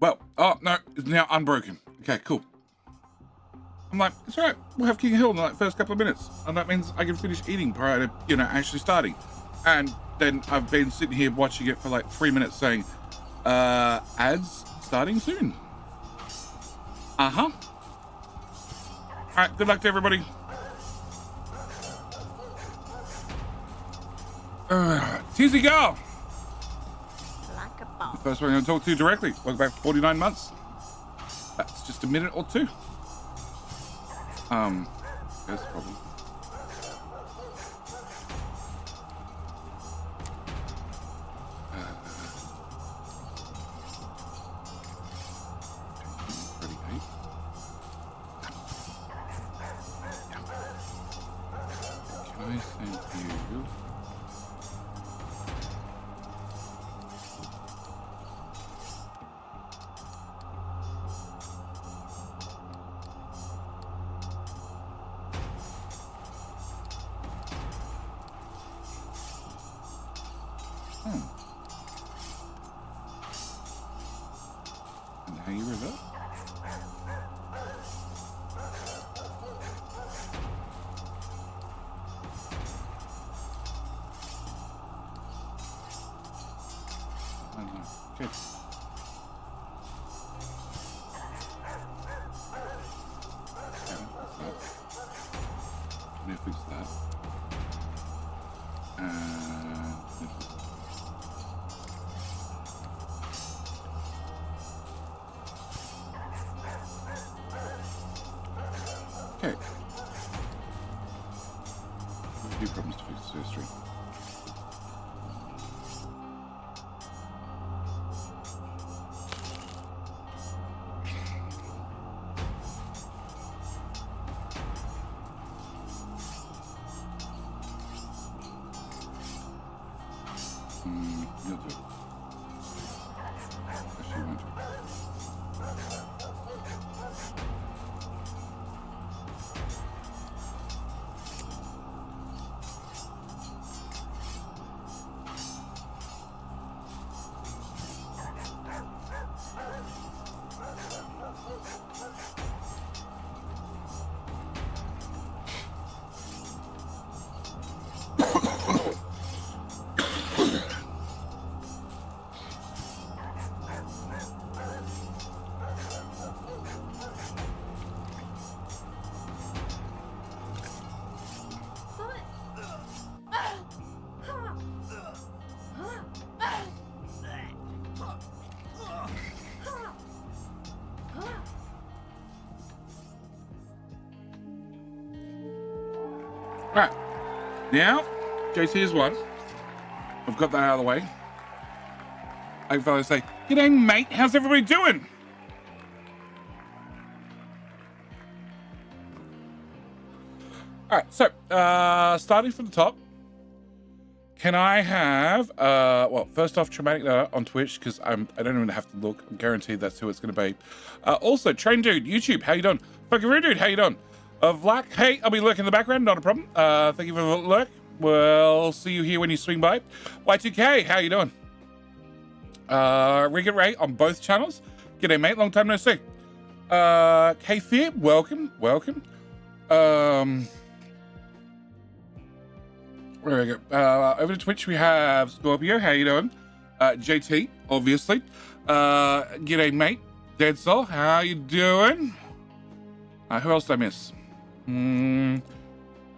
Well, oh, no, it's now unbroken. Okay, cool. I'm like, it's all right. We'll have King Hill in the first couple of minutes. And that means I can finish eating prior to, actually starting. And then I've been sitting here watching it for like 3 minutes saying, ads starting soon. Uh-huh. All right, good luck to everybody. Tizzy girl. Like a ball. The first one I'm going to talk to directly. Welcome back for 49 months. That's just a minute or two. Yes, probably. Can I send you? And how you revert? I know. Good. Let me fix that. And okay. A few problems to fix this history. You'll do it. Actually, you won't do it. Right, now, JT is one. I've got that out of the way. I can finally say, g'day mate, how's everybody doing? All right, so, starting from the top, can I have, well, first off, Traumatic Note on Twitch, because I don't even have to look. I'm guaranteed that's who it's going to be. Also, Train Dude, YouTube, how you doing? Fucking Rude Dude, how you doing? Vlak, hey, I'll be lurking in the background, not a problem. Thank you for the lurk. We'll see you here when you swing by. Y2K, how you doing? Rig and Ray on both channels. G'day, mate, long time no see. K-Fear, welcome. Where we go? Over to Twitch, we have Scorpio, how you doing? JT, obviously. G'day, mate. Dead Soul, how you doing? Who else did I miss?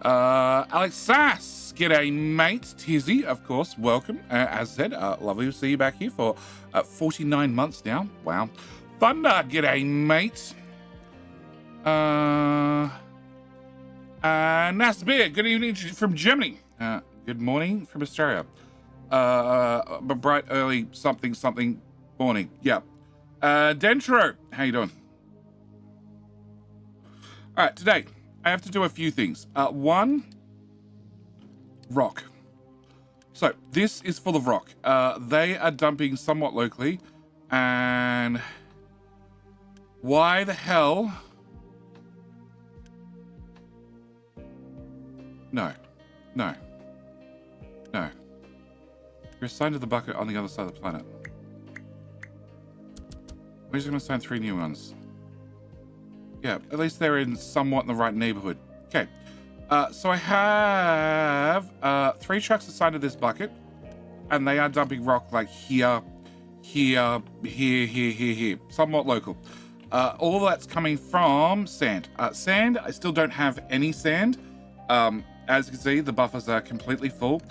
Alex Sass, g'day mate. Tizzy, of course, welcome. As said, lovely to see you back here for 49 months now. Wow. Thunder, g'day mate. Nasbir, good evening from Germany. Good morning from Australia. Bright early something morning. Yeah. Dentro, how you doing? All right, today I have to do a few things. One, rock. So this is full of rock. They are dumping somewhat locally, and why the hell? No. You're assigned to the bucket on the other side of the planet. We're just going to sign 3 new ones. Yeah, at least they're in somewhat in the right neighborhood. Okay. So I have 3 trucks assigned to this bucket, and they are dumping rock like here, here, here, here, here, here. Somewhat local. All that's coming from sand. Sand, I still don't have any sand. As you can see, the buffers are completely full.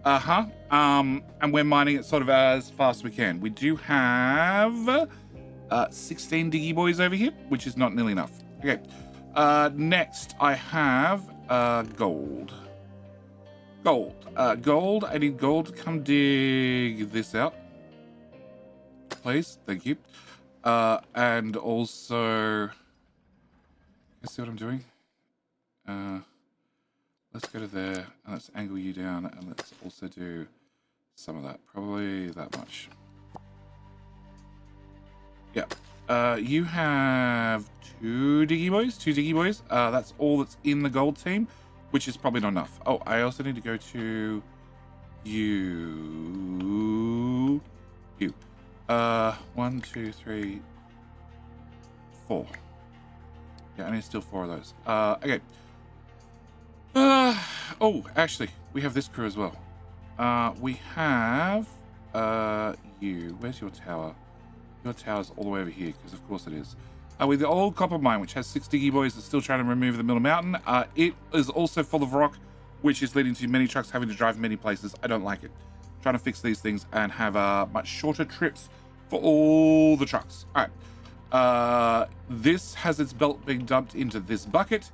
And we're mining it sort of as fast as we can. We do have 16 diggy boys over here, which is not nearly enough. Okay. Next, I have gold. Gold. I need gold to come dig this out. Please. Thank you. And also, let's see what I'm doing. Let's go to there, and let's angle you down, and let's also do some of that. Probably that much. Yeah. You have 2 diggy boys. That's all that's in the gold team, which is probably not enough. Oh, I also need to go to you. 1, 2, 3, 4. Yeah, I need still 4 of those. Okay. Oh, actually, we have this crew as well. We have you. Where's your tower? Your tower's all the way over here, because of course it is. With the old copper mine, which has 6 diggy boys that's still trying to remove the middle mountain. It is also full of rock, which is leading to many trucks having to drive many places. I don't like it. Trying to fix these things and have much shorter trips for all the trucks. All right. This has its belt being dumped into this bucket,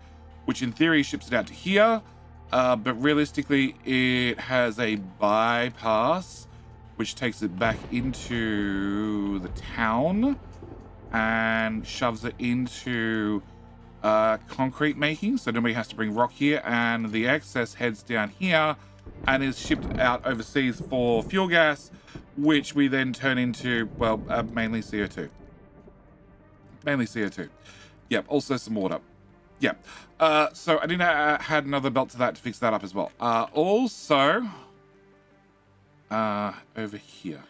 which in theory ships it out to here. But realistically, it has a bypass, which takes it back into the town and shoves it into concrete making. So nobody has to bring rock here, and the excess heads down here and is shipped out overseas for fuel gas, which we then turn into, well, mainly CO2. Yep, also some water. Yeah. So I did add another belt to that to fix that up as well. Also, over here.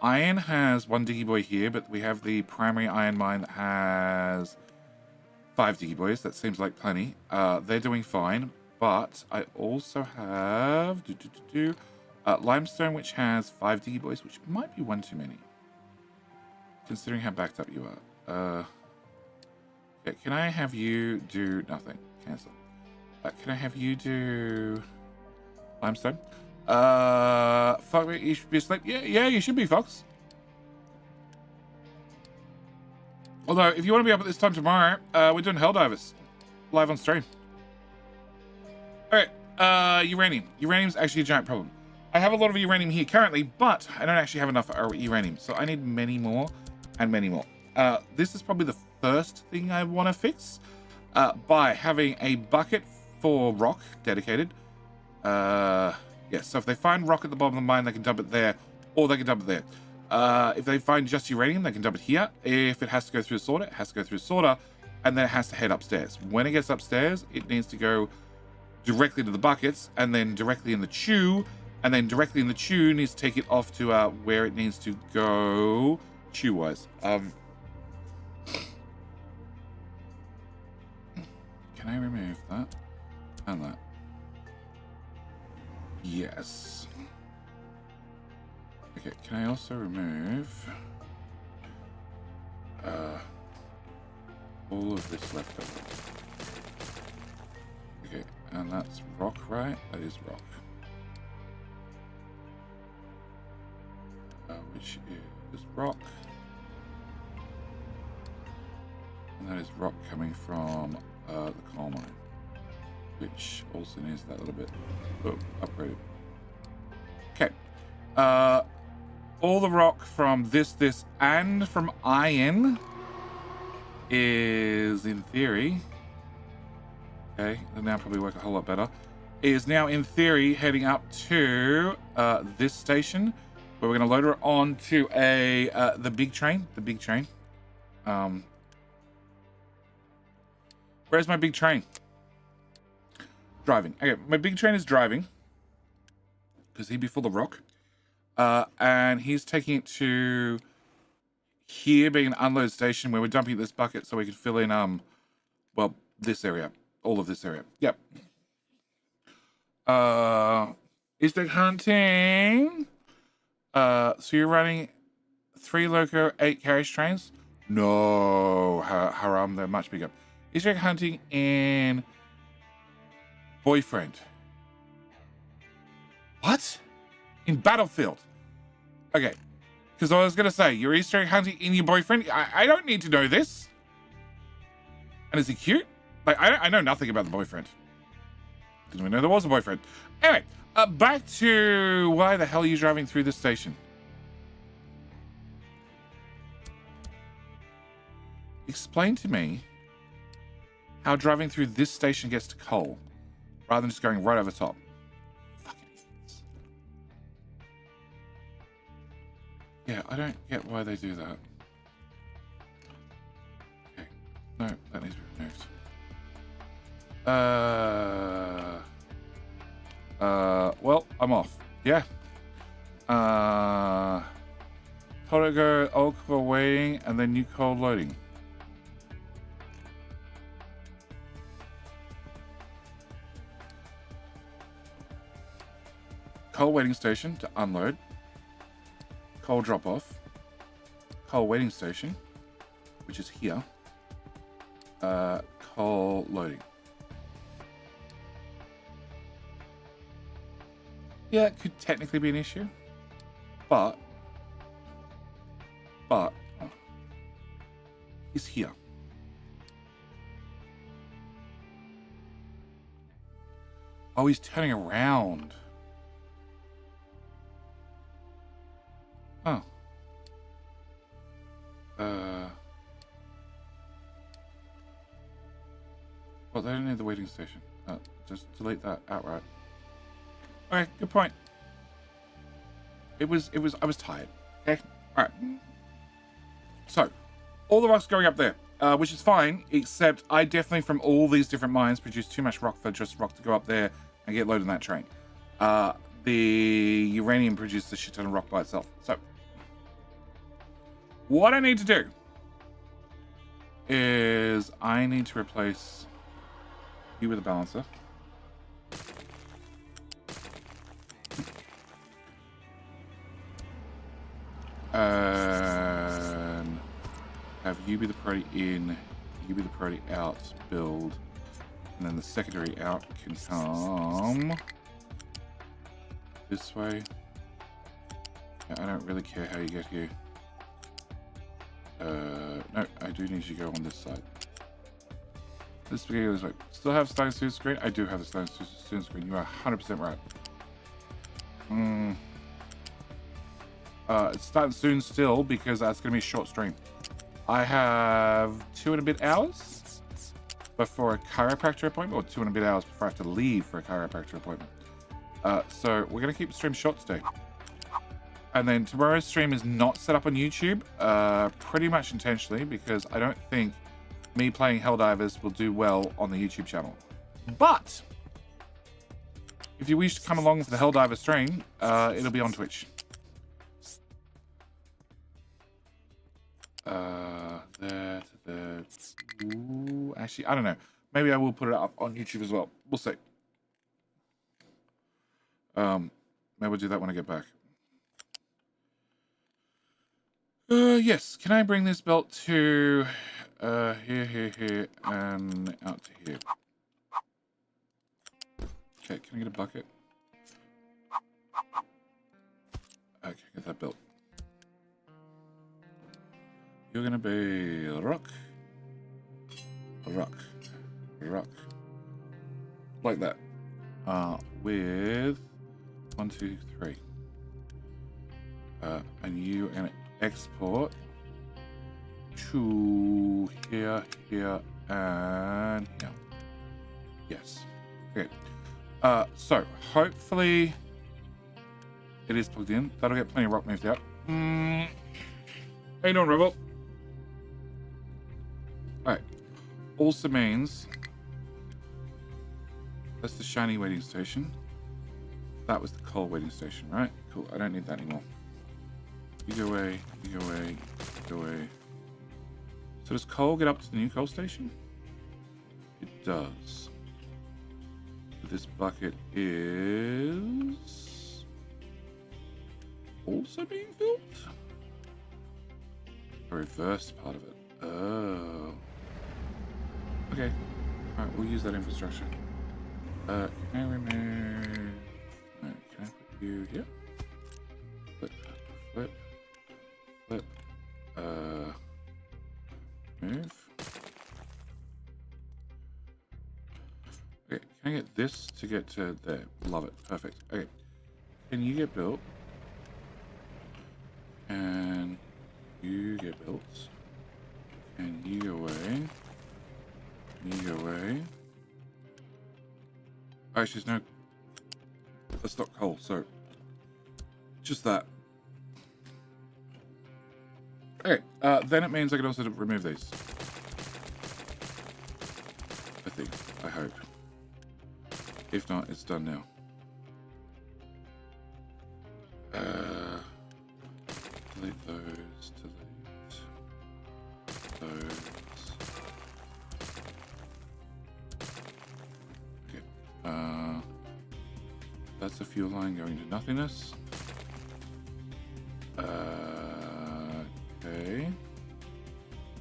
Iron has 1 diggy boy here, but we have the primary iron mine that has 5 diggy boys. That seems like plenty. They're doing fine, but I also have limestone, which has 5 diggy boys, which might be 1 too many, considering how backed up you are. Okay, can I have you do nothing? Cancel. Can I have you do limestone? Fuck me, you should be asleep. Yeah, you should be, Fox. Although, if you want to be up at this time tomorrow, we're doing Helldivers live on stream. Alright, uranium. Uranium's actually a giant problem. I have a lot of uranium here currently, but I don't actually have enough uranium, so I need many more and many more. This is probably the first thing I want to fix by having a bucket for rock dedicated. Yeah, so if they find rock at the bottom of the mine, they can dump it there, or they can dump it there. If they find just uranium, they can dump it here. If it has to go through a sorter, it has to go through a sorter, and then it has to head upstairs. When it gets upstairs, it needs to go directly to the buckets, and then directly in the chew, and then directly in the chew needs to take it off to where it needs to go chew-wise. Can I remove that and that? Yes. Okay, can I also remove all of this leftover? Okay, and that's rock, right? That is rock. Which is rock. And that is rock coming from the coal mine, which also needs that little bit upgraded. Okay. All the rock from this, and from iron is, in theory, okay, they'll now probably work a whole lot better, is now, in theory, heading up to this station, where we're going to load her onto the big train. Where's my big train? Driving. Okay, my big train is driving, because he'd be full of rock. And he's taking it to here being an unload station where we're dumping this bucket so we can fill in, well, this area. All of this area. Yep. Is there hunting? So you're running 3 loco, 8 carriage trains? No, haram, they're much bigger. Is there hunting in boyfriend? What? In battlefield? Okay, because I was gonna say you're Easter egg hunting in your boyfriend. I don't need to know this. And is he cute? Like I know nothing about the boyfriend. Didn't even know there was a boyfriend. Anyway, back to why the hell are you driving through this station? Explain to me how driving through this station gets to coal rather than just going right over top. Fucking idiots. Yeah, I don't get why they do that. Okay. No, that needs to be removed. Well, I'm off. Yeah. Go old coal waiting and then new coal loading. Coal waiting station to unload. Coal drop off. Coal waiting station, which is here. Coal loading. Yeah, it could technically be an issue, but he's here. Oh, he's turning around. Oh. Well, they don't need the waiting station. Just delete that outright. Okay, good point. I was tired. Okay, all right. So, all the rock's going up there, which is fine, except I definitely, from all these different mines, produce too much rock for just rock to go up there and get loaded on that train. The uranium produces a shit ton of rock by itself. So, what I need to do is I need to replace you with a balancer. And have you be the priority in, you be the priority out, build, and then the secondary out can come this way. Yeah, I don't really care how you get here. No, I do need you to go on this side. This beginning this way. Still have starting student screen? I do have the starting student screen. You are 100% right. It's starting soon still because that's going to be a short stream. I have 2 and a bit hours before a chiropractor appointment, or 2 and a bit hours before I have to leave for a chiropractor appointment. So we're going to keep the stream short today. And then tomorrow's stream is not set up on YouTube, pretty much intentionally, because I don't think me playing Helldivers will do well on the YouTube channel. But if you wish to come along for the Helldiver stream, it'll be on Twitch. Ooh, actually, I don't know. Maybe I will put it up on YouTube as well. We'll see. Maybe we'll do that when I get back. Yes. Can I bring this belt to here, and out to here? Okay, can I get a bucket? Okay, get that belt. You're gonna be rock, like that. With 1, 2, 3. And you and export to here, and here. Yes. Okay. So hopefully it is plugged in. That'll get plenty of rock moved out. How you doing, Rebel? Alright. Also means that's the shiny waiting station. That was the coal waiting station, right? Cool. I don't need that anymore. You go away, you go away, Go away. So does coal get up to the new coal station? It does. This bucket is also being filled? The reverse part of it. Oh. Okay. Alright, we'll use that infrastructure. Can I remove... No, can I put you here? Flip. Flip. Flip. Move. Okay, can I get this to get to there? Love it. Perfect. Okay. Can you get built? And you get built. And you go away. You go away. Actually, there's no... That's not coal, so... Just that. Okay, then it means I can also remove these. I think. I hope. If not, it's done now. Delete those. Delete those. Okay. That's a fuel line going to nothingness. Okay.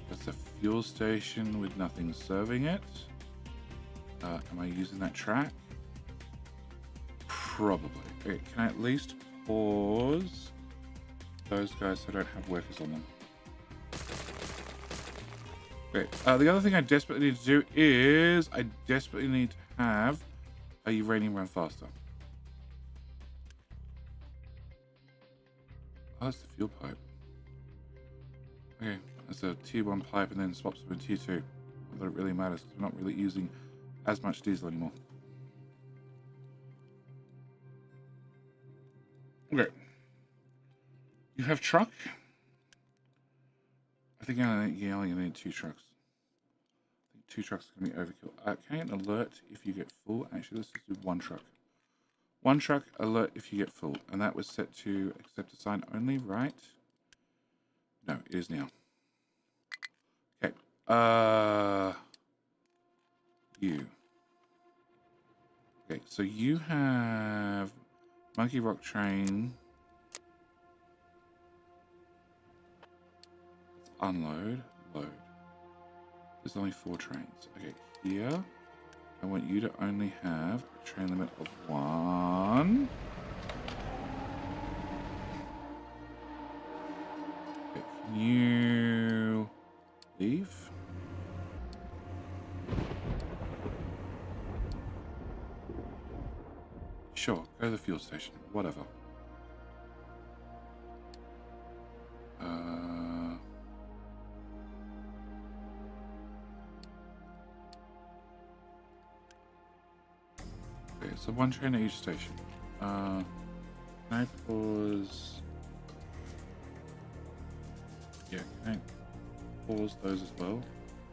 That's a fuel station with nothing serving it. Am I using that track? Probably. Okay, can I at least pause those guys so I don't have workers on them? Okay, the other thing I desperately need to do is I desperately need to have a uranium run faster. Oh, that's the fuel pipe. Okay, that's a tier 1 pipe and then swaps with tier 2. Not that it really matters because we're not really using as much diesel anymore. Okay. You have truck? I think I only need 2 trucks. I think 2 trucks is going to be overkill. Can I get an alert if you get full? Actually, let's just do 1 truck. 1 truck alert if you get full. And that was set to accept a sign only, right? No, it is now. Okay. You. Okay, so you have Monkey Rock Train. Let's unload, load. There's only 4 trains. Okay, here I want you to only have a train limit of 1. Okay, can you leave? Sure, go to the fuel station, whatever. Okay, so 1 train at each station. Can I pause? Yeah, can I pause those as well?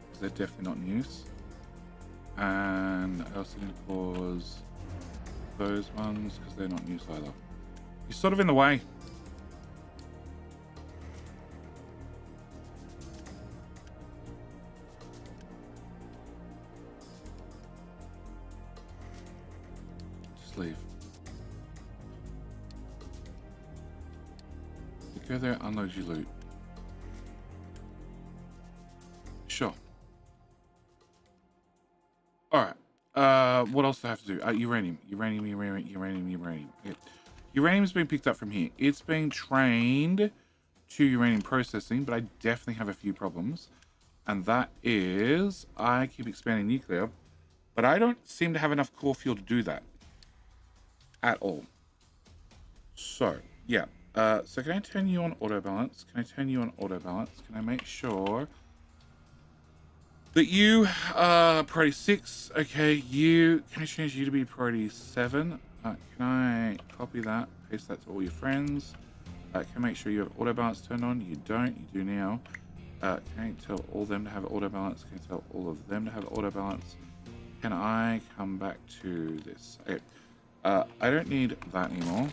Because they're definitely not in use. And I also need to pause those ones because they're not in use either. You're sort of in the way. Just leave. You go there, unload your loot. Sure. Alright. What else do I have to do? Uranium. Yeah. Uranium's been picked up from here. It's been trained to uranium processing, but I definitely have a few problems. And that is, I keep expanding nuclear, but I don't seem to have enough core fuel to do that. At all. So, yeah. So can I turn you on auto balance? Can I turn you on auto balance? Can I make sure that you are priority 6? Okay, can I change you to be priority 7? Can I copy that, paste that to all your friends? Can I make sure you have auto balance turned on? You don't, you do now. Can I tell all them to have auto balance? Can I tell all of them to have auto balance? Can I come back to this? Okay. I don't need that anymore.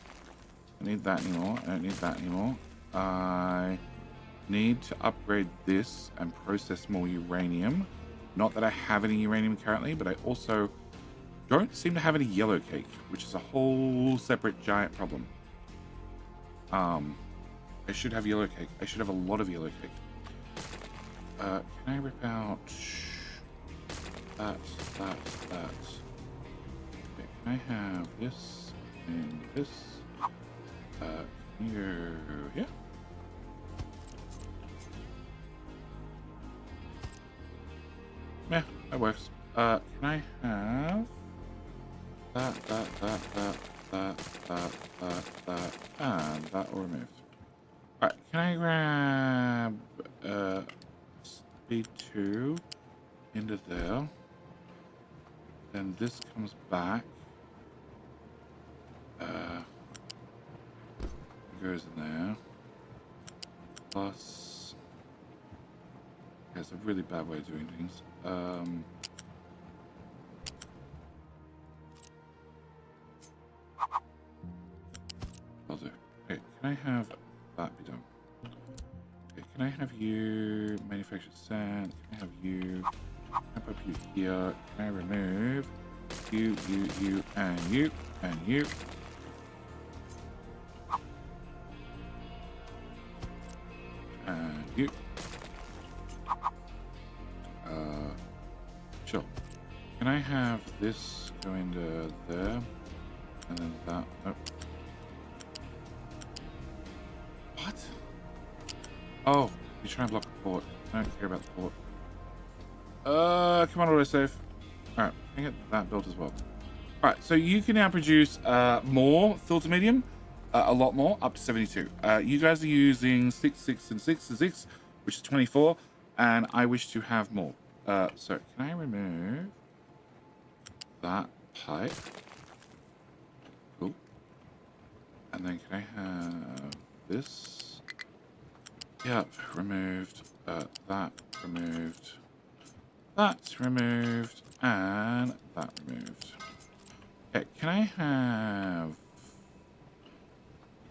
I need that anymore. I don't need that anymore. I need to upgrade this and process more uranium. Not that I have any uranium currently, but I also don't seem to have any yellow cake, which is a whole separate giant problem. I should have yellow cake. I should have a lot of yellow cake. Can I rip out that? Okay, can I have this and this? Yeah. Yeah, that works. Can I have that, and that all removed. Alright, can I grab speed 2 into there? Then this comes back. It goes in there. Plus, yeah, it's a really bad way of doing things. I'll do. Okay, can I have that be done? Okay, can I have you manufacture sand? Can I have you? How about you here? Can I remove you, and you, and you? And you. Sure. Can I have this go into there? And then that. Nope. What? Oh, you're trying to block the port. I don't care about the port. Come on, autosave. Alright, can I get that built as well? Alright, so you can now produce more filter medium. A lot more, up to 72. You guys are using 6, 6, and 6, and 6, which is 24. And I wish to have more. So can I remove that pipe? Cool. And then can I have this? Yep, removed. That removed. That's removed. And that removed. Okay, can I have...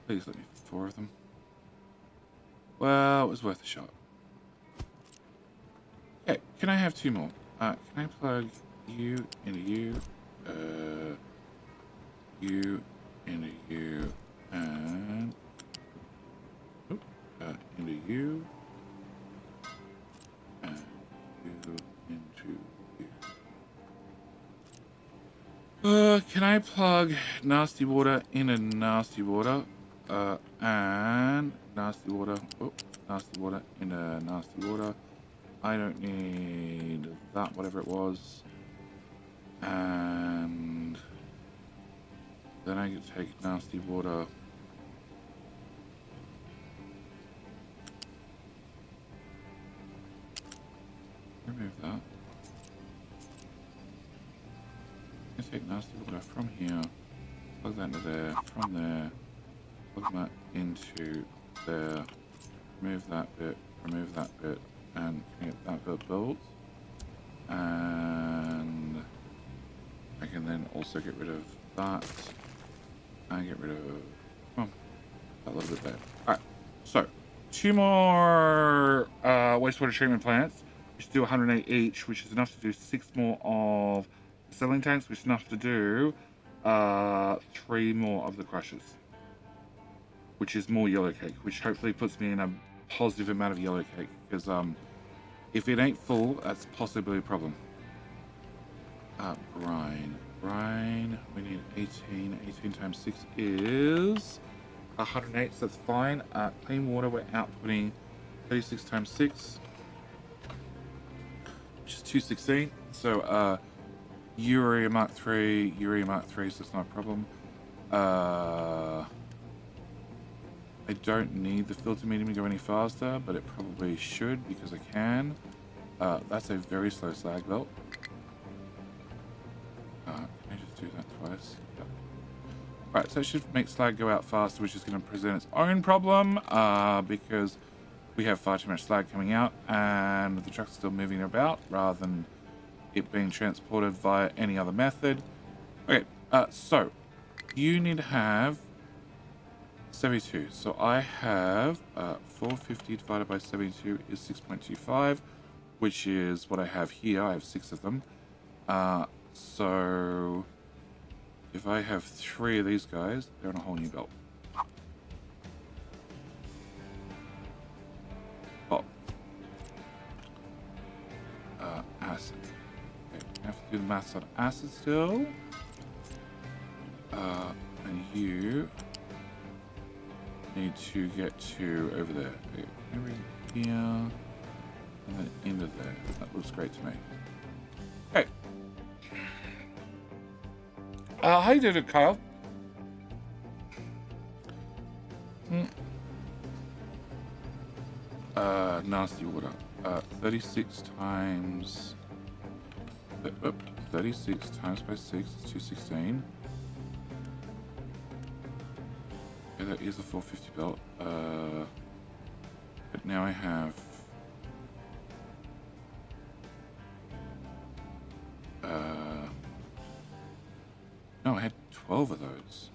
Please let me 4 of them. Well, it was worth a shot. Okay, can I have 2 more? Can I plug you into you? You into you, and into you, and you into you. Can I plug nasty water into nasty water? And nasty water. Oh, nasty water into nasty water. I don't need that, whatever it was. And then I can take nasty water. Remove that. I take nasty water from here, plug that into there, from there, plug that into there, remove that bit, and get that bit built. And I can then also get rid of that and get rid of that little bit there. Alright, so 2 more wastewater treatment plants, which do 108 each, which is enough to do 6 more of the settling tanks, which is enough to do 3 more of the crushers, which is more yellow cake, which hopefully puts me in a positive amount of yellow cake, because if it ain't full, that's possibly a problem. Brine, we need 18 times 6 is 108, so that's fine. Clean water, we're outputting 36 times 6, which is 216, so Urea Mark 3, so it's not a problem. I don't need the filter medium to go any faster, but it probably should because I can. That's a very slow slag belt. Can I just do that twice? Yeah. Right, so it should make slag go out faster, which is going to present its own problem because we have far too much slag coming out and the truck's still moving about rather than it being transported via any other method. Okay, so you need to have 72. So I have 450 divided by 72 is 6.25, which is what I have here. I have 6 of them. So if I have 3 of these guys, they're on a whole new belt. Oh. Acid. Okay, I have to do the maths on acid still. And you need to get to over there. Okay, over here, and then into there. That looks great to me. Hey. How you doing, Kyle? Nasty water. 36 times... 36 times by 6 is 216. Yeah, that is a 450 belt. But now I have... no, I had 12 of those.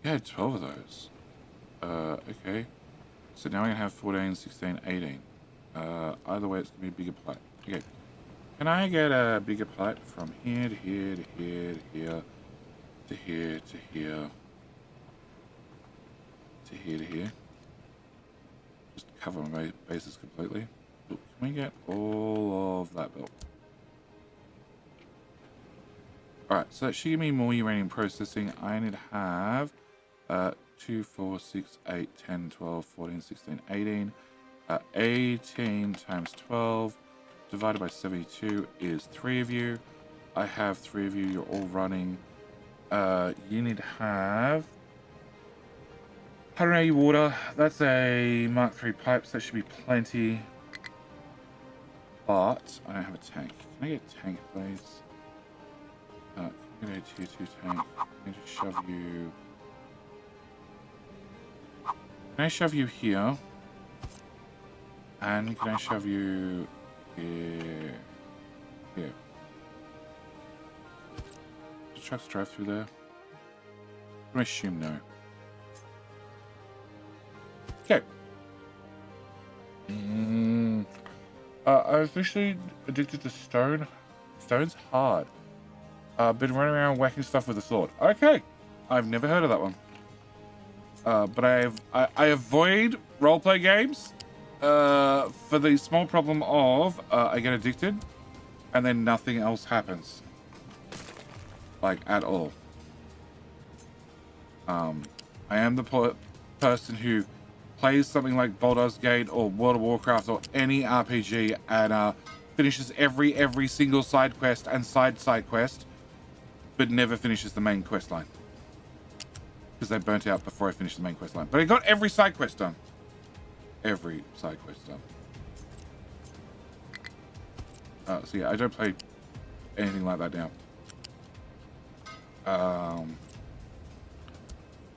Yeah, I had 12 of those. Okay. So now I have 14, 16, 18. Either way, it's going to be a bigger plate. Okay. Can I get a bigger plate from here to here to here to here to here to here to here to here? Just cover my bases completely. Can we get all of that built? Alright, so that should give me more uranium processing. I need to have 2, 4, 6, 8, 10, 12, 14, 16, 18. 18 times 12 divided by 72 is 3 of you. I have 3 of you. You're all running. You need to have 180 water. That's a Mark III pipe, so that should be plenty. But I don't have a tank. Can I get a tank, please? Can I get a tier 2 tank? Can I just shove you... Can I shove you here? And can I shove you here? Here. Do trucks drive through there? I'm gonna assume no. Okay. I'm officially addicted to stone. Stone's hard. Been running around whacking stuff with a sword. Okay. I've never heard of that one. But I avoid roleplay games for the small problem of I get addicted and then nothing else happens. Like, at all. I am the person who plays something like Baldur's Gate or World of Warcraft or any RPG and finishes every single side quest and side quest, but never finishes the main quest line. Because they burnt out before I finished the main quest line. But I got every side quest done. Every side quest done. So yeah, I don't play anything like that now.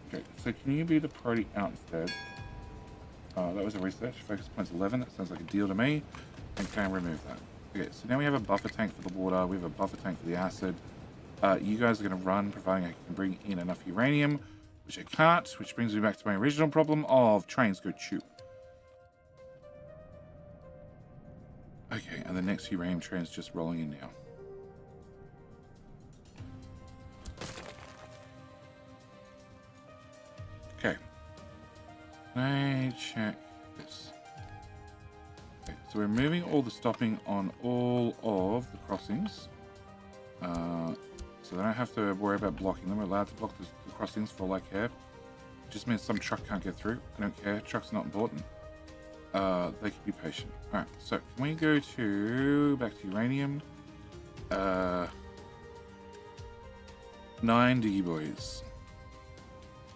Okay, so can you be the priority out instead? That was a research. Focus points 11. That sounds like a deal to me. And can I remove that? Okay, so now we have a buffer tank for the water. We have a buffer tank for the acid. You guys are going to run, providing I can bring in enough uranium, which I can't, which brings me back to my original problem of trains go chew. Okay, and the next uranium train is just rolling in now. Okay. Can I check this? Okay, so we're moving all the stopping on all of the crossings. So they don't have to worry about blocking them. We're allowed to block the crossings for all I care. It just means some truck can't get through. I don't care. Trucks are not important. They can be patient. Alright, so can we go to back to uranium? 9 diggy boys.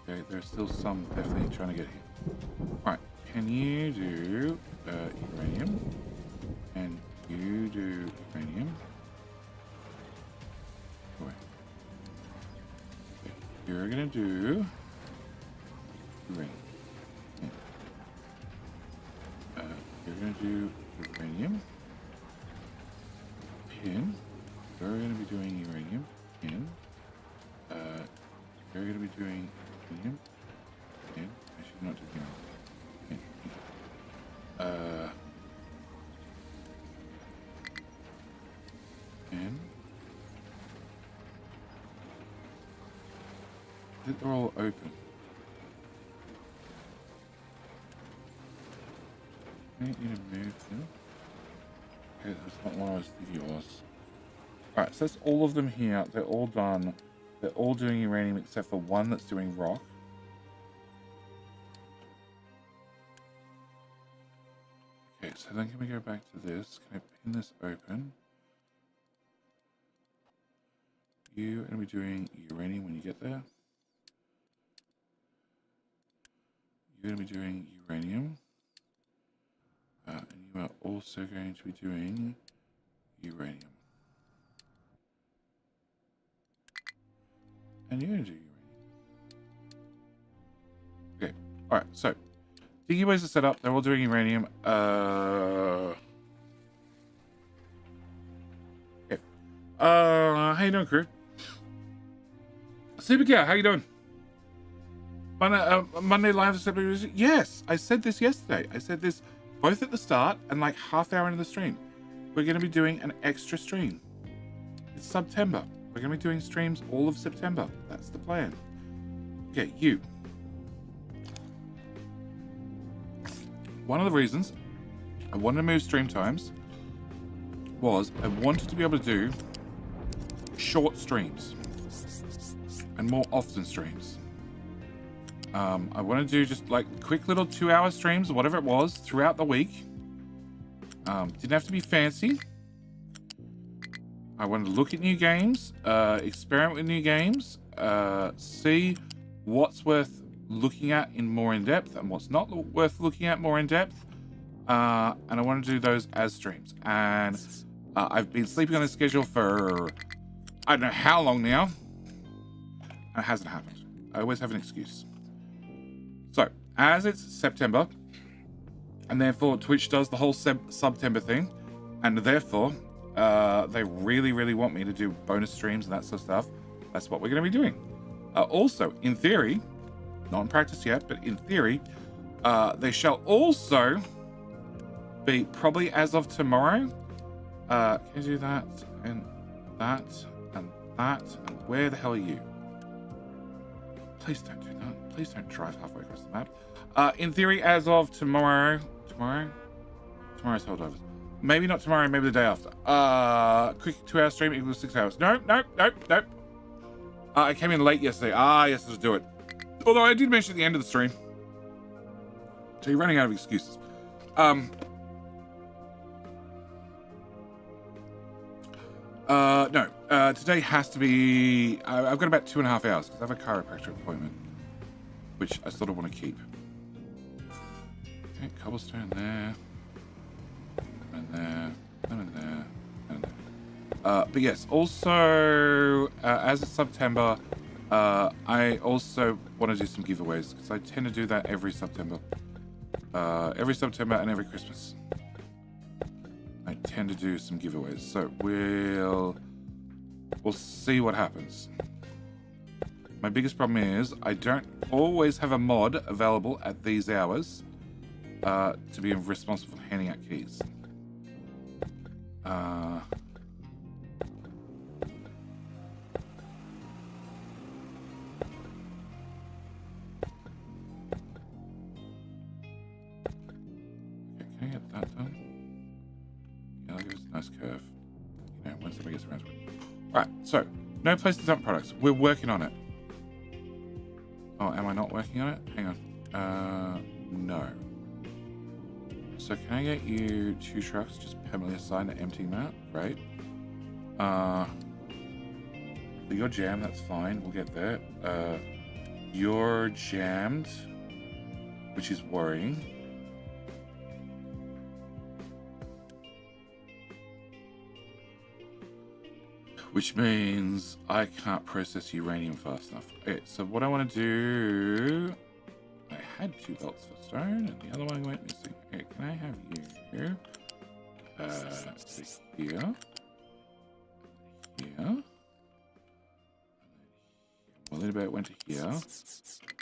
Okay, there's still some definitely trying to get here. Alright, can you do uranium? And you do uranium? Boy. Okay, you're gonna do uranium. You're going to do uranium. Pin. We're going to be doing uranium. Pin. You're going to be doing uranium. And actually, not doing uranium. And I think they're all open. I need you to move them. Okay, that's not what I was thinking it was. Alright, so that's all of them here. They're all done. They're all doing uranium except for one that's doing rock. Okay, so then can we go back to this? Can I pin this open? You are going to be doing uranium when you get there. You're going to be doing uranium. And you are also going to be doing uranium. And you're going to do uranium. Okay, alright, so diggy ways are set up. They're all doing uranium. Okay. How you doing, crew? Super Cow, how you doing? Monday live assembly. Yes, I said this yesterday. I said this both at the start and like half hour into the stream. We're going to be doing an extra stream. It's September. We're going to be doing streams all of September. That's the plan. Okay, you. One of the reasons I wanted to move stream times was I wanted to be able to do short streams and more often streams. I want to do just like quick little 2-hour streams or whatever it was throughout the week. Didn't have to be fancy. I wanted to look at new games, experiment with new games, see what's worth looking at in more in depth and what's not worth looking at more in depth. And I want to do those as streams. And I've been sleeping on this schedule for I don't know how long now. And it hasn't happened. I always have an excuse. So, as it's September, and therefore Twitch does the whole September thing, and therefore they really, really want me to do bonus streams and that sort of stuff, that's what we're going to be doing. Also, in theory, not in practice yet, but in theory, they shall also be probably as of tomorrow. Can you do that and that and that? And where the hell are you? Please don't do that. Please don't drive halfway across the map. In theory, as of tomorrow's holdovers. Maybe not tomorrow, maybe the day after. Quick 2-hour stream equals 6 hours. Nope. I came in late yesterday. Yes, let's do it. Although I did mention at the end of the stream. So you're running out of excuses. No. Today has to be... I've got about 2.5 hours because I have a chiropractor appointment, which I sort of want to keep. Okay, cobblestone there. And there. And there. And there. But yes, also, as it's September, I also want to do some giveaways because I tend to do that every September. Every September and every Christmas. I tend to do some giveaways, so we'll see what happens. My biggest problem is I don't always have a mod available at these hours to be responsible for handing out keys. Okay, can I get that done? Yeah, I'll give us a nice curve. You know, when somebody gets around to it. Alright, so, no place to dump products. We're working on it. Oh, am I not working on it? Hang on. No. So can I get you 2 trucks just permanently assigned to emptying that? Great. So you're jammed, that's fine. We'll get there. You're jammed, which is worrying. Which means I can't process uranium fast enough. Okay, so what I want to do... I had 2 belts for stone, and the other one went missing. Okay, can I have you here? So here. Here. A little bit went to here.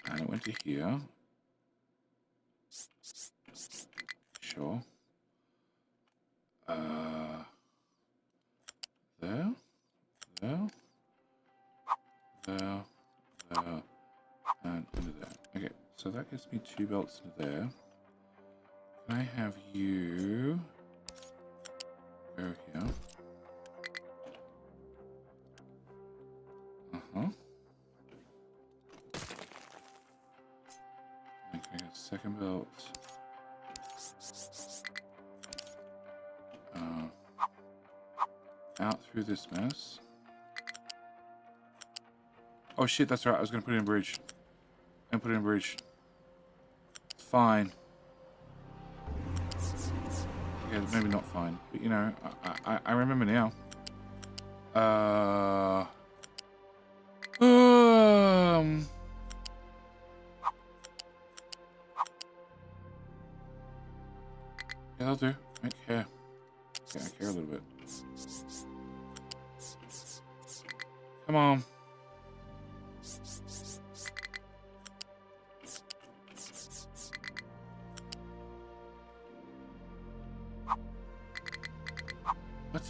And it went to here. Sure. There. There. There. There. And into there. Okay, so that gives me 2 belts into there. Can I have you go here? Uh-huh. Okay, second belt. Out through this mess. Oh shit, that's right. I was going to put it in bridge. I'm going to put it in bridge. It's fine. Okay, maybe not fine. But you know, I remember now. Yeah, I'll do. I don't care. Yeah, I care a little bit. Come on. What?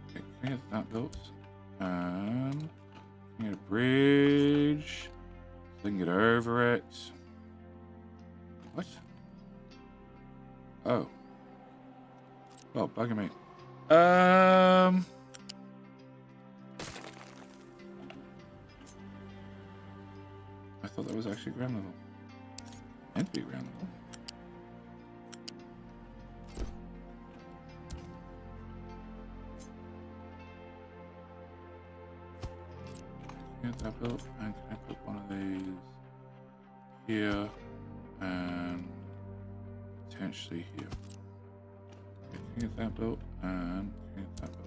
Okay, can I get that built? And can I get a bridge? So I can get over it. What? Oh. Well, bugging me. I thought that was actually ground level. Meant to be ground level. Get that built, and can I put one of these here and potentially here? Okay, can I get that built and can I get that built?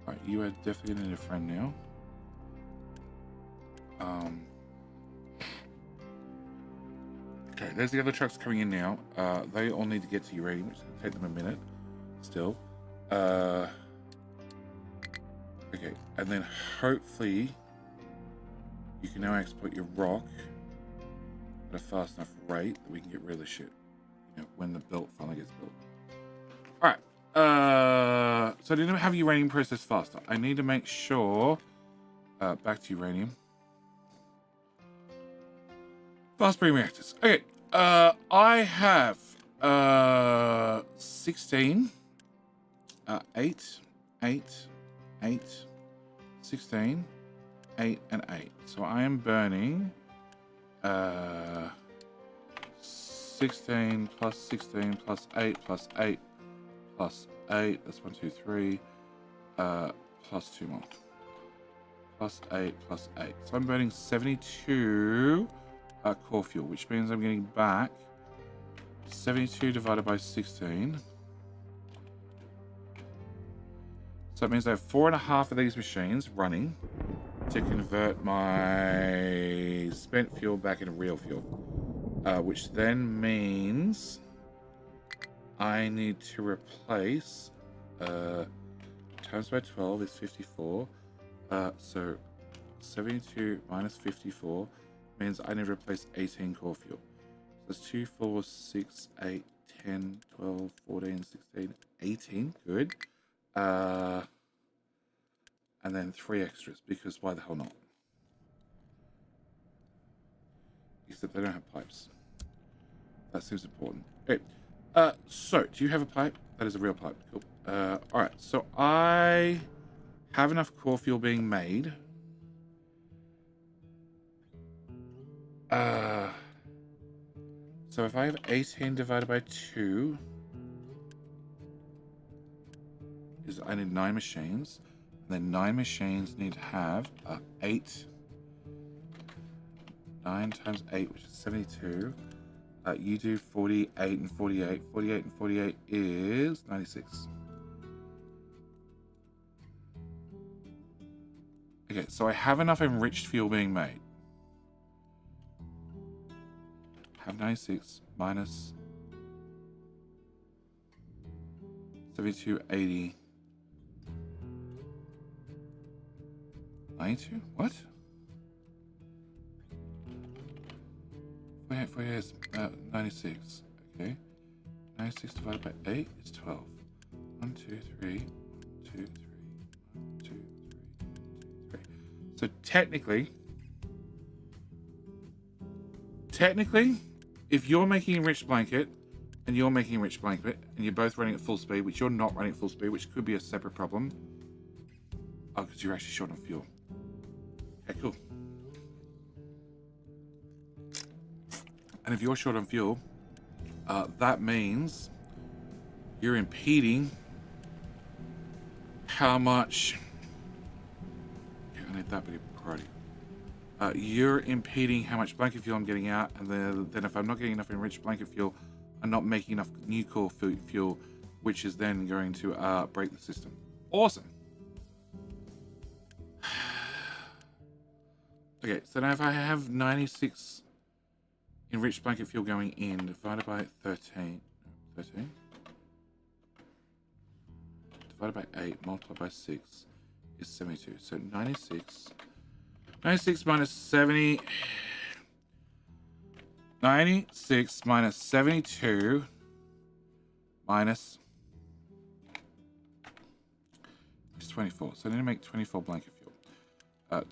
Alright, you are definitely gonna need a friend now. Okay, there's the other trucks coming in now. They all need to get to uranium, which is going to take them a minute still. Okay, and then hopefully you can now export your rock at a fast enough rate that we can get rid of the shit, you know, when the belt finally gets built. Alright, so I didn't have uranium processed faster. I need to make sure, back to uranium. Fast breeding reactors. Okay, I have 16, 8, 16, 8, and 8. So I am burning 16 plus 16 plus 8 plus 8 plus 8. That's 1, 2, 3. Plus 2 more. Plus 8 plus 8. So I'm burning 72 core fuel, which means I'm getting back 72 divided by 16. So that means I have 4.5 of these machines running to convert my spent fuel back into real fuel, which then means I need to replace times by 12 is 54. So 72 minus 54 means I need to replace 18 core fuel. So that's 2, 4, 6, 8, 10, 12, 14, 16, 18. Good. And then 3 extras, because why the hell not? Except they don't have pipes. That seems important. Okay. So, do you have a pipe? That is a real pipe. Cool. Alright, so I have enough core fuel being made. So if I have 18 divided by 2, is I need 9 machines. And then 9 machines need to have 8. 9 times 8, which is 72. You do 48 and 48. 48 and 48 is 96. Okay, so I have enough enriched fuel being made. Have 96 minus 72, 80. 92? What? Where's 96? Okay. 96 divided by 8 is 12. 1, 2, 3. 1, 2, 3. 1, 2, 3. So technically, if you're making enriched blanket and you're making enriched blanket and you're both running at full speed, which you're not running at full speed, which could be a separate problem. Oh, because you're actually short on fuel. Okay, cool. And if you're short on fuel, that means you're impeding how much. Okay, I need that bit of priority. You're impeding how much blanket fuel I'm getting out, and then if I'm not getting enough enriched blanket fuel, I'm not making enough new core fuel, which is then going to break the system. Awesome. Okay, so now if I have 96 enriched blanket fuel going in, divided by 13, divided by 8, multiplied by 6 is 72. So 96 minus 70, 96 minus 72 minus 24. So I need to make 24 blanket fuel.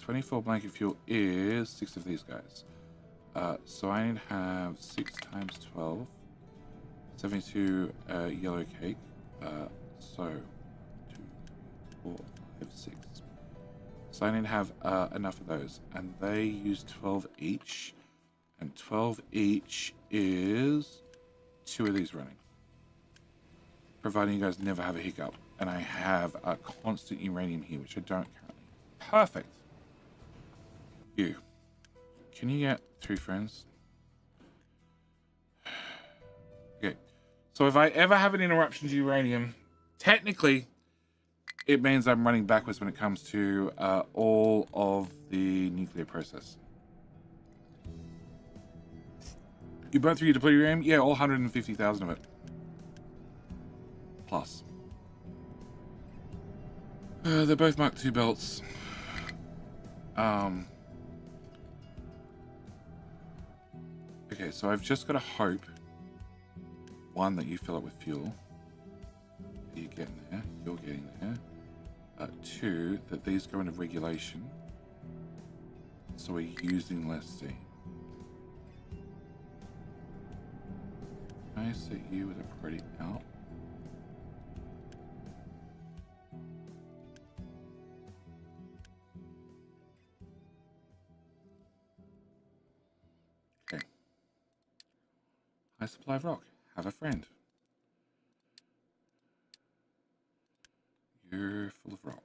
24 blanket fuel is 6 of these guys. So I need to have 6 times 12, 72 yellow cake. So 2, 4, 5, 6. So I need to have enough of those, and they use 12 each, and 12 each is 2 of these running, providing you guys never have a hiccup. And I have a constant uranium here, which I don't currently. Perfect. You. Can you get 3 friends? Okay. So if I ever have an interruption to uranium, technically, it means I'm running backwards when it comes to all of the nuclear process. You burnt through your depleted uranium? Yeah, all 150,000 of it. Plus. They're both Mark II belts. Okay, so I've just got to hope, 1, that you fill it with fuel. You're getting there. You're getting there. 2, that these go into regulation, so we're using less steam. Can I set you with a priority out? Okay. High supply of rock. Have a friend. You're full of rock.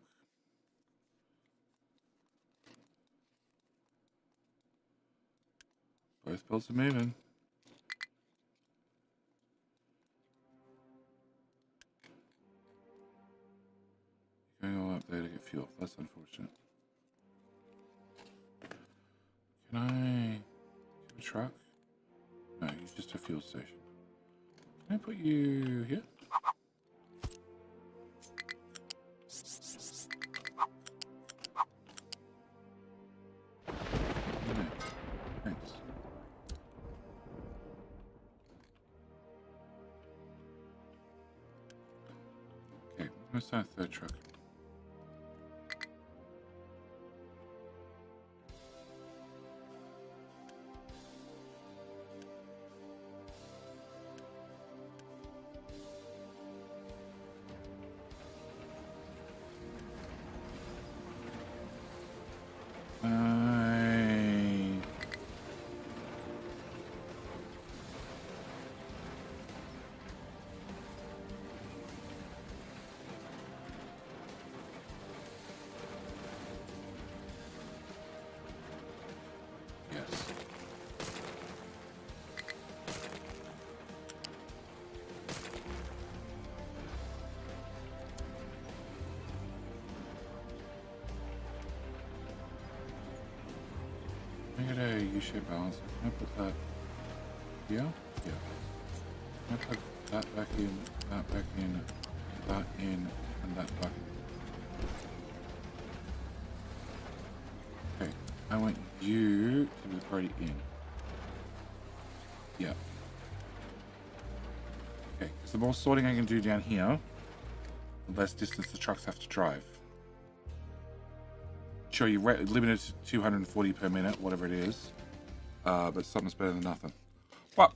Both belts are moving. You're going all up there to get fuel. That's unfortunate. Can I get a truck? No, you're just a fuel station. Can I put you here? No. Thanks. Okay, we're going to start a 3rd truck. I got a U-shaped balancer. Can I put that here? Yeah. Can I put that back in, that back in, that in and that bucket. Okay, I want you to be already in. Yeah. Okay, because the more sorting I can do down here, the less distance the trucks have to drive. Sure, you're limited to 240 per minute, whatever it is. But something's better than nothing. Well,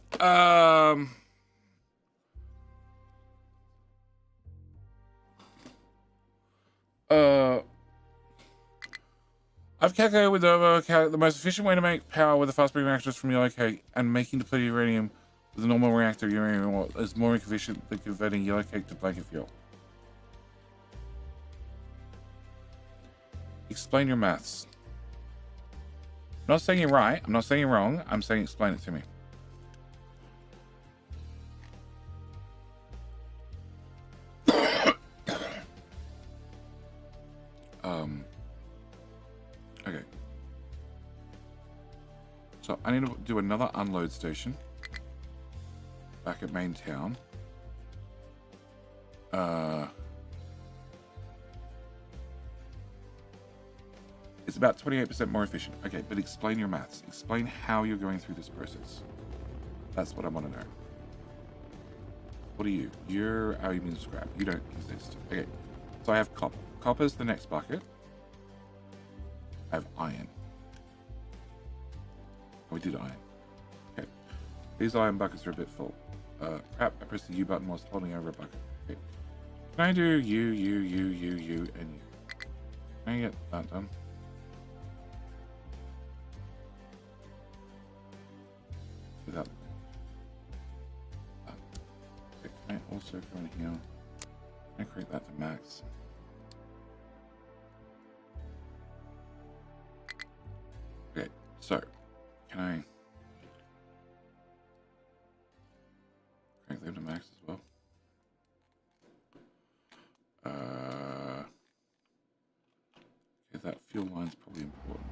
I've calculated with the most efficient way to make power with the fast-breaking reactors from yellow cake, and making depleted uranium with a normal reactor uranium is more efficient than converting yellow cake to blanket fuel. Explain your maths. I'm not saying you're right. I'm not saying you're wrong. I'm saying explain it to me. Okay. So I need to do another unload station back at main town. It's about 28% more efficient. Okay, but explain your maths. Explain how you're going through this process. That's what I want to know. What are you? You're aluminium scrap. You don't exist. Okay, so I have copper. Copper's the next bucket. I have iron. Oh, we did iron. Okay, these iron buckets are a bit full. Crap, I pressed the U button whilst holding over a bucket. Okay, can I do you, and you? Can I get that done? Without that. Okay, can I also go in here? Can I create that to max? Okay, so can I crank them to max as well? Okay, that fuel line's probably important.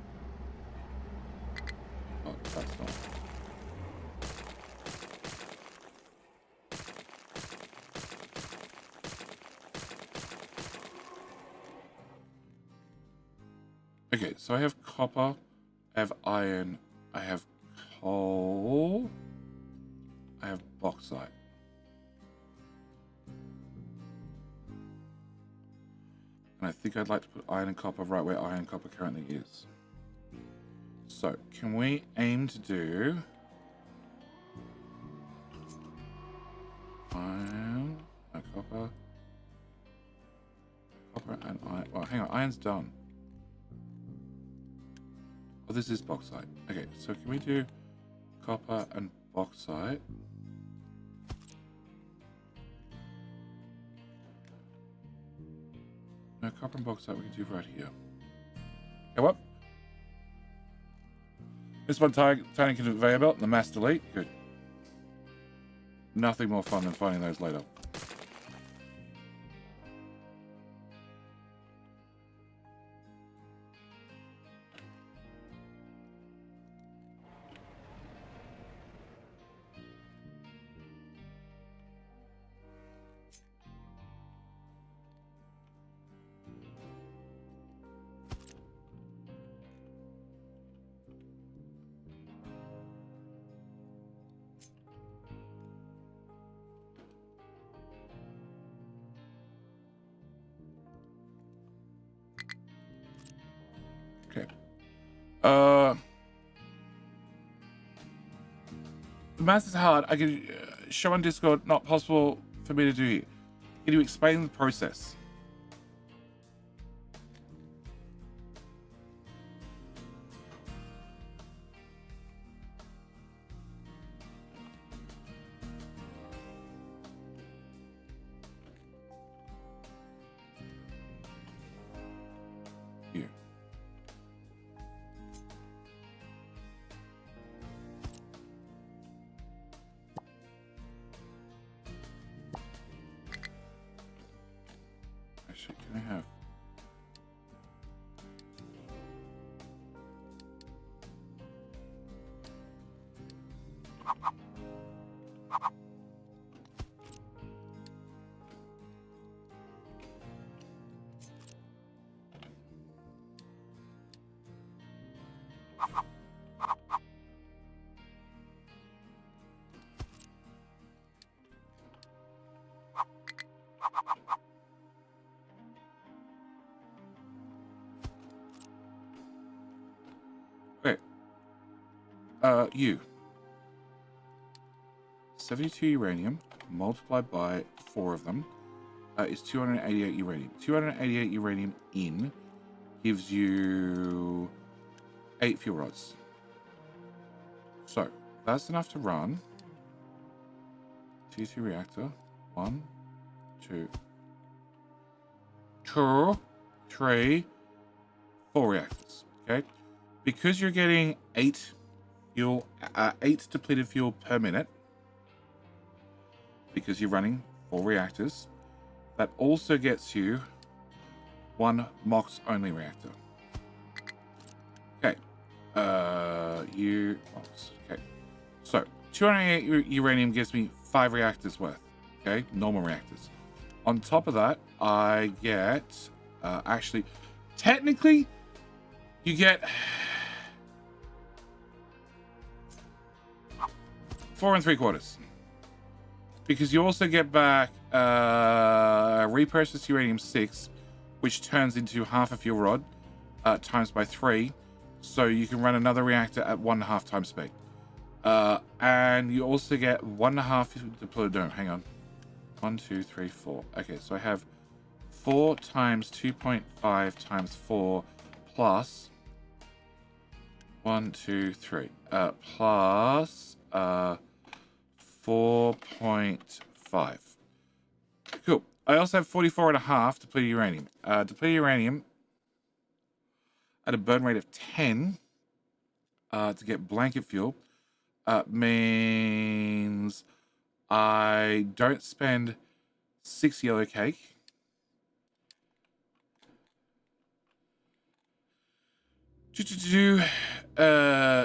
Oh, that's not. Okay, so I have copper, I have iron, I have coal, I have bauxite. And I think I'd like to put iron and copper right where iron and copper currently is. So, can we aim to do iron and copper and iron? Well, hang on, iron's done. Oh, this is bauxite. Okay, so can we do copper and bauxite? No, copper and bauxite we can do right here. Okay, what? This one tiny conveyor belt and the mass delete. Good. Nothing more fun than finding those later. Okay. The math is hard. I can show on Discord, not possible for me to do here. Can you explain the process? Here. Actually, can I have... you. 72 uranium multiplied by 4 of them is 288 uranium. 288 uranium in gives you 8 fuel rods. So that's enough to run T2 reactor. 1, 2, 2, 3, 4 reactors. Okay, because you're getting 8 depleted fuel per minute, because you're running 4 reactors, that also gets you 1 MOX only reactor. Okay, okay, so 208 uranium gives me 5 reactors worth. Okay, normal reactors. On top of that, I get actually, technically, you get 4 3/4, because you also get back reprocessed uranium 6, which turns into half a fuel rod times by 3, so you can run another reactor at 1.5 times speed. And you also get 1.5 deployed. No, hang on. 1, 2, 3, 4. Okay, so I have 4 times 2.5 times 4 plus 1, 2, 3 plus 4.5. Cool. I also have 44.5 depleted uranium. Depleted uranium at a burn rate of 10 to get blanket fuel means I don't spend 6 yellow cake. Do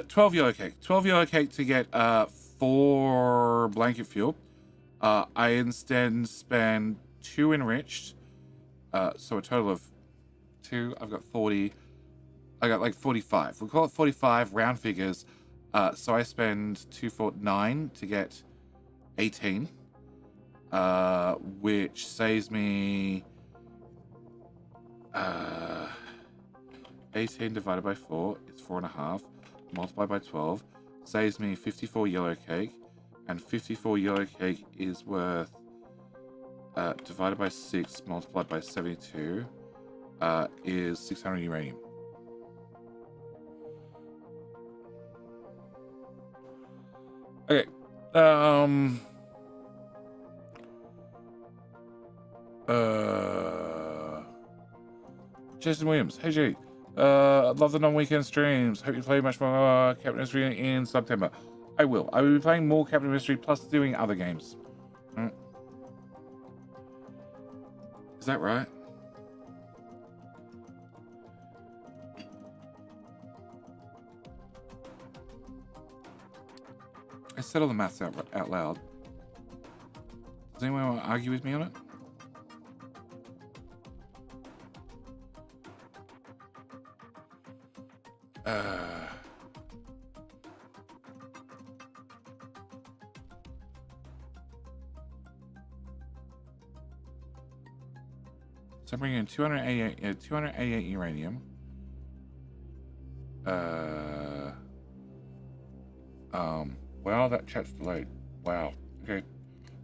12 yellow cake. 12 yellow cake to get 4 blanket fuel. I instead spend 2 enriched. So a total of 2. I've got 40. I got like 45. We'll call it 45 round figures. So I spend 2 for 9 to get 18, which saves me 18 divided by 4 is 4.5, multiplied by 12 saves me 54 yellow cake, and 54 yellow cake is worth divided by 6 multiplied by 72 is 600 uranium. Okay. Jason Williams. Hey, G. Love the non-weekend streams. Hope you play much more Captain Mystery in September. I will. I will be playing more Captain Mystery plus doing other games. Is that right? I said all the maths out loud. Does anyone want to argue with me on it? So I'm bringing in 288 uranium. Well, that chat's delayed. Wow. Okay.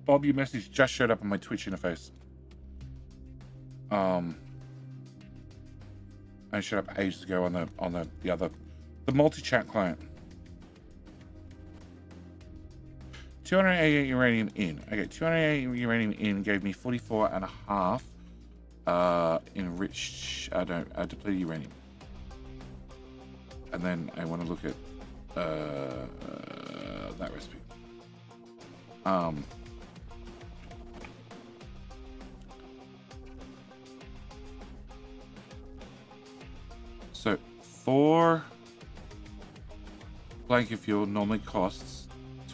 Bob, your message just showed up on my Twitch interface. I showed up ages ago on the multi-chat client. 288 uranium in. Okay, 288 uranium in gave me 44.5 enriched depleted uranium. And then I want to look at that recipe. So 4 blanket fuel normally costs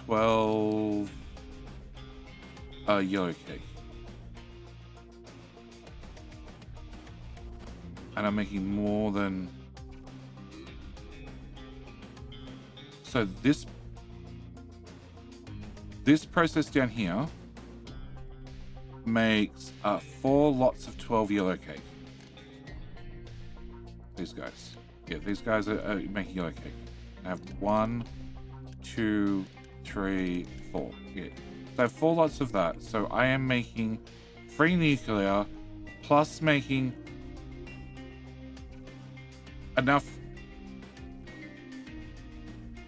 12 yellow cake. And I'm making more than... So this process down here makes 4 lots of 12 yellow cake. These guys. Yeah, these guys are making yellow cake. I have 1, 2, 3, 4. Yeah. So I have 4 lots of that. So I am making 3 nuclear plus making enough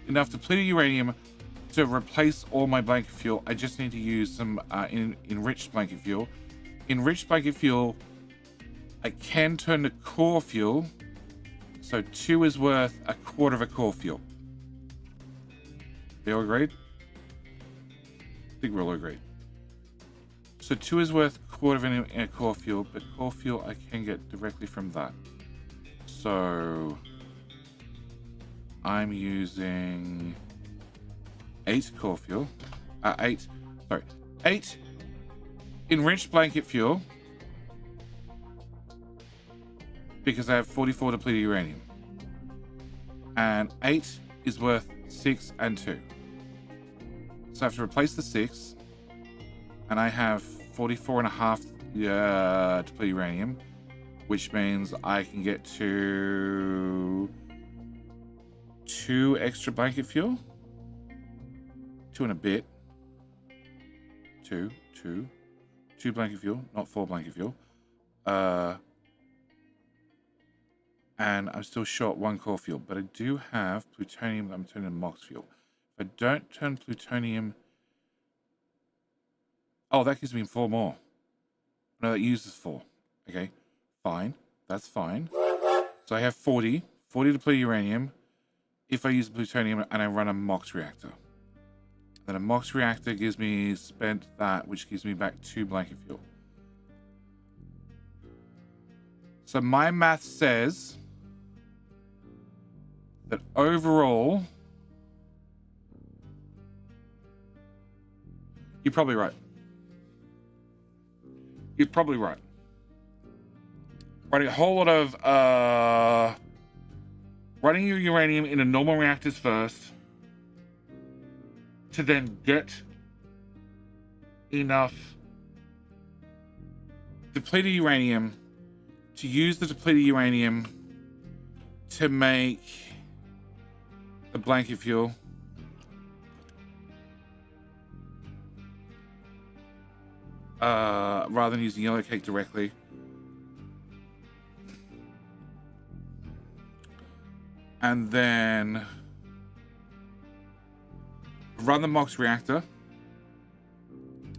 depleted uranium to replace all my blanket fuel. I just need to use some enriched blanket fuel. Enriched blanket fuel, I can turn to core fuel. So 2 is worth a quarter of a core fuel. They all agreed? I think we're all agreed. So 2 is worth a quarter of a core fuel, but core fuel I can get directly from that. So I'm using 8 core fuel. 8 enriched blanket fuel. Because I have 44 depleted uranium. And 8 is worth 6 and 2. So I have to replace the 6. And I have 44.5 depleted uranium. Which means I can get to 2 extra blanket fuel. 2 and a bit. 2 blanket fuel, not 4 blanket fuel. And I'm still short 1 core fuel, but I do have plutonium that I'm turning to MOX fuel. If I don't turn plutonium... Oh, that gives me 4 more. No, that uses 4. Okay, fine. That's fine. So I have 40 depleted uranium if I use plutonium and I run a MOX reactor. Then a MOX reactor gives me spent that, which gives me back 2 blanket fuel. So my math says that overall, you're probably right. You're probably right. Running a whole lot of running your uranium in a normal reactors first to then get enough depleted uranium to use the depleted uranium to make the blanket fuel. Rather than using yellow cake directly. And then run the MOX reactor.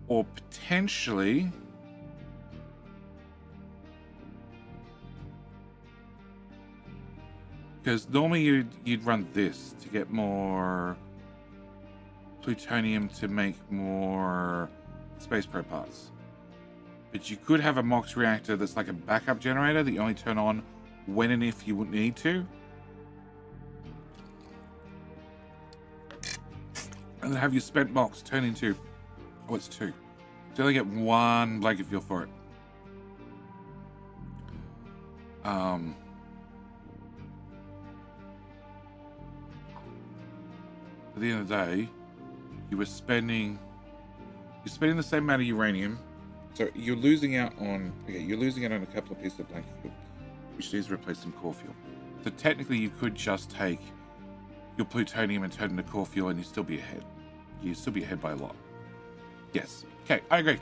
Or potentially because normally you'd run this to get more plutonium to make more space probe parts. But you could have a MOX reactor that's like a backup generator that you only turn on when and if you would need to. And then have your spent MOX turn into, oh, it's 2. So you only get 1 blanket fuel for it. At the end of the day, you're spending the same amount of uranium. So you're losing out on a couple of pieces of blanket fuel, which needs to replace some core fuel. So technically you could just take your plutonium and turn it into core fuel and you'd still be ahead. You'd still be ahead by a lot. Yes. Okay, I agree.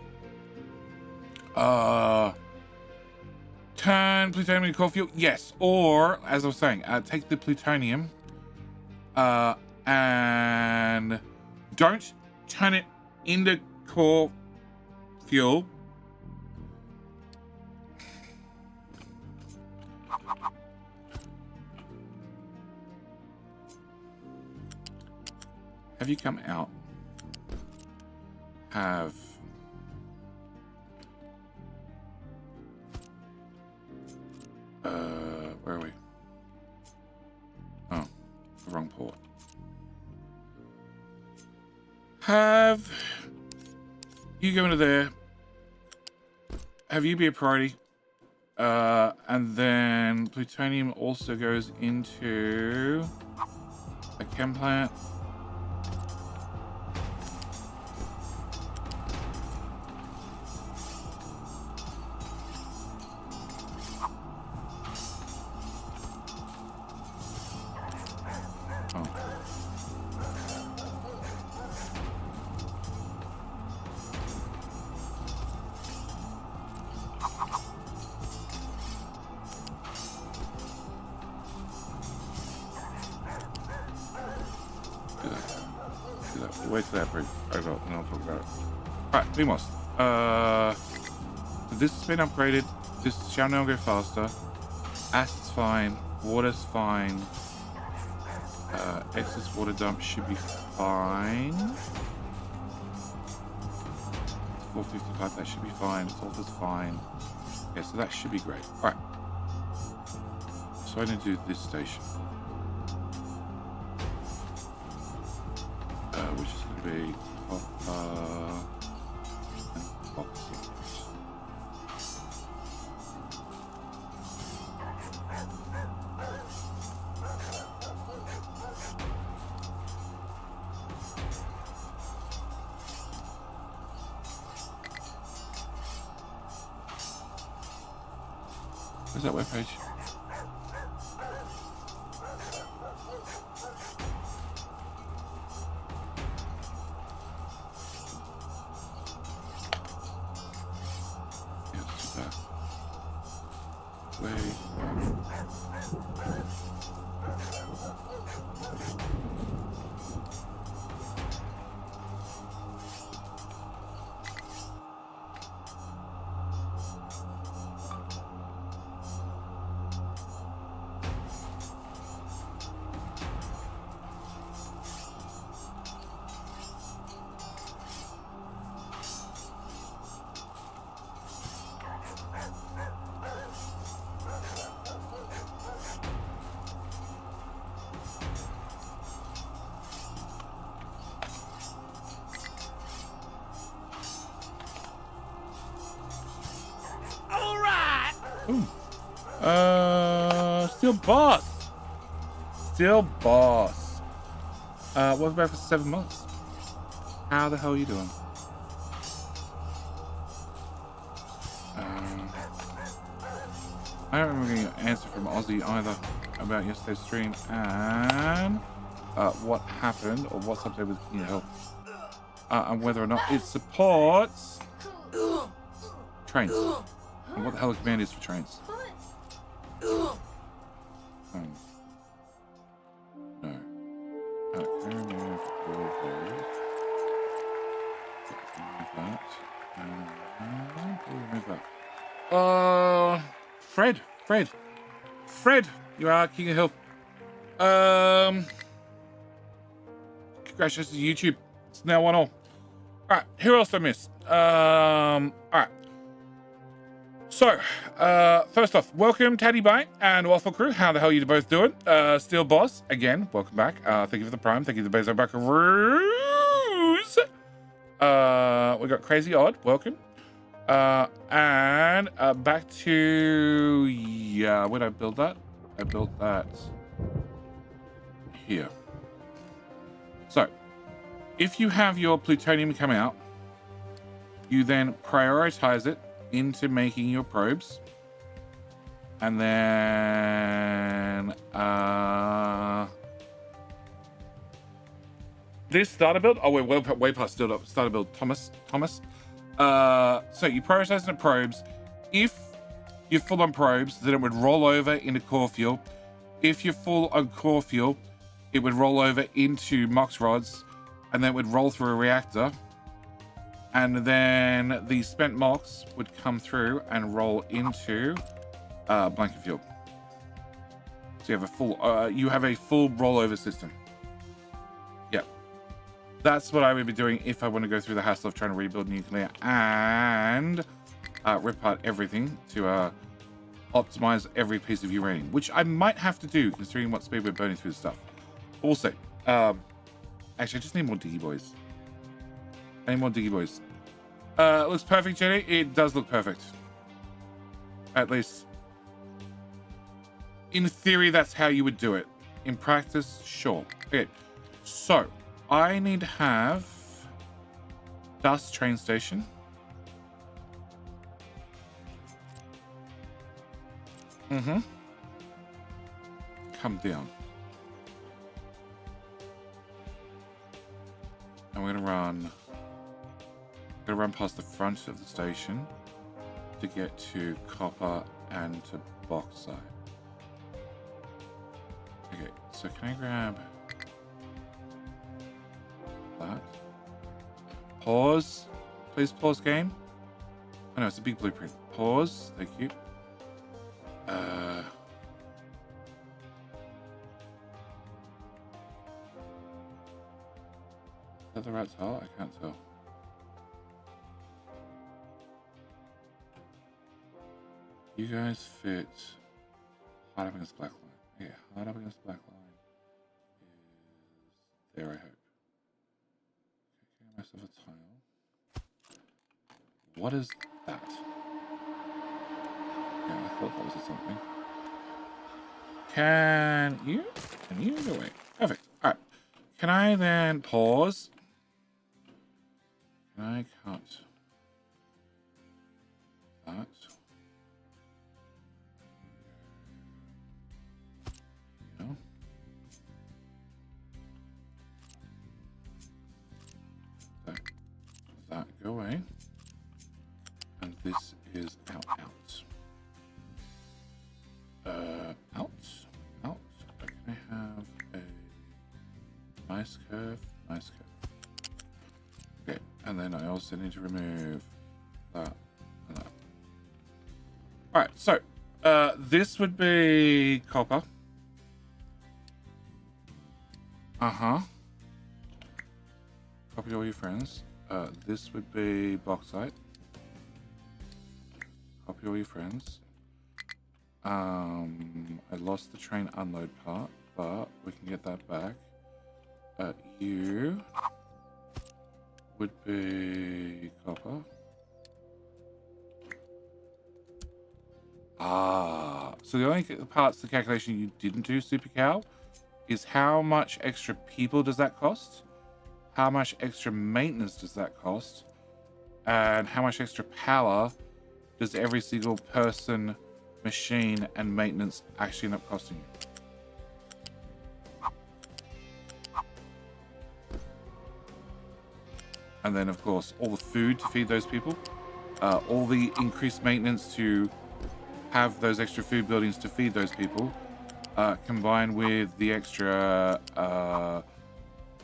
Turn plutonium into core fuel? Yes. Or, as I was saying, take the plutonium and don't turn it into core fuel. Have you come out? Have where are we? Oh, the wrong port. Have you go into there? Have you be a priority? And then plutonium also goes into a chem plant. do that. We'll wait till that bridge over and I'll talk about it. Alright, BMOS. This has been upgraded. This shall now go faster. Acid's fine. Water's fine. Excess water dump should be fine. 455, that should be fine. Sulfur's fine. Okay, so that should be great. Alright. So I need to do this station. Which is going to be copper and bauxite. Where's that webpage? Still boss. Still boss. What about for 7 months? How the hell are you doing? I don't remember getting an answer from Aussie either about yesterday's stream and what happened or what's up there with King of Health and whether or not it supports trains and what the hell the command is for trains. No. Okay, remove all those. Remove that. Fred, you are King of Hill. Congratulations to YouTube. It's now 1-1. All right, who else did I miss? All right. So, first off, welcome Taddy Bite and Waffle Crew. How the hell are you both doing? Steel Boss, again, welcome back. Thank you for the Prime. Thank you to the Bezo Buckaroos. We got Crazy Odd, welcome. And back to, yeah, where did I build that? I built that here. So, if you have your plutonium come out, you then prioritize it into making your probes, and then this starter build. Oh, we're way past starter build. Thomas. So you prioritize the probes. If you're full on probes, then it would roll over into core fuel. If you're full on core fuel, it would roll over into MOX rods, and then it would roll through a reactor. And then the spent MOX would come through and roll into blanket fuel. So you have a full rollover system. Yep. That's what I would be doing if I want to go through the hassle of trying to rebuild nuclear and rip apart everything to optimize every piece of uranium, which I might have to do considering what speed we're burning through the stuff. Also, actually, I just need more diggy boys. Any more diggy boys? Looks perfect, Jenny. It does look perfect. At least, in theory, that's how you would do it. In practice, sure. Okay, so I need to have dust train station. Come down. And we're gonna run past the front of the station to get to copper and to bauxite. Okay, so can I grab that? that. Pause. Please pause game. Oh no, it's a big blueprint. Pause. Thank you. Is that the right tile? I can't tell. You guys fit hard up against black line. Yeah, hard up against black line is there, I hope. Okay, get myself a tile. What is that? Yeah, I thought that was something. Can you go away? Perfect. Alright. Can I then pause? Can I cut that? Yeah. That go away. And this is out. Out. Can I have a nice curve? Okay, and then I also need to remove that and that. Alright, so this would be copper. Copy all your friends. This would be bauxite. Copy all your friends. I lost the train unload part, but we can get that back. You would be copper. So the only parts of the calculation you didn't do, Super Cow, is how much extra people does that cost? How much extra maintenance does that cost? And how much extra power does every single person, machine, and maintenance actually end up costing you? And then, of course, all the food to feed those people, all the increased maintenance to have those extra food buildings to feed those people, combined with the extra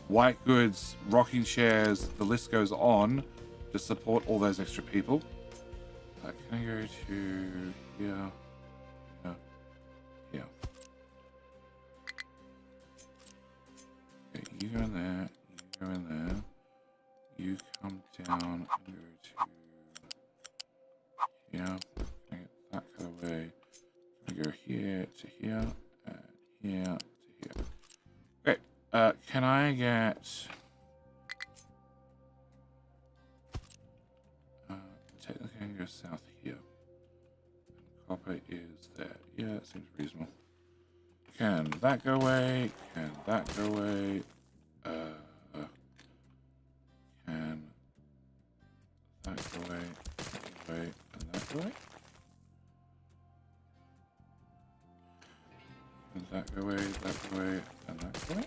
white goods, rocking chairs, the list goes on to support all those extra people. Can I go to here? Yeah. Okay, you go in there, you go in there. You come down and go to here. Can I get that cut away? Can I go here to here and here to here? Okay, can I get technically I can go south here. And copper is there. Yeah, it seems reasonable. Can that go away? Can that go away? Can that go away, and that go away? Can that go away, and that go away?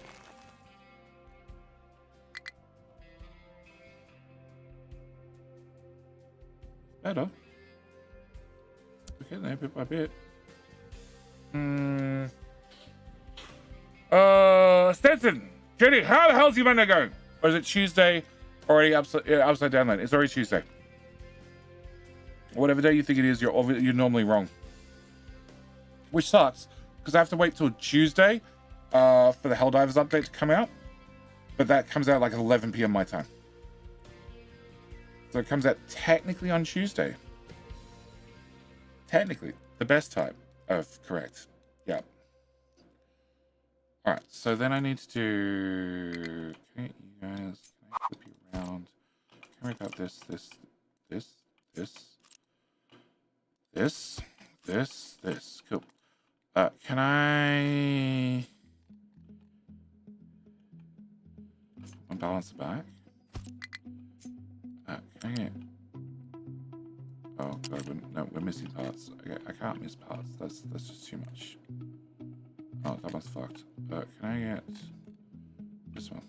Better. Okay, there, bit by bit. Stetson, Jenny, how the hell's your Monday going? Or is it Tuesday? Already upside down then. It's already Tuesday. Whatever day you think it is, you're normally wrong. Which sucks, because I have to wait till Tuesday for the Helldivers update to come out. But that comes out like 11 p.m. my time. So it comes out technically on Tuesday. Technically, the best time of correct. Yeah. Alright, so then I need to do... Okay, you guys, can I flip you around? Can I about this, this. Cool. Can I balance the back? Can I get... Oh god, we're missing parts. I can't miss parts. That's just too much. Oh, that one's fucked. Can I get this one?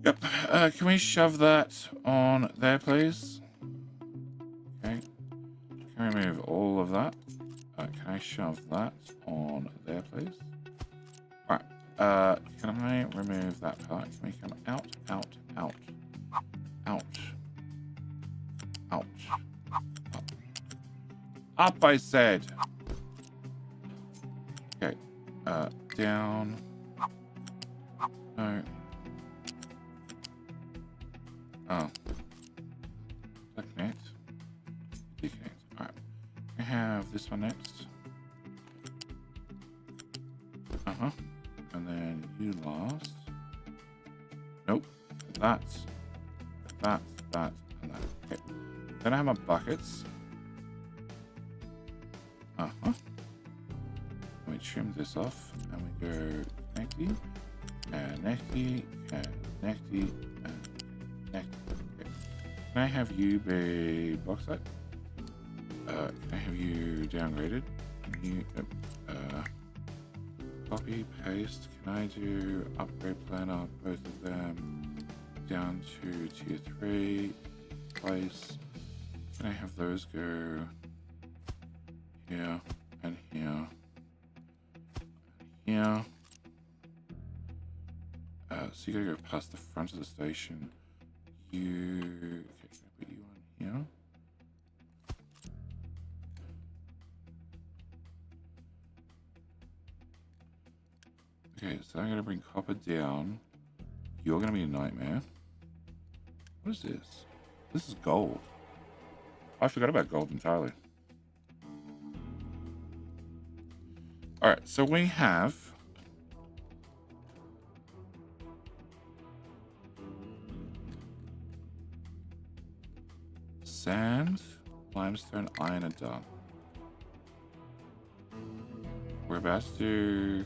Yep. Can we shove that on there, please? Okay. Can we remove all of that? Can I shove that on there, please? Alright. can I remove that part? Can we come out, out, out, out, out, up, up I said. Okay, down, no, oh, connect, deconnect, alright, I have this one next, and then you last, nope, that, and that, okay, then I have my buckets, we trim this off, and we go connecty, and connecty, and connecty, and connecty. Okay. Can I have you be bauxite? Can I have you downgraded? You, copy, paste. Can I do upgrade planner, both of them, down to tier 3, place. Can I have those go here, and here, here. So you gotta go past the front of the station. You, okay, can I put you on here? Okay, so I'm gonna bring copper down. You're gonna be a nightmare. What is this? This is gold. I forgot about gold entirely. Alright, so we have sand, limestone, iron are done. We're about to do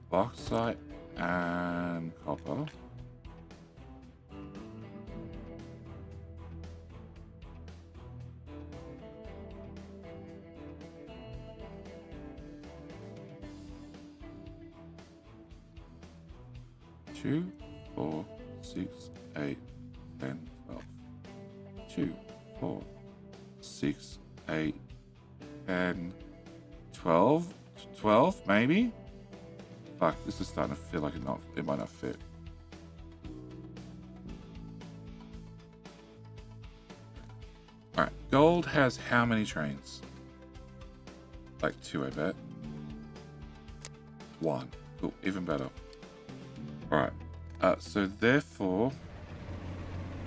bauxite and copper. Two, 4, 6, 8, 10, 12. 2, 4, 6, 8, 10, 12. 12, maybe? Fuck, this is starting to feel like it might not fit. Alright, gold has how many trains? Like 2, I bet. 1. Cool, even better. Alright, so therefore,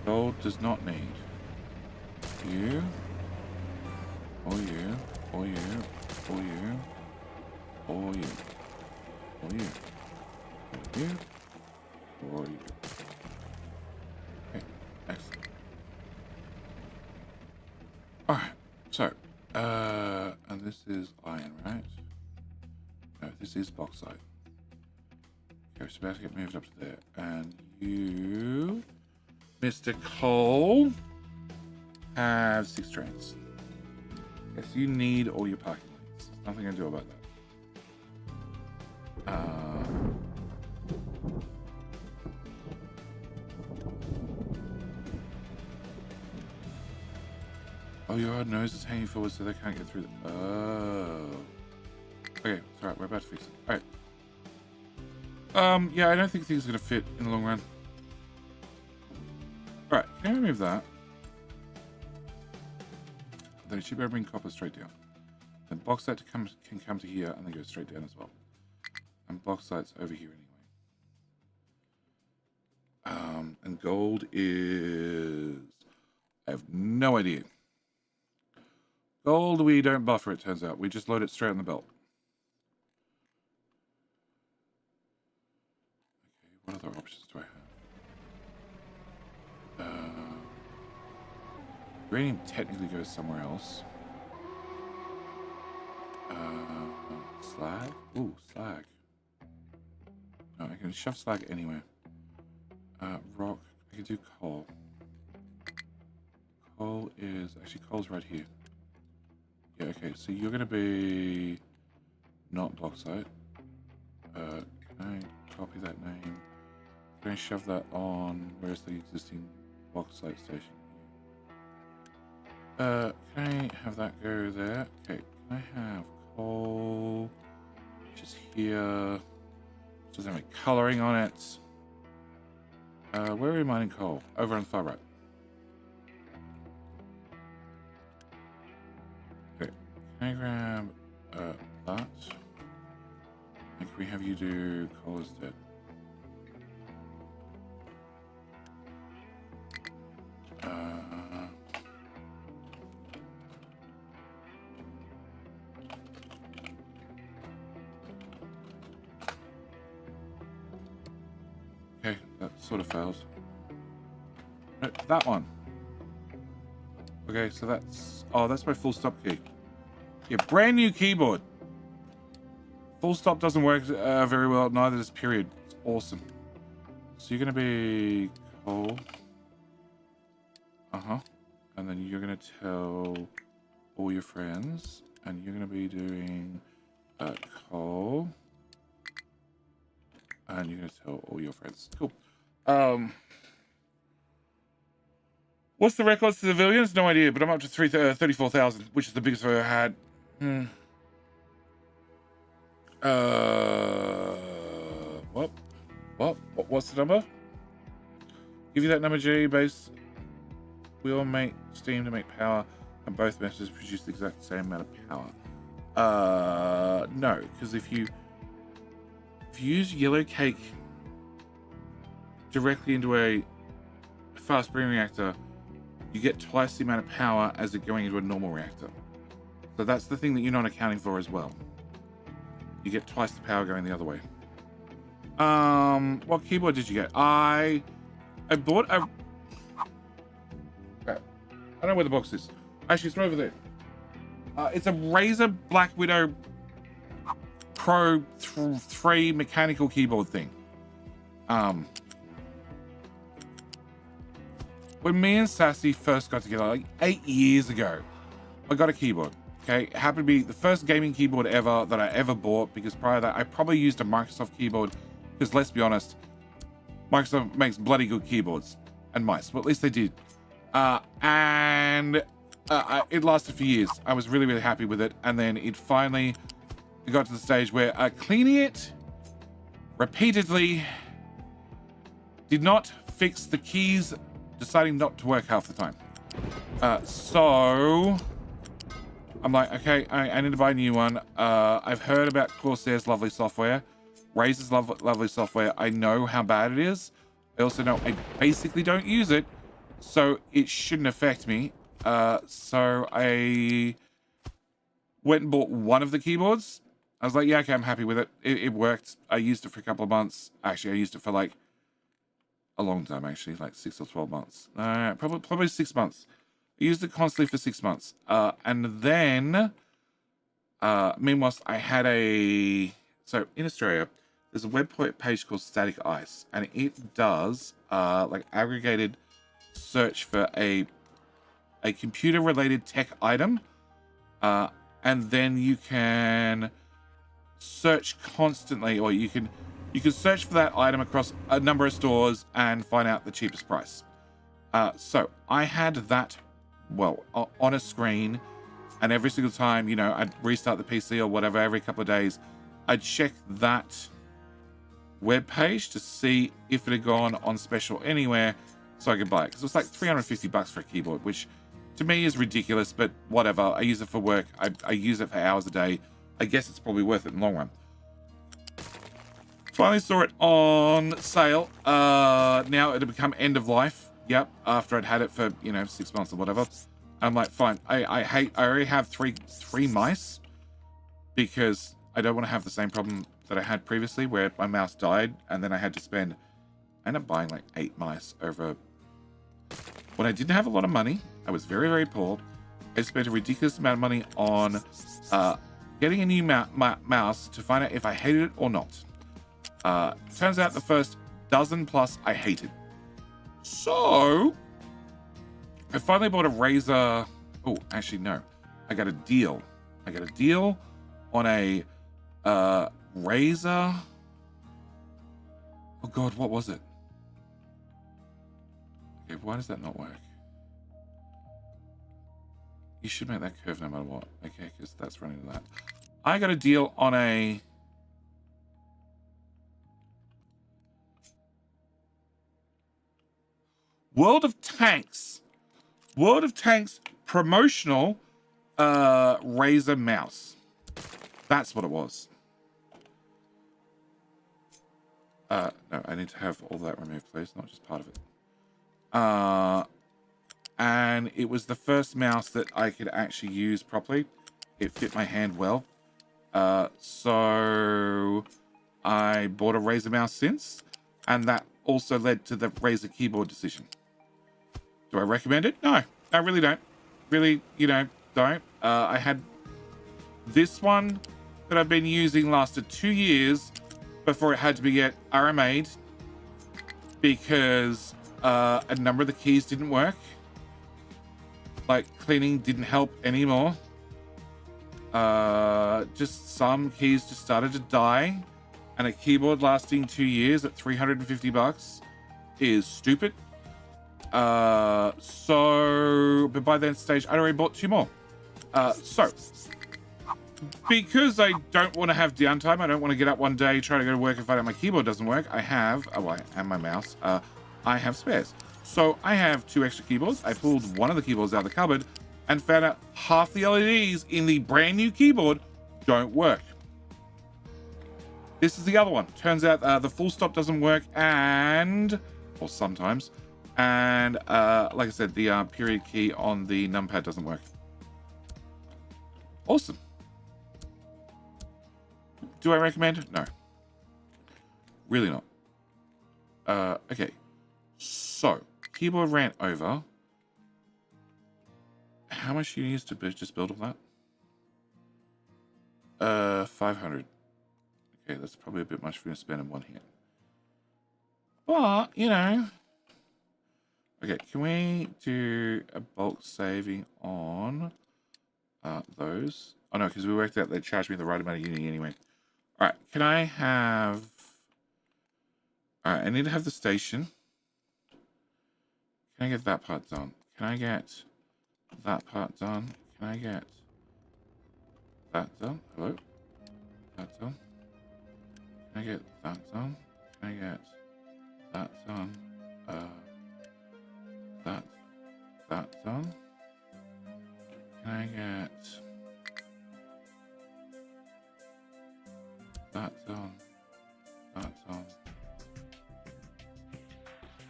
gold does not need you, or you, or you, or you, or you, or you, or you, or you. Okay, excellent. Alright, so, and this is iron, right? No, this is bauxite. Okay, so about to get moved up to there. And you, Mr. Cole, have 6 trains. Yes, you need all your parking lanes. There's nothing I can do about that. Oh, your hard nose is hanging forward so they can't get through the... Oh. Okay, it's alright, we're about to fix it. Alright. Yeah, I don't think things are going to fit in the long run. Alright, can I remove that? Then it should be able to bring copper straight down. Then bauxite can come to here and then go straight down as well. And bauxite's over here anyway. And gold is... I have no idea. Gold we don't buffer, it turns out. We just load it straight on the belt. What other options do I have? Uranium technically goes somewhere else. Slag? Ooh, slag. No, I can shove slag anywhere. Rock. I can do coal. Coal is... Actually, coal's right here. Yeah, okay. So you're going to be... not bauxite. Can I copy that name? Can I shove that on? Where's the existing bauxite station? Can I have that go there? Okay, can I have coal, which is here? Doesn't have any coloring on it. Where are we mining coal? Over on the far right. Okay. Can I grab that? And can we have you do coal instead? Okay, that sort of fails. No, that one. Okay, so that's... Oh, that's my full stop key. Yeah, brand new keyboard. Full stop doesn't work very well. Neither does period. It's awesome. So you're going to be coal. Uh-huh. And then you're going to tell all your friends. And you're going to be doing coal. And you're going to tell all your friends. Cool. What's the record to civilians? No idea, but I'm up to 34,000, which is the biggest I've ever had. What's the number? Give you that number, G. Base. We all make steam to make power, and both methods produce the exact same amount of power. No, because if you use yellow cake directly into a fast breeding reactor, you get twice the amount of power as it going into a normal reactor. So that's the thing that you're not accounting for as well. You get twice the power going the other way. What keyboard did you get? I bought a... Okay. I don't know where the box is. Actually, it's right over there. It's a Razer Black Widow Pro 3 mechanical keyboard thing. When me and Sassy first got together, like 8 years ago, I got a keyboard. Okay, it happened to be the first gaming keyboard ever that I ever bought, because prior to that, I probably used a Microsoft keyboard, because let's be honest, Microsoft makes bloody good keyboards and mice. Well, at least they did. It lasted for years. I was really, really happy with it. And then it finally got to the stage where cleaning it repeatedly did not fix the keys deciding not to work half the time. So I'm like, okay, I need to buy a new one. I've heard about Corsair's lovely software, Razer's lovely software. I know how bad it is. I also know I basically don't use it, so it shouldn't affect me. So I went and bought one of the keyboards. I was like, yeah, okay, I'm happy with it. It worked. I used it for a couple of months. Actually, I used it for like a long time, actually, like 6 or 12 months. Probably 6 months. I used it constantly for 6 months. And then, meanwhile, I had so in Australia, there's a web page called Static Ice, and it does like aggregated search for a computer-related tech item, and then you can search constantly, or you can search for that item across a number of stores and find out the cheapest price. So I had that, well, on a screen, and every single time, you know, I'd restart the PC or whatever every couple of days, I'd check that web page to see if it had gone on special anywhere so I could buy it. Because it was like $350 for a keyboard, which to me is ridiculous, but whatever. I use it for work. I use it for hours a day. I guess it's probably worth it in the long run. Finally saw it on sale. Now it had become end of life. Yep, after I'd had it for, you know, 6 months or whatever. I'm like, fine. I already have three mice, because I don't want to have the same problem that I had previously where my mouse died and then I had to spend... I ended up buying like 8 mice over... When I didn't have a lot of money, I was very, very poor. I spent a ridiculous amount of money on getting a new mouse to find out if I hated it or not. Turns out the first dozen plus I hated. So I finally bought a Razer. Oh, actually, no. I got a deal. I got a deal on a Razer. Oh God, what was it? Okay, why does that not work? You should make that curve no matter what. Okay, because that's running to that. I got a deal on a World of Tanks. World of Tanks promotional Razer mouse. That's what it was. No, I need to have all that removed, please, not just part of it. And it was the first mouse that I could actually use properly. It fit my hand well. So I bought a Razer mouse since, and that also led to the Razer keyboard decision. Do I recommend it? No, I really don't. Really, don't. I had this one that I've been using lasted 2 years before it had to be get RMA'd because a number of the keys didn't work. Like cleaning didn't help anymore. Just some keys just started to die, and a keyboard lasting 2 years at $350 is stupid. But by that stage, I'd already bought 2 more. So because I don't want to have downtime, I don't want to get up one day, try to go to work and find out my keyboard doesn't work. I have, and my mouse, I have spares. So I have 2 extra keyboards. I pulled one of the keyboards out of the cupboard and found out half the LEDs in the brand new keyboard don't work. This is the other one. Turns out the full stop doesn't work, or sometimes. And like I said, the period key on the numpad doesn't work. Awesome. Do I recommend it? No. Really not. Okay. So, keyboard ran over. How much do you use to just build all that? 500. Okay, that's probably a bit much for me to spend in one hit. But, Okay, can we do a bulk saving on those? Oh, no, because we worked out they charged me the right amount of uni anyway. All right, can I have... All right, I need to have the station. Can I get that part done? Can I get that part done? Can I get that done? Hello? That done? Can I get that done? Can I get that done? That done? Can I get that done? That done?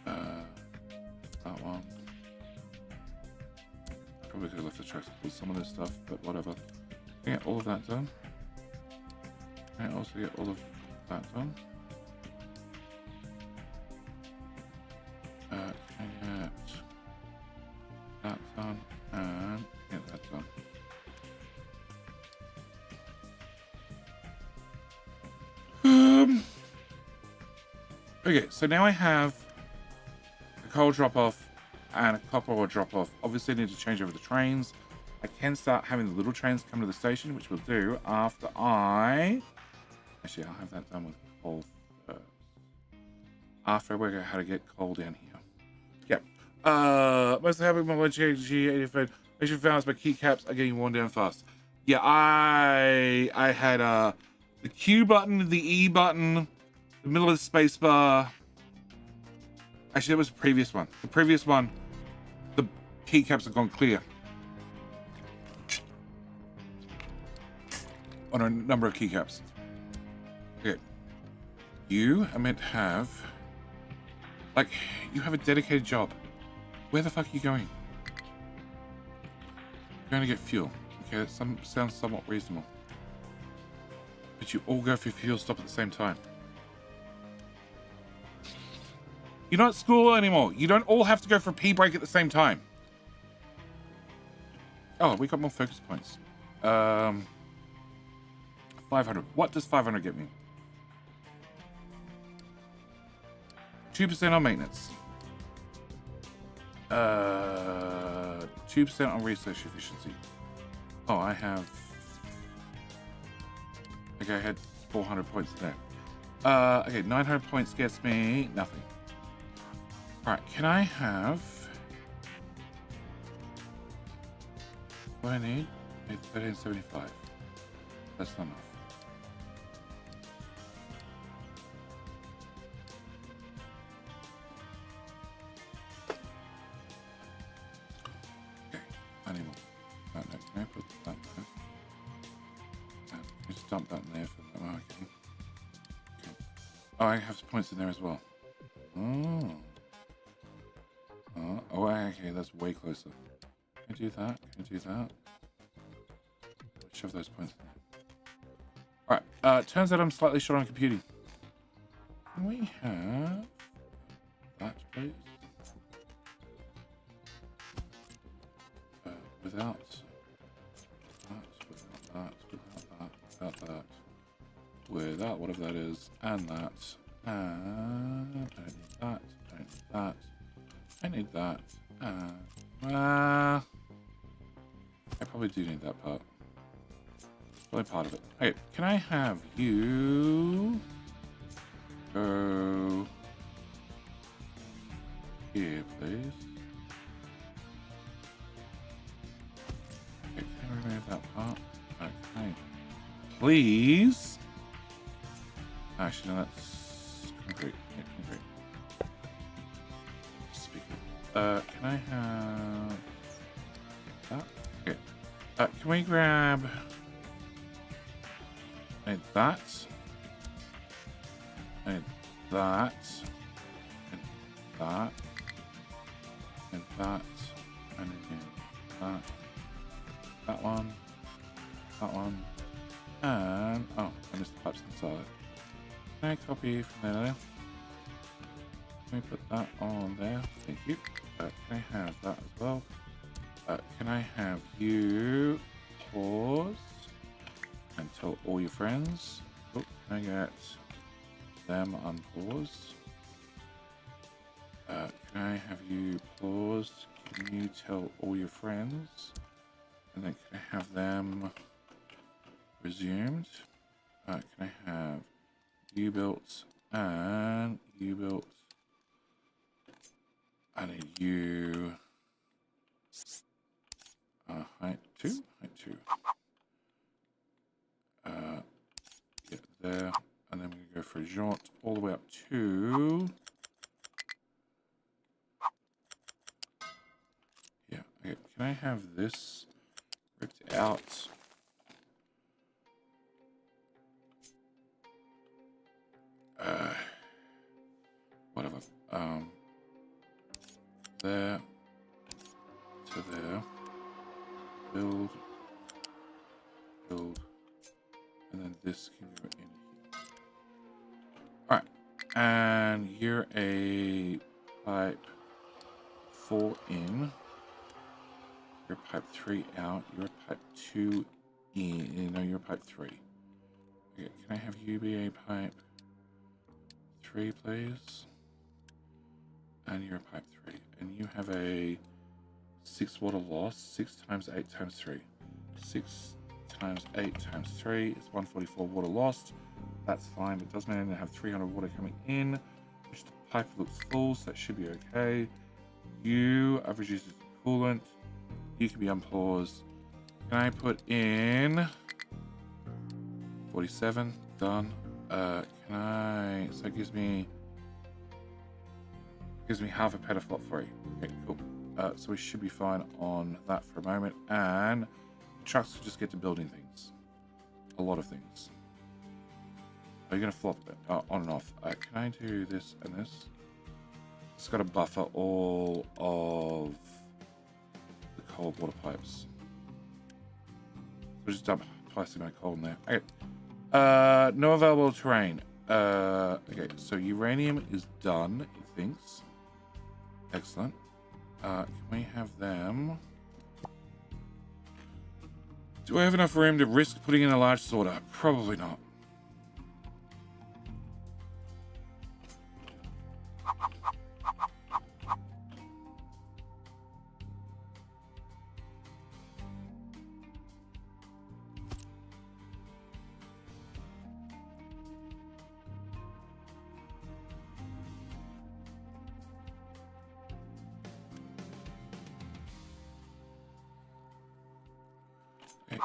That one. Probably could have left the tracks to pull some of this stuff, but whatever. Can I get all of that done? Can I also get all of that done? Can I get that done? And get that done. Okay, so now I have a coal drop-off and a copper ore drop-off. Obviously, I need to change over the trains. I can start having the little trains come to the station, which we'll do after I... Actually, I'll have that done with coal first. After I work out how to get coal down here. Yep. Most happy my G85. I should found my keycaps are getting worn down fast. Yeah, I had the Q button, the E button, the middle of the space bar. Actually, that was the previous one. The previous one, the keycaps have gone clear on a number of keycaps. Okay. You are meant to have, like, you have a dedicated job. Where the fuck are you going? You're going to get fuel. Okay, that sounds somewhat reasonable. But you all go for fuel stop at the same time. You're not at school anymore. You don't all have to go for a pee break at the same time. Oh, we got more focus points. 500. What does 500 get me? 2% on maintenance. 2% on research efficiency. Oh, I have... Okay, I had 400 points there. Okay, 900 points gets me nothing. Alright, can I have... What do I need? I need 1375. That's not enough. dump that in there for that. Okay. Oh, I have points in there as well. Oh. Oh, okay, that's way closer. Can I do that? Can I do that? Shove those points in there. Alright, turns out I'm slightly short on computing. Can we have that, please? Without without whatever that is, and that, and I need that, I need that, I need that, I probably do need that part. Probably part of it. Okay, can I have you go here, please? Okay, can I remove that part? Okay. Please? Actually, no, that's concrete. Yeah, concrete. Speaker. Can I have that? Okay. Can we grab that? And that. And that. And that. And again, that. That one. That one. And oh, I missed the pipes inside. Can I copy from there? Can we put that on there? Thank you. Can I have that as well? Can I have you pause and tell all your friends? Oh, can I get them unpause? Can I have you pause? Can you tell all your friends? And then can I have them resumed? Can I have you built and you built? I need you. Height 2. Yeah, there, and then we go for a jaunt all the way up to. Yeah. Okay. Can I have this ripped out? Whatever. There to there. Build, and then this can go in here. Alright, and you're a pipe 4 in. You're pipe 3 out. You're pipe 2 in. No, you're pipe 3. Okay, can I have you be a pipe 3, please? And you're a pipe 3. And you have a 6 water loss. 6 times 8 times 3. 6 times 8 times 3 is 144 water lost. That's fine. It does mean I have 300 water coming in, which the pipe looks full, so that should be okay. You, I've reduced the coolant. You can be unpaused. Can I put in 47? Done. Can I? So it gives me half a petaflop free. Okay, cool. So we should be fine on that for a moment, and trucks will just get to building things. A lot of things. Are you going to flop it on and off? Can I do this and this? It's got to buffer all of the cold water pipes. So just dump twice the amount of coal in there. Okay. No available terrain. Okay, so uranium is done, it thinks. Excellent. Can we have them? Do I have enough room to risk putting in a large sorter? Probably not.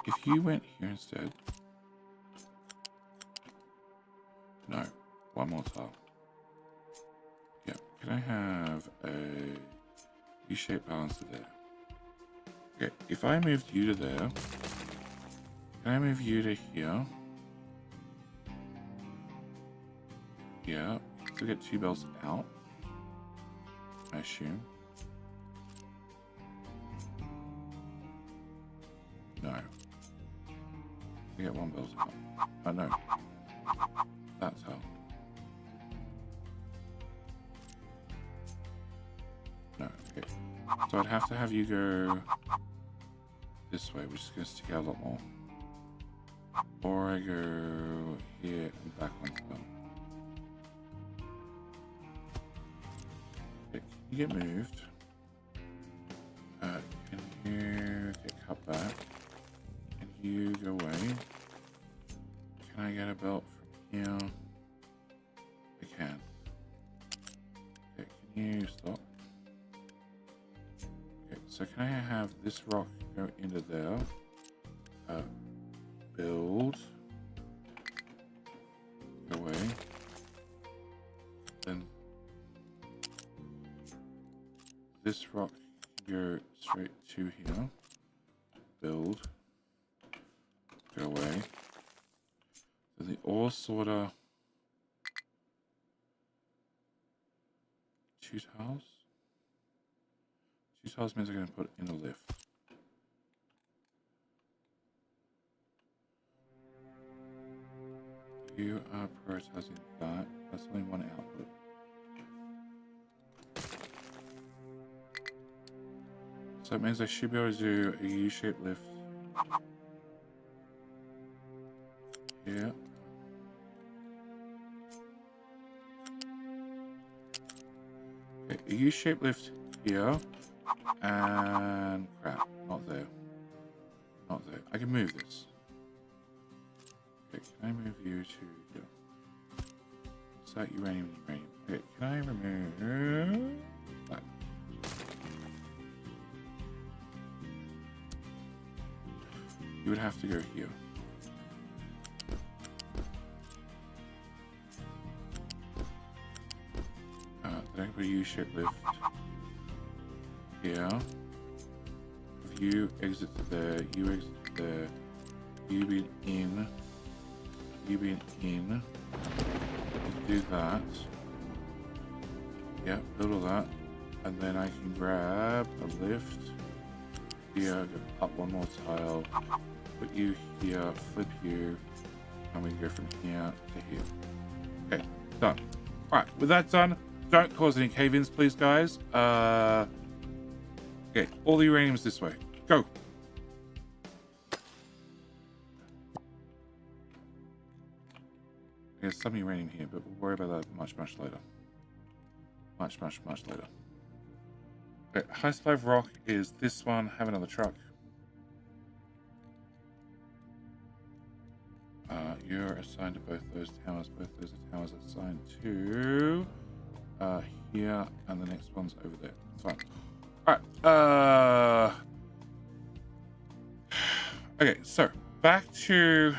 If you went here instead. No. One more tile. Yeah. Can I have a U-shaped balancer there? Okay. If I moved you to there, can I move you to here? here. To get 2 belts out, I assume. No. We get 1 belt out. Oh no. That's how. No, okay. So I'd have to have you go this way, which is going to stick out a lot more. Or I go here and back once done. Okay, can you get moved? Can you get cut back? Can you go away? Can I get a belt from here? I can. Okay, can you stop? Okay, so can I have this rock go into there? Build. Go away. Then this rock can go straight to here. Build. Go away. Then the ore sorter. 2 tiles. 2 tiles means I'm going to put in a lift. You are prioritizing that. That's only 1 output. So it means I should be able to do a U-shaped lift here. Okay, a U-shaped lift here. And crap, not there. Not there. I can move this. Okay, can I move you to here? What's that? Uranium. Okay, can I remove that? You would have to go here. Then I can put a U-shaped lift here. If you exit to there, you exit to there, you being in, you being in, you do that. Yeah, build all that. And then I can grab a lift here, go up 1 more tile, put you here, flip you, and we can go from here to here. Okay, done. Alright, with that done, don't cause any cave-ins, please, guys. Okay, all the uranium's this way. Go. There's some uranium here, but we'll worry about that much later. Much later. Okay, high supply of rock is this one. Have another truck. You're assigned to both those towers. Both those are towers assigned to here, and the next one's over there. Fine. Alright. Okay, so back to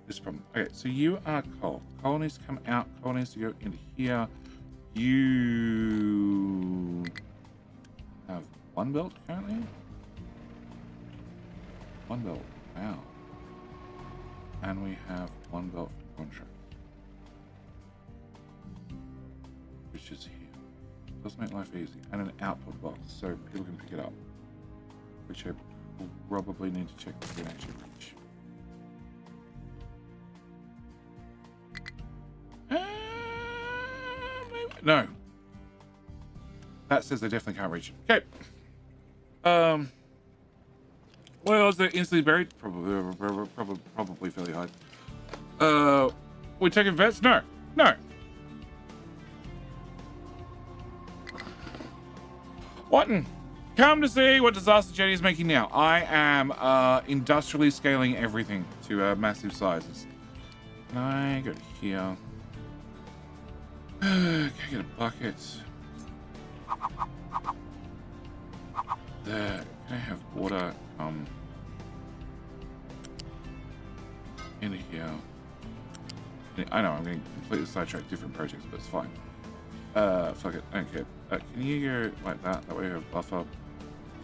this problem. Okay, so you are coal. Coal needs to come out. Coal needs to go into here. You have 1 belt currently? 1 belt. Wow. And we have 1 belt from contract, which is here. Does make life easy. And an output box, so people can pick it up, which I will probably need to check if we can actually reach. No. That says they definitely can't reach it. Okay. Well, is there instantly buried? Probably fairly high. We taking vets? No. Watton, come to see what Disaster Jetty is making now. I am industrially scaling everything to massive sizes. Can I go here? Can I get a bucket? There. Can I have water into here? I know I'm going to completely sidetrack different projects, but it's fine. Fuck it. I don't care. Can you go like that? That way we have a buffer.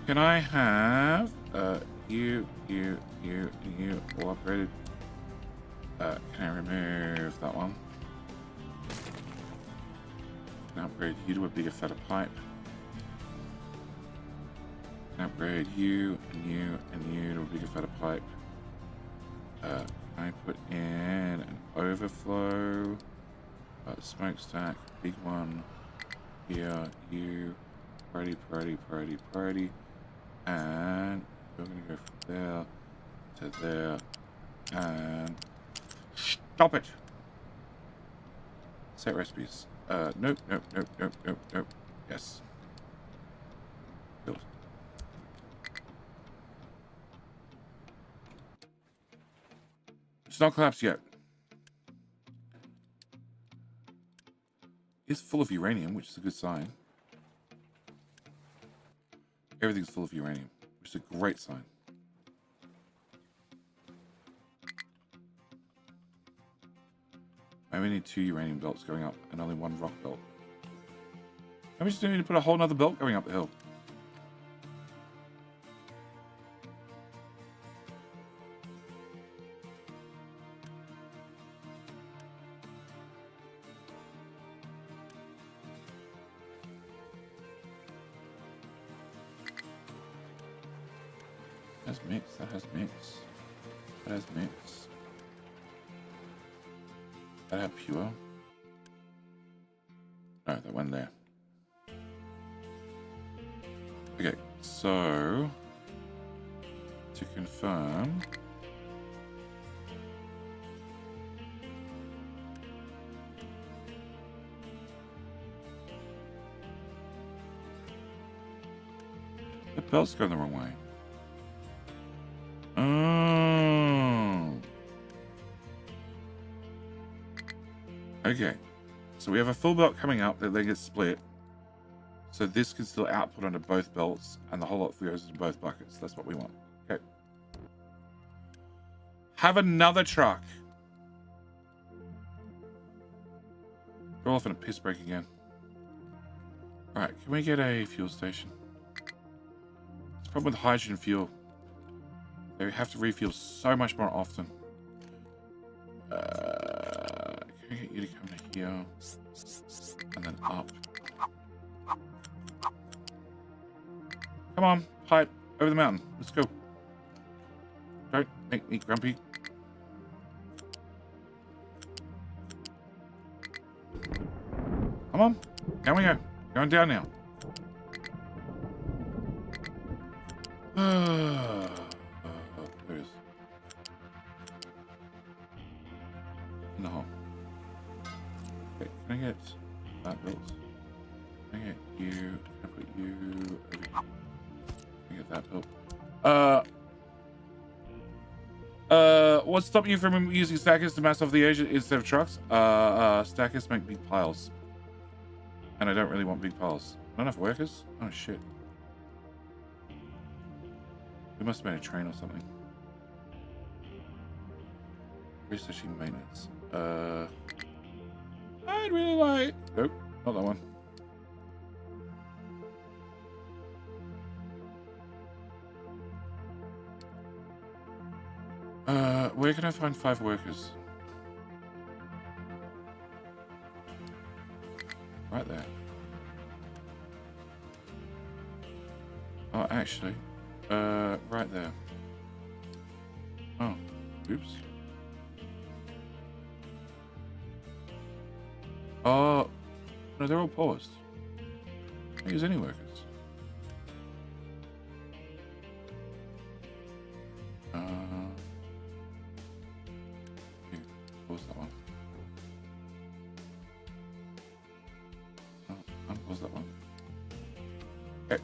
Can I have you all upgraded? Can I remove that one? Can upgrade you to a bigger, fatter pipe. Can upgrade you and you and you to a bigger, fatter pipe. Can I put in an overflow? Smokestack, big one. Here, you. Priority. And we're going to go from there to there. And stop it! Set recipes. Nope. Yes. Build. It's not collapsed yet. It's full of uranium, which is a good sign. Everything's full of uranium, which is a great sign. I only need 2 uranium belts going up and only 1 rock belt. Maybe we just need to put a whole nother belt going up the hill. That has mix. That had pure. No, that went there. Okay, so to confirm, the belt's going the wrong way. Okay, so we have a full belt coming up that then gets split. So this can still output onto both belts, and the whole lot goes into both buckets. That's what we want. Okay. Have another truck. Go off in a piss break again. Alright, can we get a fuel station? It's a problem with hydrogen fuel. They have to refuel so much more often. Can we get you to come to here? And then up. Come on, pipe over the mountain. Let's go. Don't make me grumpy. Come on. Down we go. Going down now. There it is. In the hole. Okay, can I get that built? Can I get you? Can I put you over here? Can I get that built? What stopped you from using stackers to mass off the edge instead of trucks? Stackers make big piles. And I don't really want big piles. Not enough workers? Oh shit. We must have made a train or something. Researching maintenance. I'd really like... Nope, not that one. Where can I find 5 workers? Right there. Oh, actually, right there. Oh, oops. Oh, no, they're all paused. Can't use any workers. Here, pause that one. Oh, unpause that one. Okay,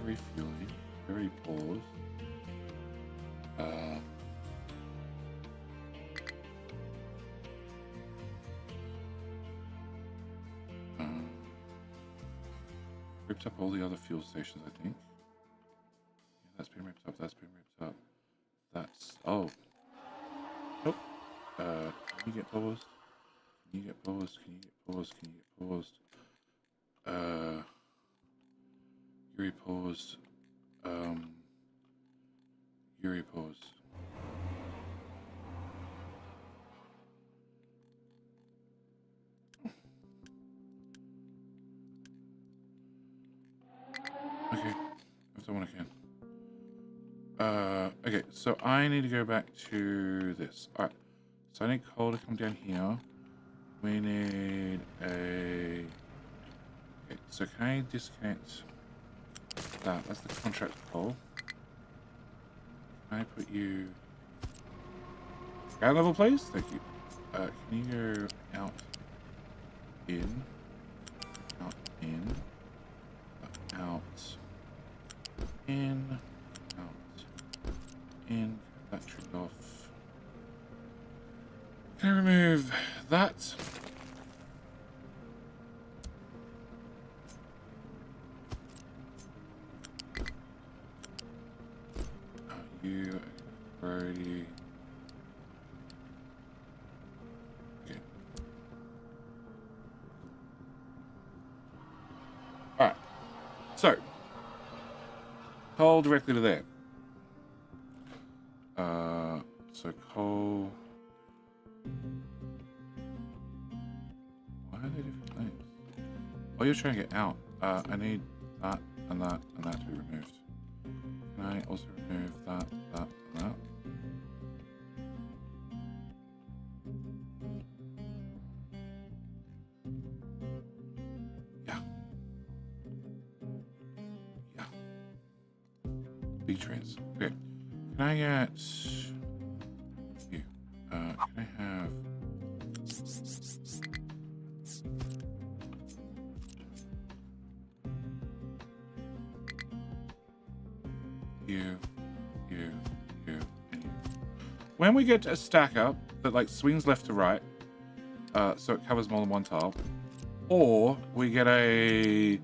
refueling, very paused. Ripped up all the other fuel stations, I think. Yeah, that's been ripped up, that's been ripped up. That's... Oh. Nope. Can you get paused? Can you get paused? Can you get paused? Can you get paused? Yuri pause. Yuri pause. Okay, I've done what I can. Okay, so I need to go back to this. Alright, so I need coal to come down here. We need a... Okay, so can I disconnect that? That's the contract coal. Can I put you... Ground level, please? Thank you. Can you go out, in, out, in, out, in, out, in, that trimmed off. Can I remove that? You already... Okay. Alright. So, coal directly to there. So coal... Why are they different things? Oh, you're trying to get out. I need that and that and that to be removed. Can I also remove that, that, and that? Yeah. Yeah. Big trains. Okay. Can I get you? Can I have you, you, and you? When we get a stacker that like swings left to right, so it covers more than one tile, or we get a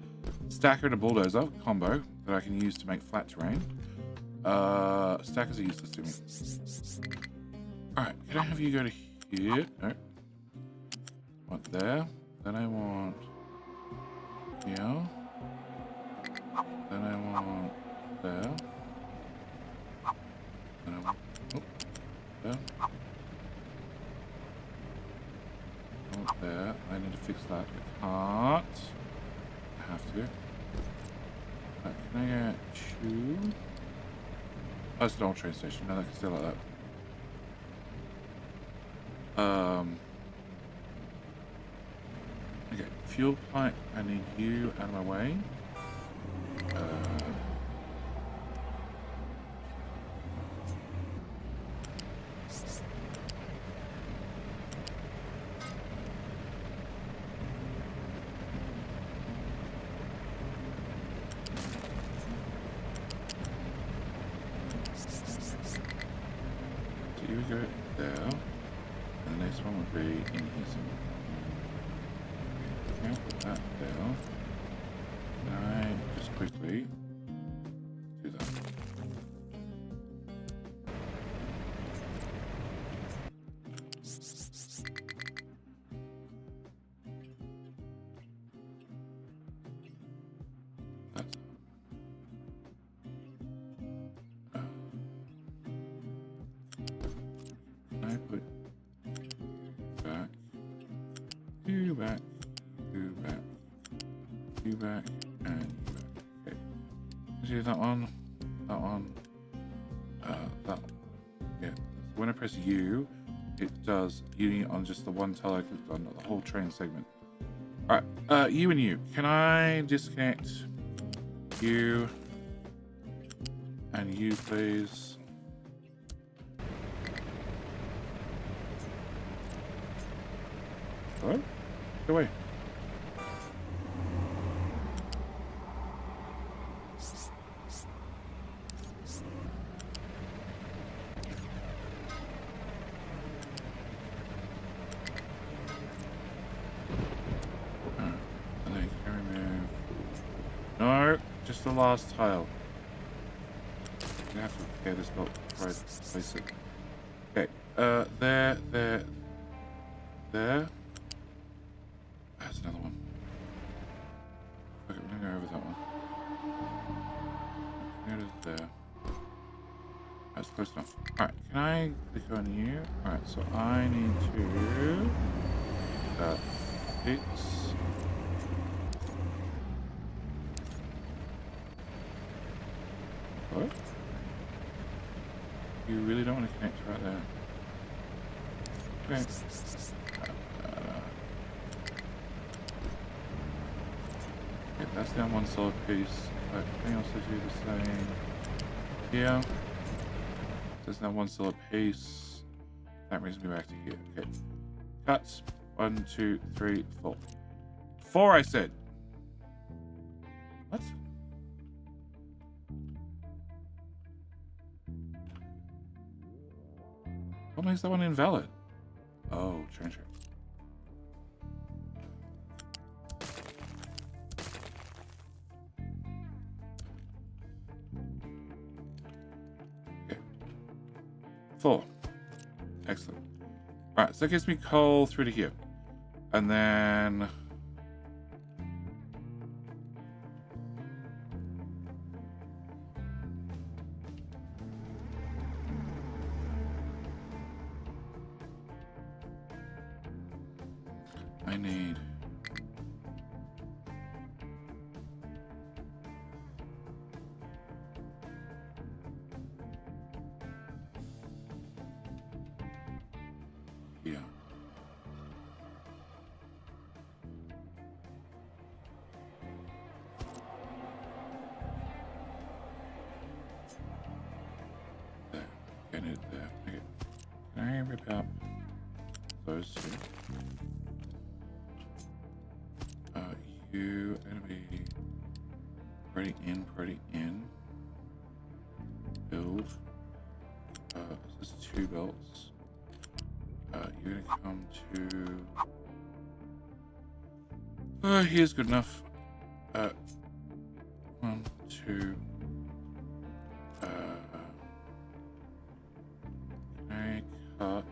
stacker and a bulldozer combo that I can use to make flat terrain. Stackers are useless to me. Alright, can I have you go to here? No. Want there. Then I want here. Then I want there. Then I want there. I want there. I need to fix that. I can't. I have to. Right, can I get two? Oh, it's an old train station. No, that can stay like that. Okay, fuel pipe. I need you out of my way. So you go there, and the next one would be in here somewhere. Okay, put that there. Can I just quickly do that? That's can I put back, you back, you back, you back, and you back. Okay. Let's do that one, that one, that one. Yeah. So when I press U, it does unit on just the one tile I clicked on, not the whole train segment. Alright, you and you. Can I disconnect you and you, please? Hello? Go away. And then can I remove... No, just the last tile. I'm gonna have to repair this block before I place it. Okay, there. There's another one. Okay, we're gonna go over that one. close enough. Alright, can I click on you? Alright, so I need to fix. What? You really don't want to connect right there. Okay. Okay, that's down one solid piece. But can I also do the same here? There's now one solid piece. That brings me back to here. Okay. Cuts. 1, 2, 3, 4. 4, I said. What? What makes that one invalid? Oh, change it. Okay. 4. Excellent. Alright, so that gives me coal through to here. And then... I need... Yeah. There. I need it there. Okay. Can I rip out those two? You are going to be pretty in. Build. There's 2 belts. You're going to come to... here's good enough. 1, 2. Okay, cut.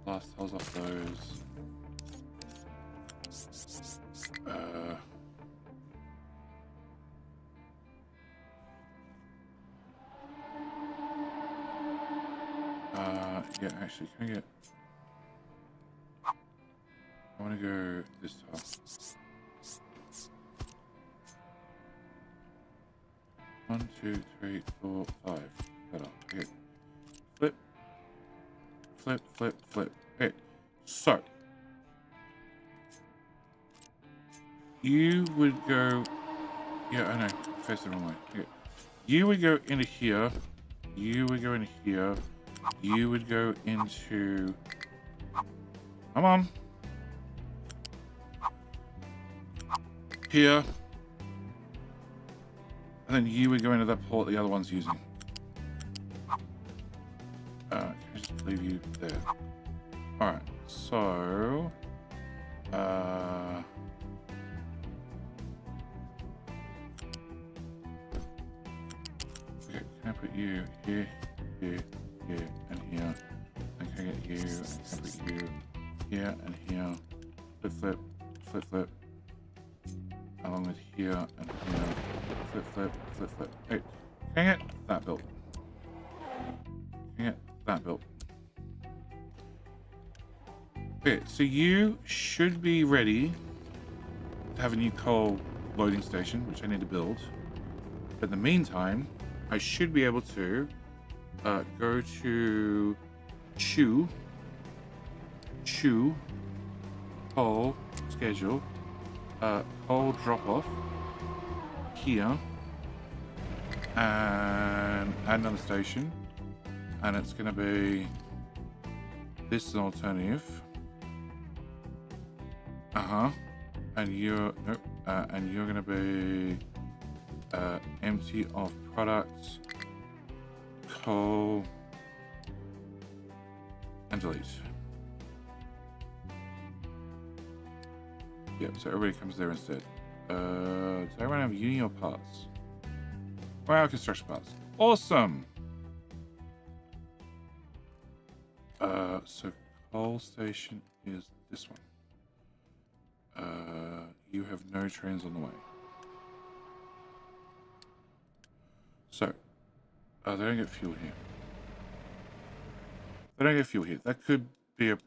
Blast holes off those. Yeah, actually, can I get... I want to go this tile. 1, 2, 3, 4, 5. That up. Okay. Flip. Flip, flip, flip. Okay. So. You would go... Yeah, I know. Face the wrong way. Okay. You would go into here. You would go into here. You would go into... Come on. Here. And then you would go into that port the other one's using. Can I just leave you there? Alright, so... Okay, can I put you here, here, here, and here? And can I get you, and can I put you here and here? Flip, flip, flip, flip. Along with here and here. Flip, flip, flip, flip. Hey, can I get that built? Can I get that built? Okay, so you should be ready to have a new coal loading station, which I need to build. But in the meantime, I should be able to go to Chew, coal schedule, coal drop off here, and add another station, and it's going to be this is an alternative. And you're going to be empty of products, coal, and delete. Yep, so everybody comes there instead. Does everyone have uni or parts? Wow, construction parts. Awesome! So coal station is this one. You have no trains on the way. So, Oh, they don't get fuel here. They don't get fuel here. That could be a...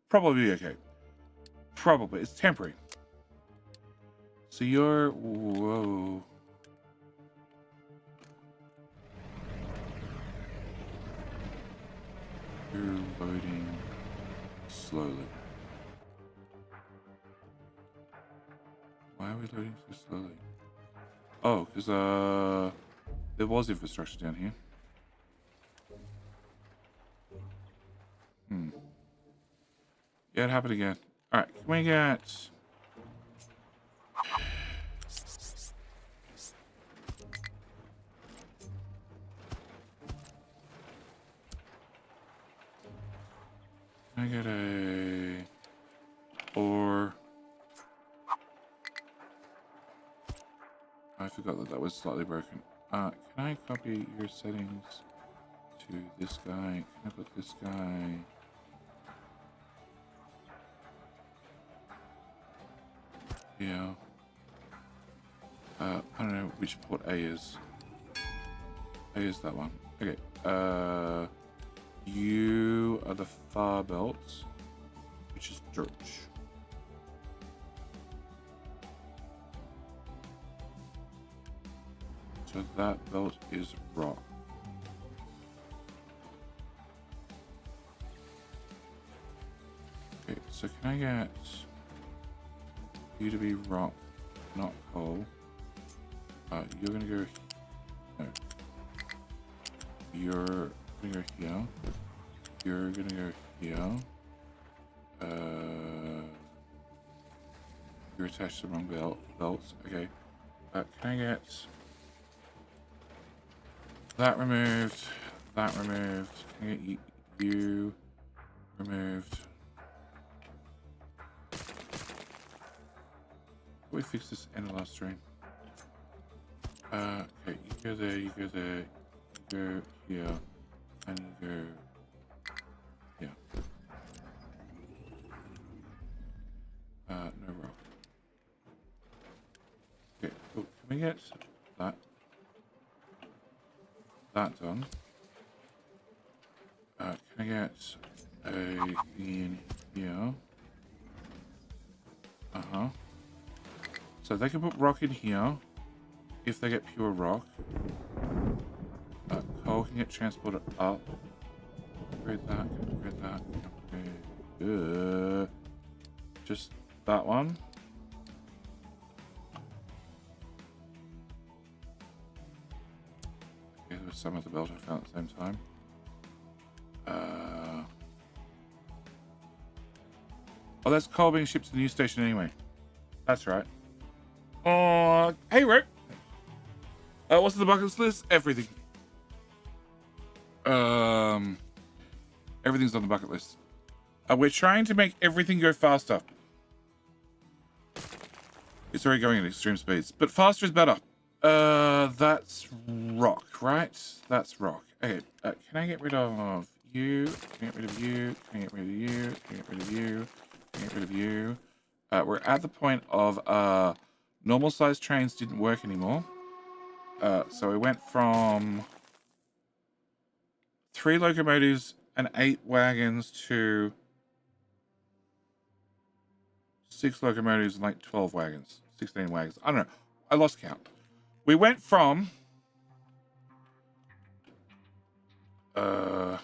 Probably okay. Probably. It's temporary. So you're... Whoa. You're loading slowly. Why are we loading so slowly? Oh, because there was infrastructure down here. Yeah, it happened again. Alright, can we get... Can I get a... Or... I forgot that that was slightly broken. Can I copy your settings to this guy? Can I put this guy... Yeah. I don't know which port A is. A is that one. Okay. You are the far belt, which is dirt. So that belt is rock. Okay, so can I get you to be rock, not coal? You're gonna go. No. You're gonna go here. You're gonna go here. You're attached to the wrong belts. Okay. Can I get that removed? That removed. Can I get you removed? We fix this end of last stream. Okay, you go there, you go there, you go here, and you go here. No rock. Okay, cool. Can we get that done? Can I get a thing in here? So they can put rock in here if they get pure rock. Coal can get transported up. Upgrade that, upgrade that, upgrade. Just that one. Okay, there was some of the belt I found at the same time. Oh, that's coal being shipped to the new station anyway. That's right. Hey, Rick. What's on the bucket list? Everything. Everything's on the bucket list. We're trying to make everything go faster. It's already going at extreme speeds, but faster is better. That's rock, right? That's rock. Okay, can I get rid of you? Can I get rid of you? Can I get rid of you? Can I get rid of you? Can I get rid of you? We're at the point of normal size trains didn't work anymore. So we went from 3 locomotives and 8 wagons to 6 locomotives and like 12 wagons, 16 wagons. I don't know. I lost count. We went from a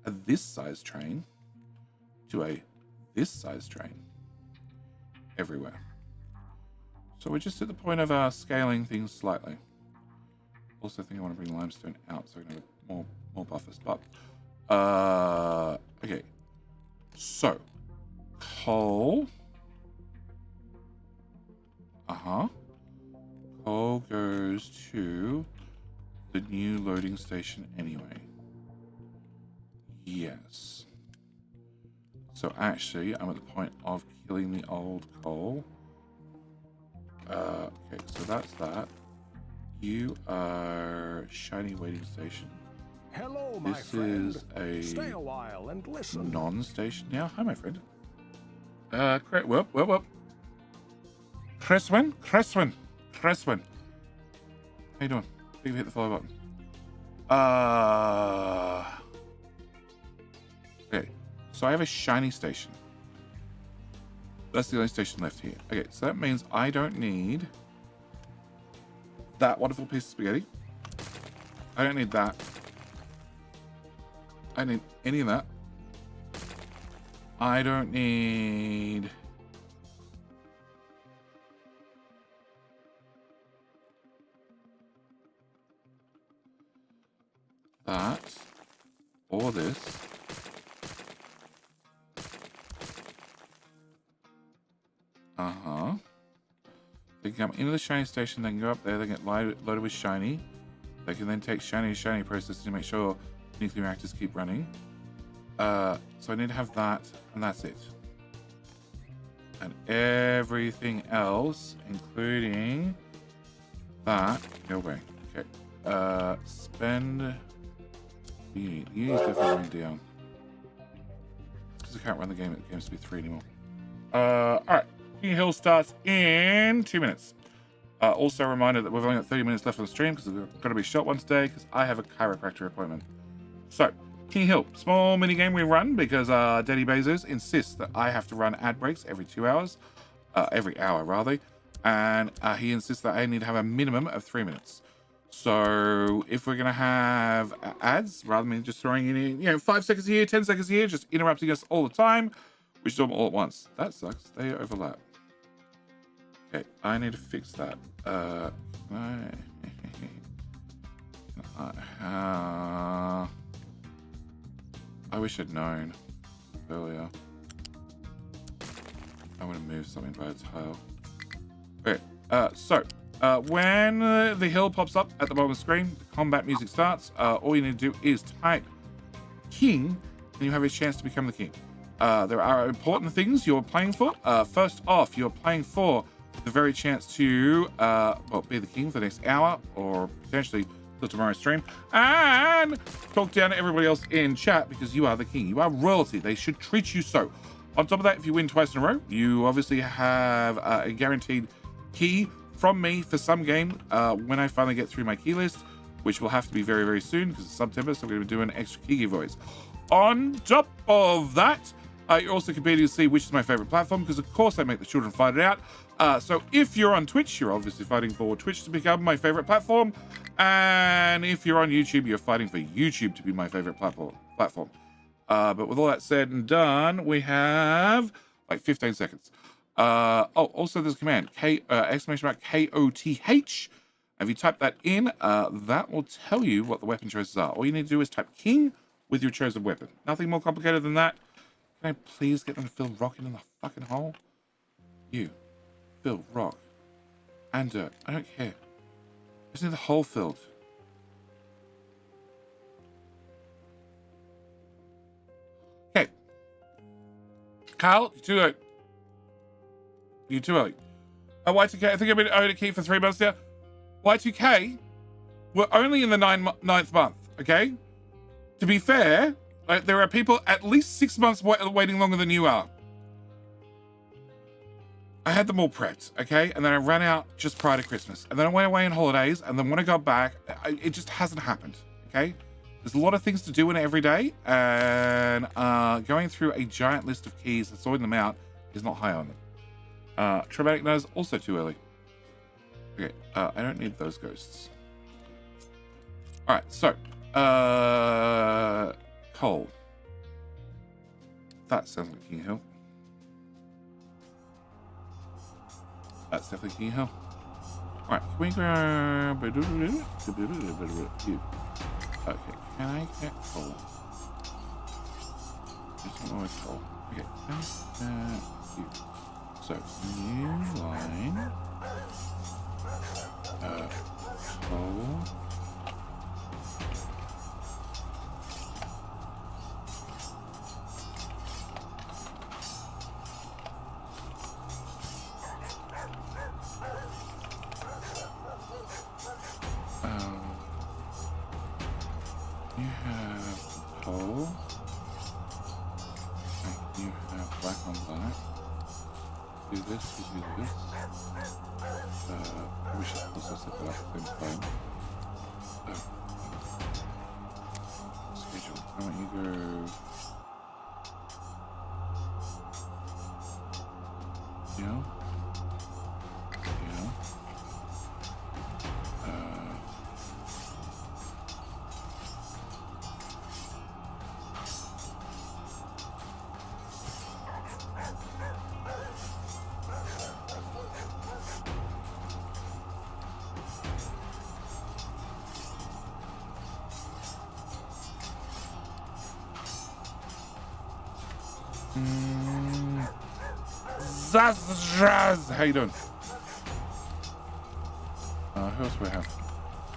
this size train to a this size train everywhere. So we're just at the point of scaling things slightly. Also, I think I want to bring limestone out so I can have more buffers. But okay. So coal. Coal goes to the new loading station anyway. Yes. So actually, I'm at the point of killing the old coal. Okay, so that's that. You are shiny waiting station. Hello, my friend. This is Stay a while and listen. non-station now. Hi, my friend. Whoop. Cresswin. How you doing? You've hit the follow button. Okay, so I have a shiny station. That's the only station left here. Okay, so that means I don't need that wonderful piece of spaghetti. I don't need that. I don't need any of that. I don't need... that. Or this. They can come into the shiny station, they can go up there, they get loaded with shiny. They can then take shiny process to make sure nuclear reactors keep running. So I need to have that, and that's it. And everything else, including that, go away. Okay. Spend. You definitely going down. Because I can't run the game at game speed 3 anymore. Alright. King Hill starts in 2 minutes. Also a reminder that we've only got 30 minutes left on the stream because we've got to be short one today because I have a chiropractor appointment. So, King Hill, small mini game we run because Daddy Bezos insists that I have to run ad breaks every 2 hours, every hour rather, and he insists that I need to have a minimum of 3 minutes. So if we're gonna have ads, rather than just throwing in, 5 seconds here, 10 seconds here, just interrupting us all the time, we should do them all at once. That sucks. They overlap. Okay, I need to fix that. I wish I'd known earlier. I want to move something by a tile. Okay, when the hill pops up at the bottom of the screen, the combat music starts. All you need to do is type king, and you have a chance to become the king. There are important things you're playing for. First off, you're playing for the very chance to be the king for the next hour, or potentially till tomorrow's stream, and talk down to everybody else in chat because you are the king. You are royalty. They should treat you so. On top of that, if you win twice in a row, you obviously have a guaranteed key from me for some game when I finally get through my key list, which will have to be very, very soon because it's September, so we're going to be doing extra key giveaways. On top of that, you're also competing to see which is my favorite platform because, of course, I make the children fight it out. So if you're on Twitch, you're obviously fighting for Twitch to become my favorite platform. And if you're on YouTube, you're fighting for YouTube to be my favorite platform. But with all that said and done, we have like 15 seconds. Also there's a command, exclamation mark KOTH. If you type that in, that will tell you what the weapon choices are. All you need to do is type king with your chosen weapon. Nothing more complicated than that. Can I please get them to fill rock in the fucking hole? You. Fill rock. And dirt. I don't care. I just need the hole filled. Okay. Carl, you're too early. You're too early. Y2K, I think I've been owed a key for 3 months now. Y2K, we're only in the ninth month, okay? To be fair, there are people at least 6 months waiting longer than you are. I had them all prepped, okay? And then I ran out just prior to Christmas. And then I went away on holidays, and then when I got back, it just hasn't happened, okay? There's a lot of things to do in it every day, and going through a giant list of keys and sorting them out is not high on them. Traumatic nose, also too early. Okay, I don't need those ghosts. All right, so, coal. That sounds like King Hill. That's definitely King Hill. Alright, can we grab... Okay, can I get coal? I don't know what's coal. Okay, you. So, new line. Coal. You have coal. You have black on black. Do this, do this. We should also set that up at the same time. I want you to go. Yeah. Yeah. Zaz. How you doing? Who else do I have?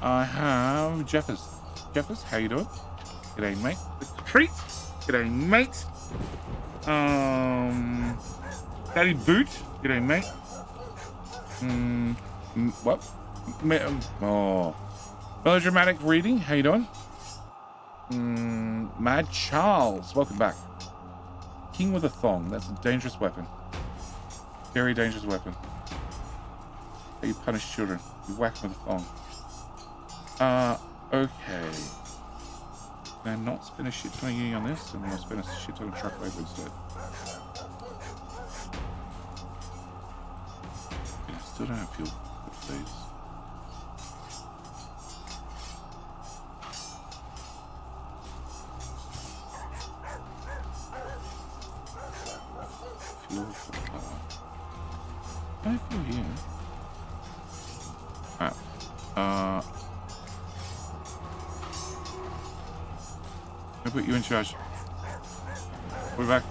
I have Jeffers. Jeffers, how you doing? G'day, mate. Treat. G'day, mate. Daddy Boot. G'day, mate. What? Oh. Melodramatic Reading. How you doing? Mad Charles. Welcome back. King with a thong. That's a dangerous weapon. Very dangerous weapon. How you punish children. You whack them with a thong. Okay. Can I not spend a shit ton of uni on this? I'm gonna spend a shit ton of truck labor instead. Yeah, I still don't have fuel for these. Fuel for power. Can I fuel here? Alright. I put you in charge. We're back.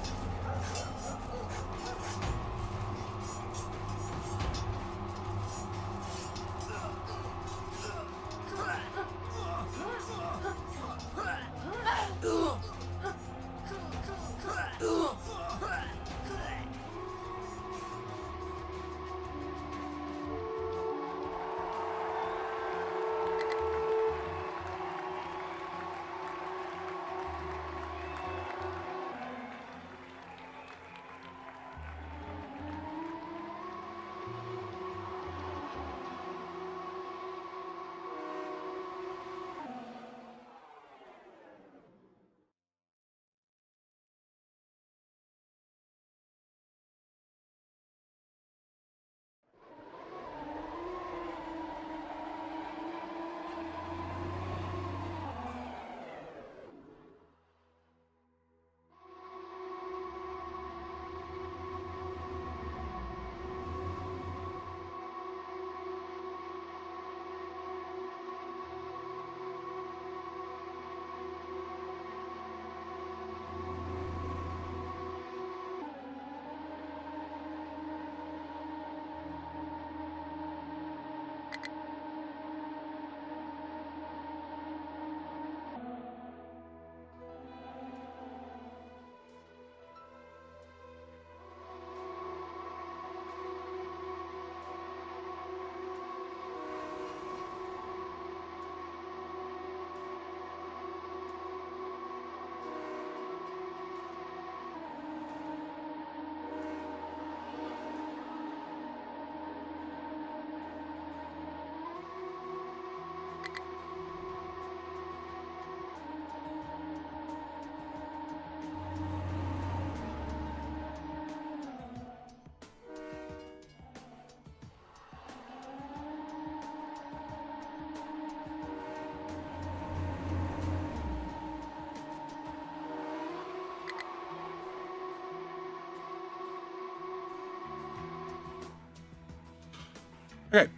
Okay.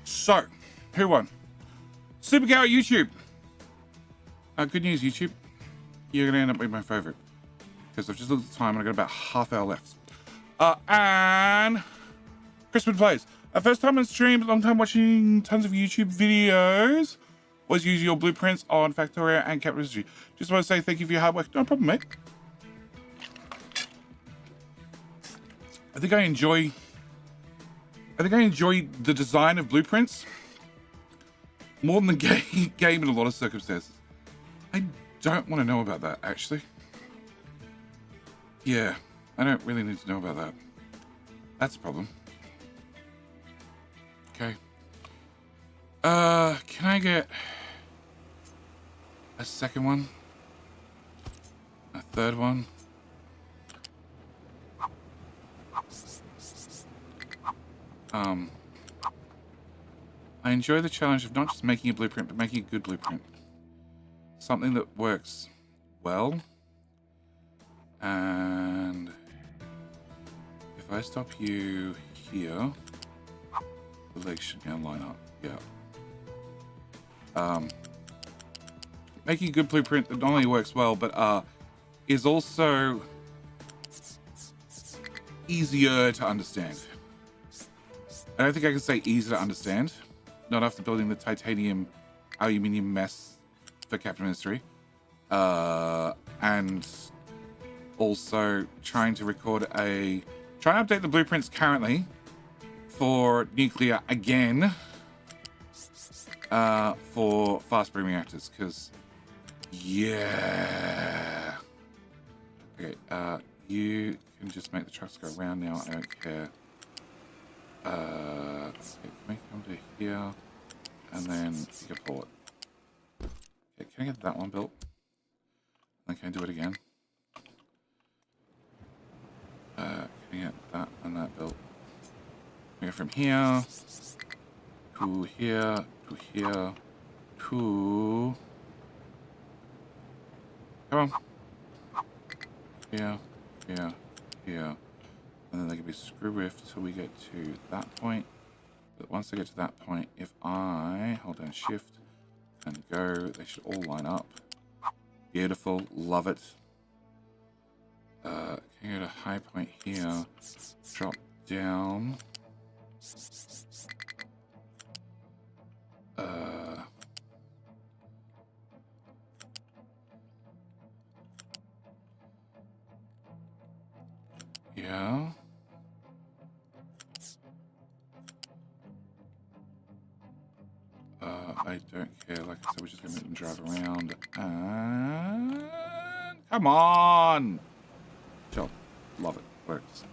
So, who won? Supercow at YouTube. Good news, YouTube. You're going to end up being my favorite. Because I've just looked at the time and I've got about half hour left. And Crispin Plays. First time on stream, long time watching tons of YouTube videos. Always use your blueprints on Factoria and Capital History. Just want to say thank you for your hard work. No problem, mate. I think I enjoy the design of blueprints more than the game in a lot of circumstances. I don't want to know about that, actually. Yeah, I don't really need to know about that. That's a problem. Okay. Can I get... A second one. A third one. I enjoy the challenge of not just making a blueprint, but making a good blueprint. Something that works well. And if I stop you here, the legs should now line up. Yeah. Making a good blueprint that not only works well, but is also easier to understand. I don't think I can say easy to understand. Not after building the titanium aluminium mess for Captain Ministry. And also trying to trying to update the blueprints currently for nuclear again for fast breeding reactors, because yeah. Okay, you can just make the trucks go around now. I don't care. Okay, can we come to here and then you can pull it. Okay, can I get that one built? Then can I do it again? Can I get that and that built? We go from here to here to here to. Come on. Here, here, here. And then they can be screw riffed till we get to that point. But once they get to that point, if I hold down shift and go, they should all line up. Beautiful, love it. Can you go to high point here, drop down. Yeah. I don't care. Like I said, we're just gonna make them drive around. And come on, job, love it, works.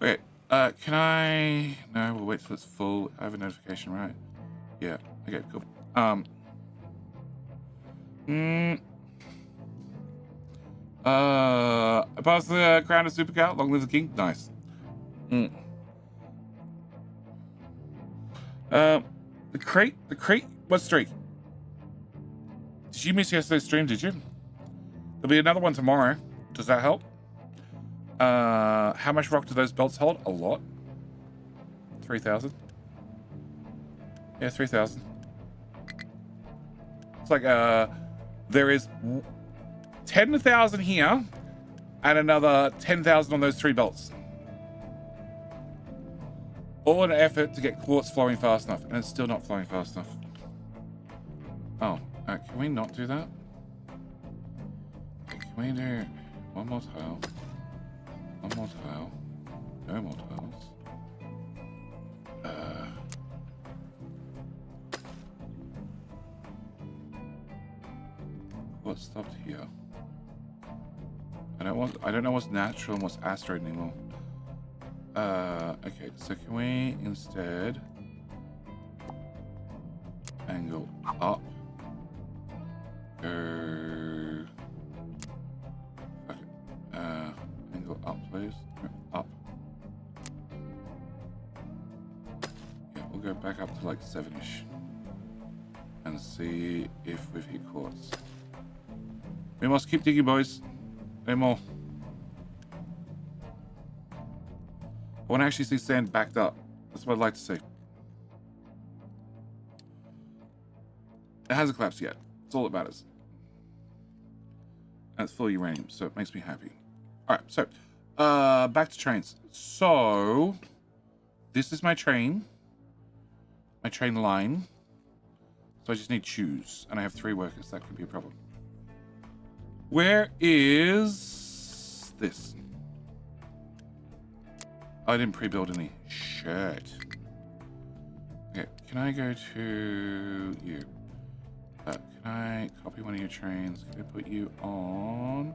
Okay. Can I? No, we'll wait till it's full. I have a notification, right? Yeah. Okay. Cool. I passed the crown of Super Cow. Long live the king. Nice. The crate. What streak? Did you miss yesterday's stream? Did you? There'll be another one tomorrow. Does that help? How much rock do those belts hold? A lot. 3,000. Yeah, 3,000. It's like there is 10,000 here, and another 10,000 on those 3 belts. All in an effort to get quartz flowing fast enough, and it's still not flowing fast enough. Oh, can we not do that? Okay, can we do one more tile? One more tile. No more tiles. What stopped here? I don't know what's natural and what's asteroid anymore. Okay, so can we instead angle up? Go. Okay. Angle up, please. Up. Yeah, we'll go back up to like 7-ish and see if we've hit quartz. We must keep digging, boys. No more. I want to actually see sand backed up. That's what I'd like to see. It hasn't collapsed yet. That's all that matters. And it's full of uranium, so it makes me happy. Alright, so back to trains. So this is my train. My train line. So I just need shoes. And I have 3 workers. That could be a problem. Where is this? I didn't pre-build any. Shit. Okay, can I go to you? Can I copy one of your trains? Can I put you on?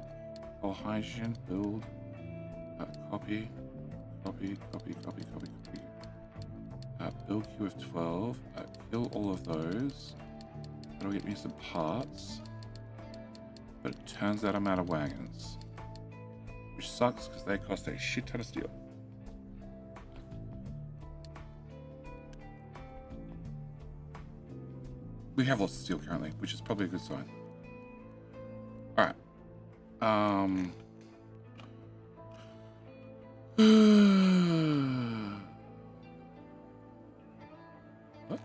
All hydrogen, build. Copy. Build queue of 12. Kill all of those. That'll get me some parts. But it turns out I'm out of wagons. Which sucks because they cost a shit ton of steel. We have lots of steel currently, which is probably a good sign. Alright. What?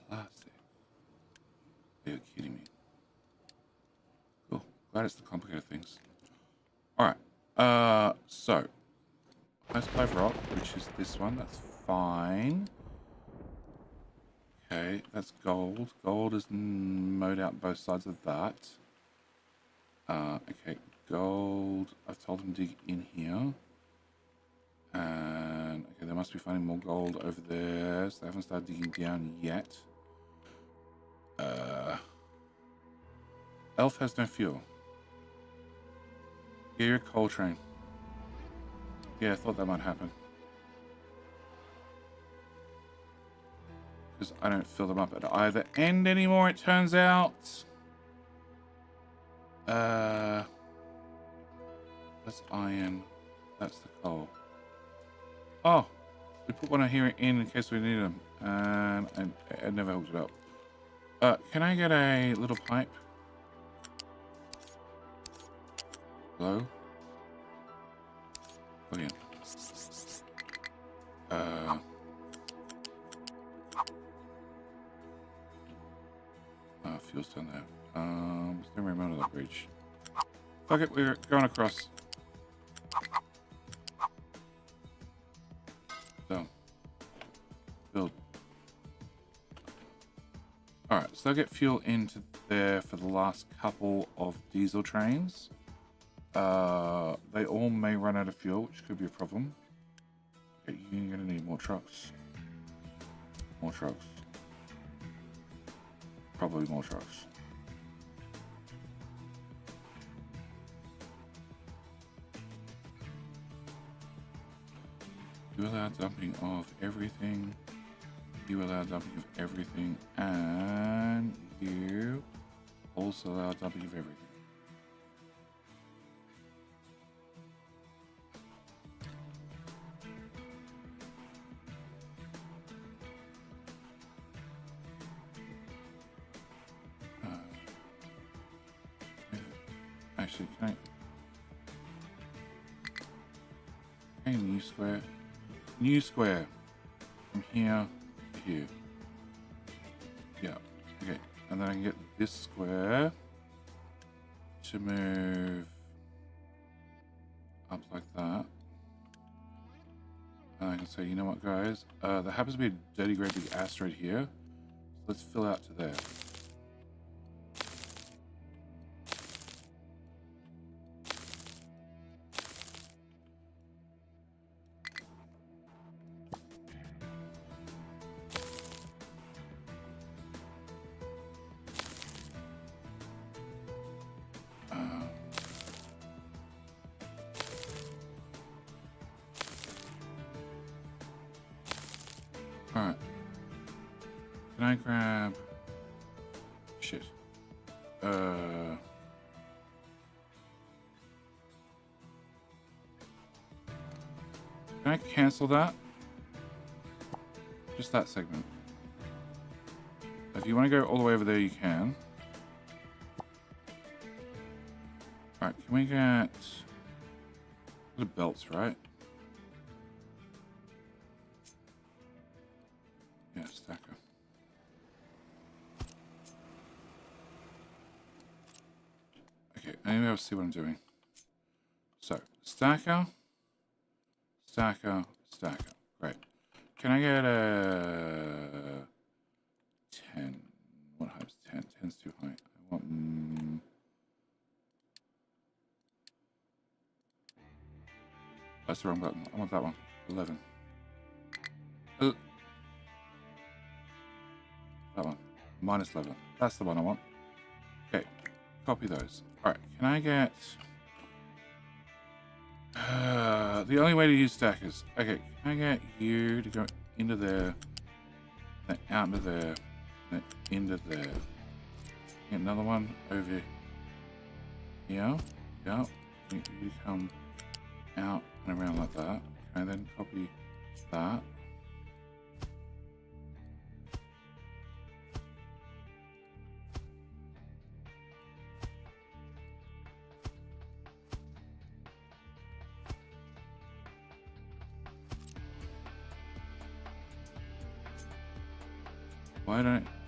Plastic. You're kidding me. Cool. Glad it's the complicated things. Alright. So. High supply of rock, which is this one. That's fine. Okay, that's gold. Gold is mowed out both sides of that. Okay, gold. I've told them to dig in here. And, okay, they must be finding more gold over there. So they haven't started digging down yet. Elf has no fuel. Yeah, you're a coal train. Yeah, I thought that might happen. Because I don't fill them up at either end anymore, it turns out. That's iron. That's the coal. Oh, we put one here in case we need them. And I never hooked it up. Can I get a little pipe? Hello? Oh, yeah. Fuel's down there. Let's never remember that bridge. Fuck it, we're going across. So. Build. Alright, so I'll get fuel into there for the last couple of diesel trains. They all may run out of fuel, which could be a problem. Okay, you're gonna need more trucks. More trucks. Probably more trucks. You allow dumping of everything. You allow dumping of everything. And you also allow dumping of everything. Actually, can I... Okay, new square. New square. From here to here. Yeah, okay. And then I can get this square to move up like that. And I can say, you know what, guys? There happens to be a dirty great big asteroid here. So let's fill out to there. Alright. Can I grab... Shit. Can I cancel that? Just that segment. If you want to go all the way over there, you can. Alright, can we get... The belts, right? Yeah, stacker. Okay, I need to be able to see what I'm doing. So, stacker, stacker, stacker. Great. Can I get a 10? What height's 10? 10's too high. I want... That's the wrong button. I want that one. 11. That one. Minus 11. That's the one I want. Okay. copy those. All right, can I get... the only way to use stackers. Okay, can I get you to go into there, then out into there, then into there. Get another one over here. Yeah. You come out and around like that. Okay, then copy that.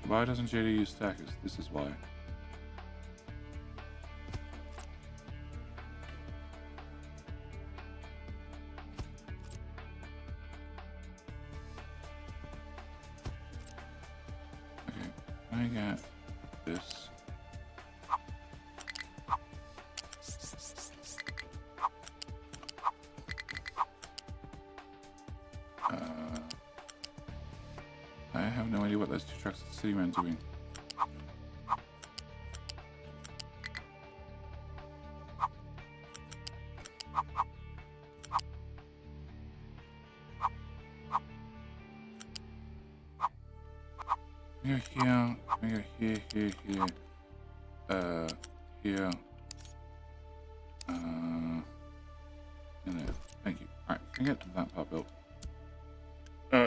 Why doesn't JD use stackers? This is why. Okay, I got this. I have no idea what those two trucks at the city man doing. I go here, I go here, here, here, here, in there. Thank you. Alright, can I get that part built?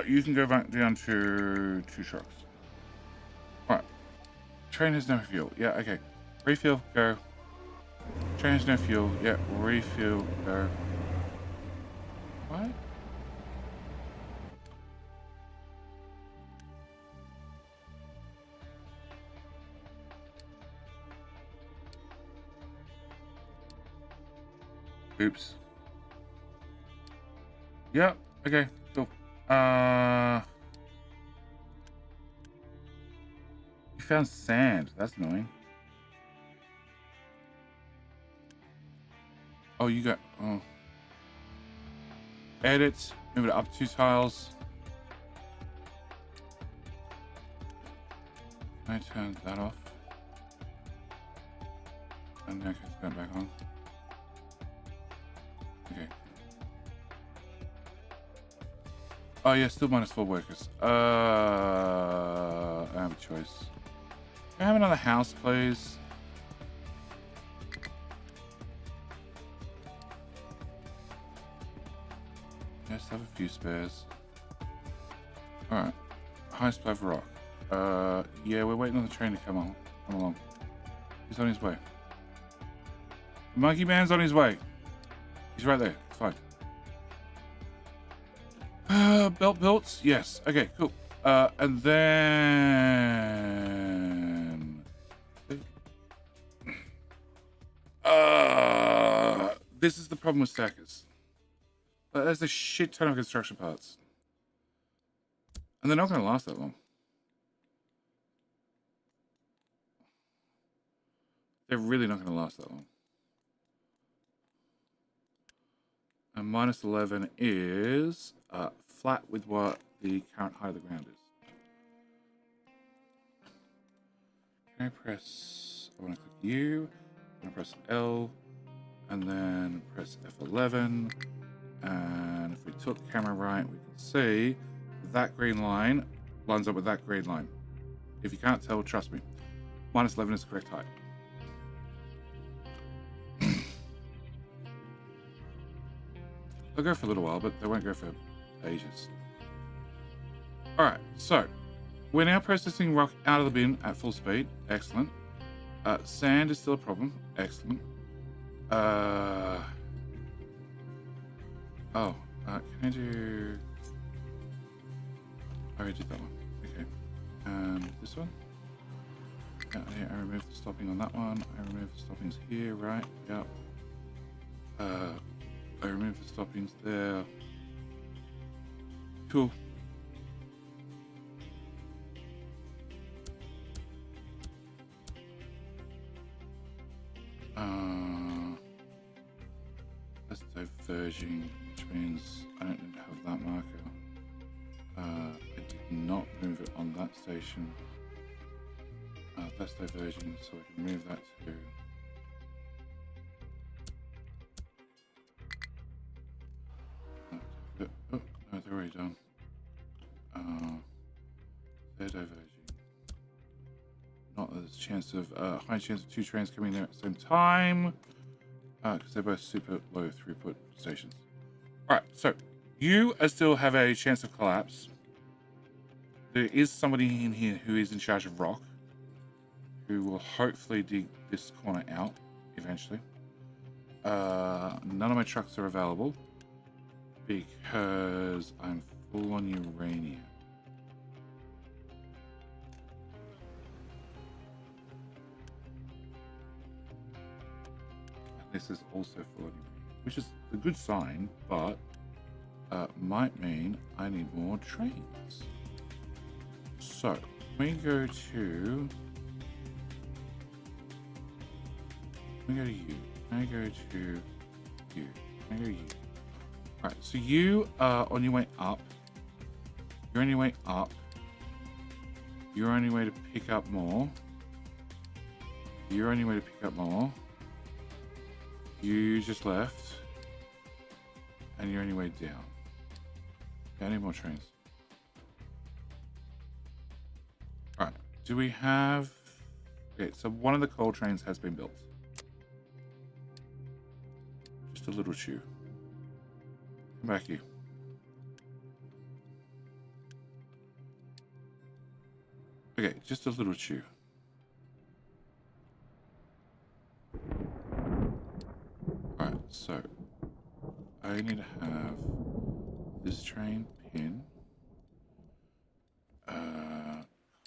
You can go back down to 2 trucks. Alright. Train has no fuel. Yeah, okay. Refuel, go. Train has no fuel. Yeah, refuel, go. What? Oops. Yeah, okay, cool. You found sand. That's annoying. Oh, you got... Oh. Edit. Move it up 2 tiles. I turned that off. And then I can turn it back on. Okay. Oh yeah, still -4 workers. I have a choice. Can I have another house, please? Yes, have a few spares. Alright. High supply of rock. Yeah, we're waiting on the train to come along. He's on his way. The monkey man's on his way. He's right there. It's fine. Belt built? Yes. Okay, cool. And then... this is the problem with stackers. There's a shit ton of construction parts. And they're not going to last that long. They're really not going to last that long. And -11 is flat with what the current height of the ground is. Can I press... I want to click U. I'm going to press L. And then press F11. And if we tilt the camera right, we can see that green line lines up with that green line. If you can't tell, trust me. -11 is the correct height. They'll go for a little while, but they won't go for ages. Alright, so we're now processing rock out of the bin at full speed. Excellent. Sand is still a problem. Excellent. Can I do... I already did that one. Okay. This one? Yeah, I removed the stopping on that one. I removed the stoppings here, right? Yep. I removed the stoppings there. Cool. That's diverging, which means I don't need to have that marker. I did not move it on that station. that's diverging, so we can move that to. Oh, no, they're already done. They're diverging. Not there's a chance of high chance of two trains coming there at the same time, because they're both super low throughput stations. All right, so you still have a chance of collapse. There is somebody in here who is in charge of rock, who will hopefully dig this corner out eventually. None of my trucks are available because I'm full on uranium. And this is also full on uranium, which is a good sign, but might mean I need more trains. So we go to you. I go to you. I go to you. All right. So you are on your way up. You're on your way up. You're on your way to pick up more. You're on your way to pick up more. You just left, and you're on your way down. I need more trains. All right. Do we have? Okay. So one of the coal trains has been built. A little chew. Come back here. Okay, just a little chew. Alright, so I need to have this train pin,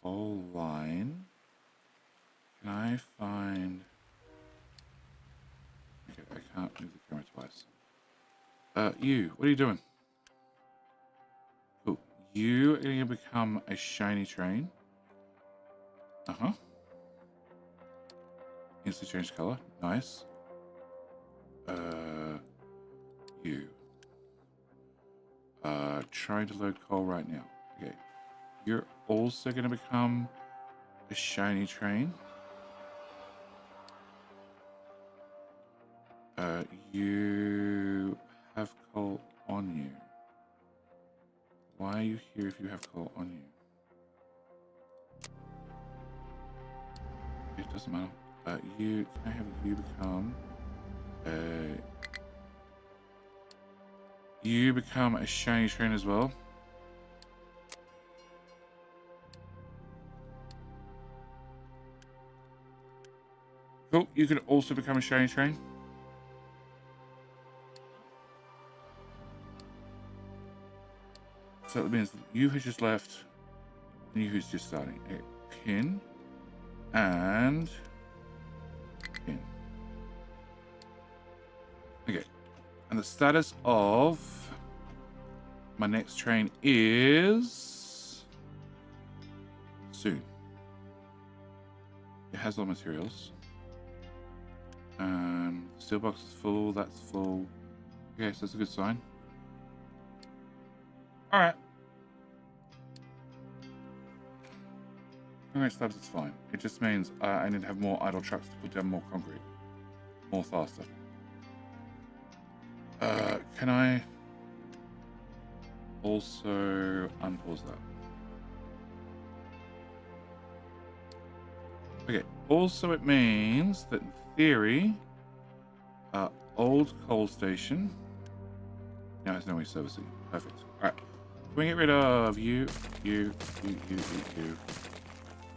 coal line. Can I find? Okay, I can't move the camera twice. You, what are you doing? Cool. You are going to become a shiny train. Uh-huh. Instantly change color. Nice. You. Trying to load coal right now. Okay. You're also going to become a shiny train. You have coal on you. Why are you here if you have coal on you? It doesn't matter. Can I have you become you become a shiny train as well? Cool. You can also become a shiny train. So that means you who's just left and you who's just starting. A pin and pin. Okay. And the status of my next train is soon. It has all materials. Steel box is full, that's full. Okay, so that's a good sign. Alright. Concrete slabs is fine. It just means I need to have more idle trucks to put down more concrete. More faster. Can I also unpause that? Okay, also it means that in theory, old coal station now has no way servicing. Perfect. Alright. Can we get rid of you,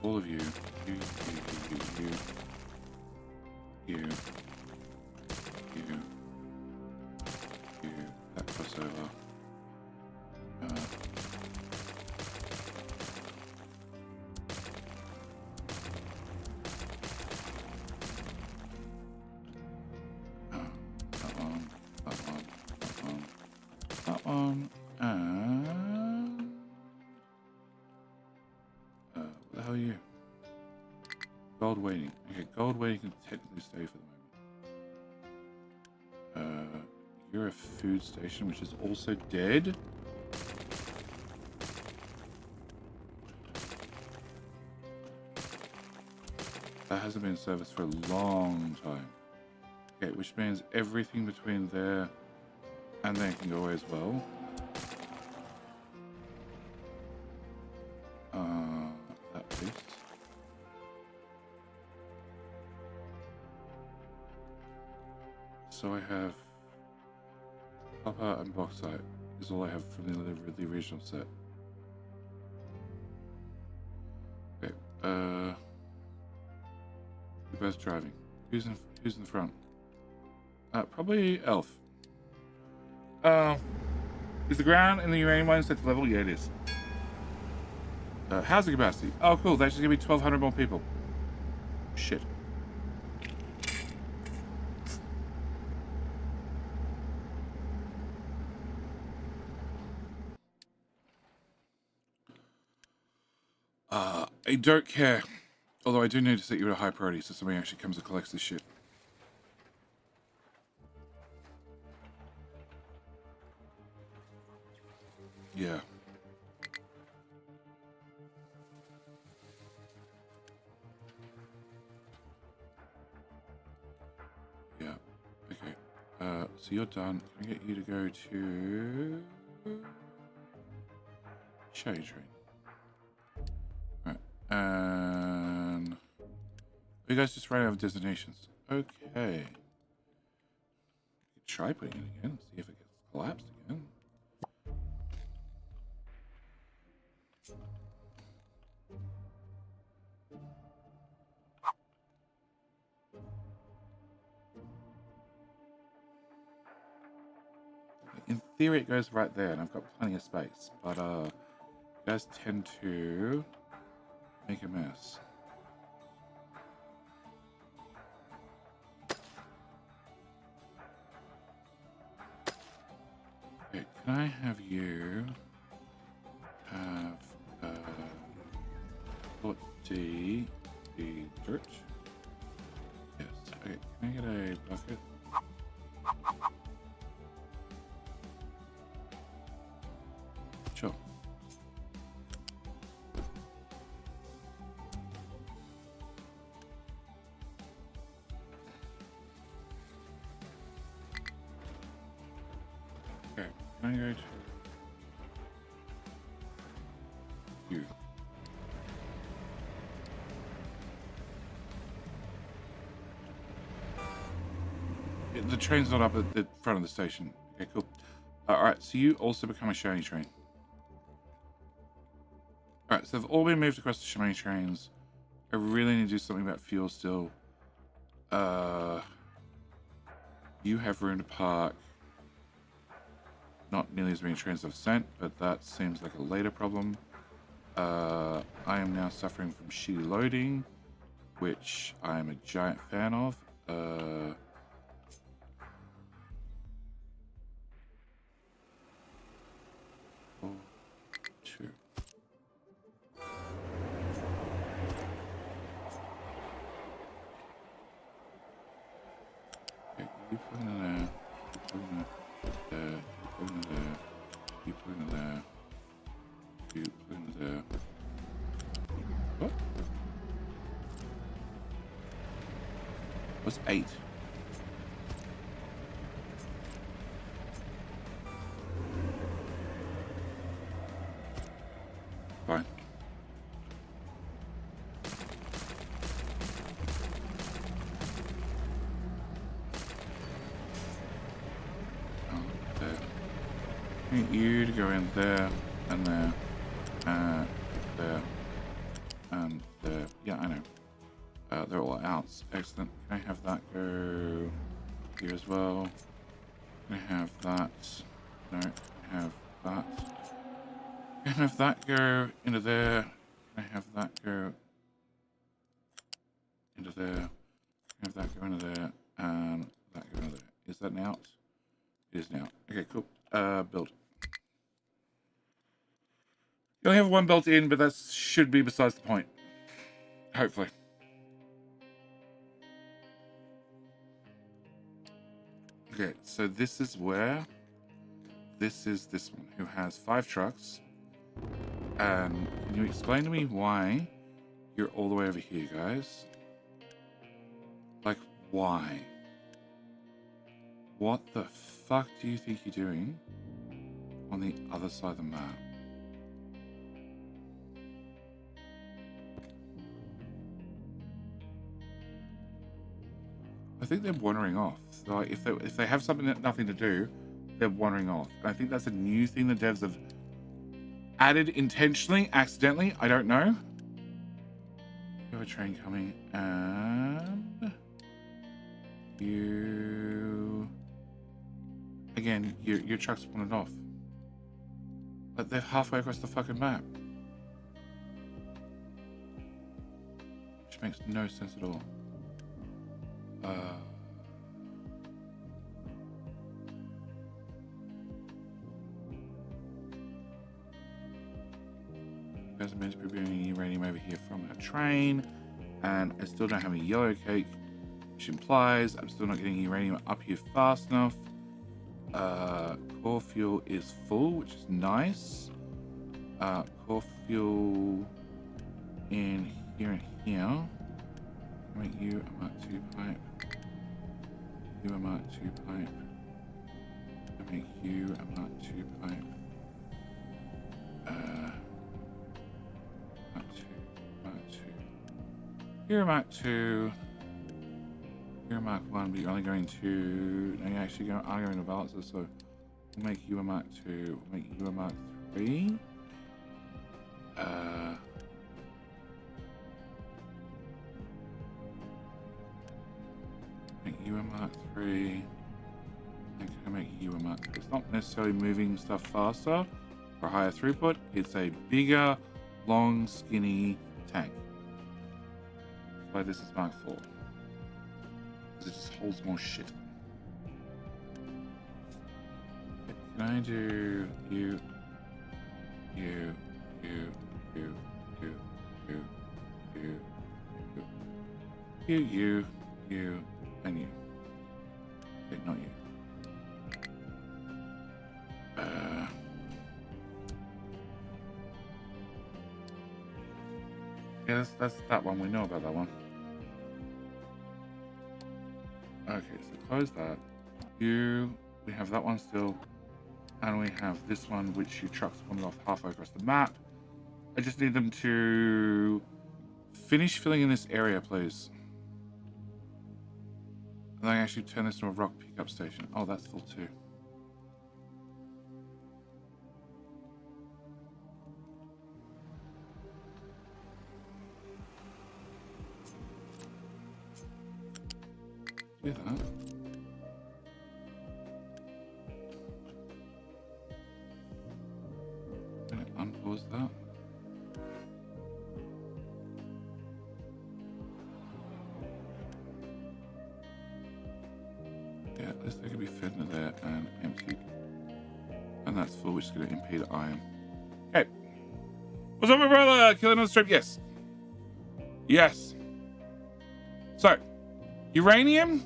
all of you, you, that crossover. That one, and what the hell are you? Gold waiting. Okay, gold waiting can technically stay for the moment. You're a food station, which is also dead. That hasn't been in service for a long time. Okay, which means everything between there and there can go away as well. That piece. So I have copper and bauxite is all I have from the original set. Okay, you're both driving. Who's in the front? Probably Elf. Is the ground in the uranium mine set to level? Yeah, it is. Housing capacity. Oh, cool. That's just gonna be 1,200 more people. Shit. I don't care. Although I do need to set you at a high priority so somebody actually comes and collects this shit. Yeah. Yeah. Okay. So you're done. Can I get you to go to Shade Train? Right. And you guys just ran out of designations. Okay. Try putting it again. See if it gets collapsed again. In theory, it goes right there, and I've got plenty of space. But you guys tend to make a mess. Okay, can I have you have put the dirt? Yes. Okay. Can I get a bucket? Sure. Okay. Can I go to you? The train's not up at the front of the station. Okay, cool. Alright, so you also become a shiny train. Alright, so they've all been moved across the shiny trains. I really need to do something about fuel still. You have room to park. Not nearly as many trains I've sent, but that seems like a later problem. I am now suffering from shitty loading, which I am a giant fan of. 2. Okay, you put in there, you put in there, you put in there, you put in there. What? What's 8? Fine. There. I need you to go in there and there and there and there. Yeah, I know. They're all outs. Excellent. Can I have that go here as well? Can I have that? No. Can I have that? Can I have that go into there? Can I have that go into there? Can I have that go into there? And that go into there. Is that an out? It is now. Okay, cool. Build. You only have one built in, but that should be besides the point. Hopefully. Okay, so this is where... This is this one, who has 5 trucks. Can you explain to me why you're all the way over here, guys? Why? What the fuck do you think you're doing on the other side of the map? I think they're wandering off. So like, if they have something that nothing to do, they're wandering off. And I think that's a new thing the devs have added intentionally, accidentally. I don't know. You have a train coming, and you again. Your truck's wandered off. But they're halfway across the fucking map, which makes no sense at all. Guys are meant to be bringing uranium over here from a train, and I still don't have a yellow cake, which implies I'm still not getting uranium up here fast enough. Core fuel is full, which is nice. Core fuel in here and here. Make you a Mark II pipe. You a Mark II pipe. Make you a Mark II pipe. Mark II. You're a Mark II. You're a Mark I, but you're only going to. No, you're actually are going to balancer, so we'll make you a Mark II. We'll make you a Mark III. Make you a Mark III. And can I make you a Mark III? It's not necessarily moving stuff faster or higher throughput. It's a bigger, long, skinny tank. That's why this is Mark IV. Because it just holds more shit. Okay, can I do you, you, you, you, you, you, you, you, you, you, and you. Okay, not you. Yeah, that's that one. We know about that one. Okay, so close that. We have that one still. And we have this one, which your truck's wandered off halfway across the map. I just need them to finish filling in this area, please. And then I actually turn this into a rock pickup station. Oh, that's full too. Do that. I'm gonna unpause that. Yeah, at least they could be fed into there and emptied. And that's full, which is going to impede iron. Okay. What's up, my brother? Killing on the strip? Yes. Yes. So, uranium,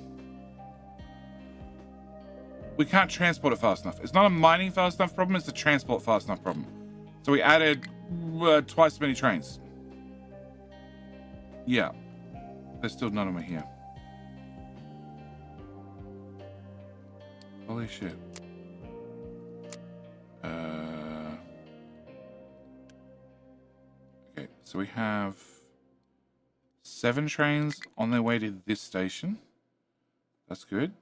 we can't transport it fast enough. It's not a mining fast enough problem, it's a transport fast enough problem. So we added twice as many trains. Yeah. There's still none of them here. Holy shit. Okay, so we have 7 trains on their way to this station. That's good.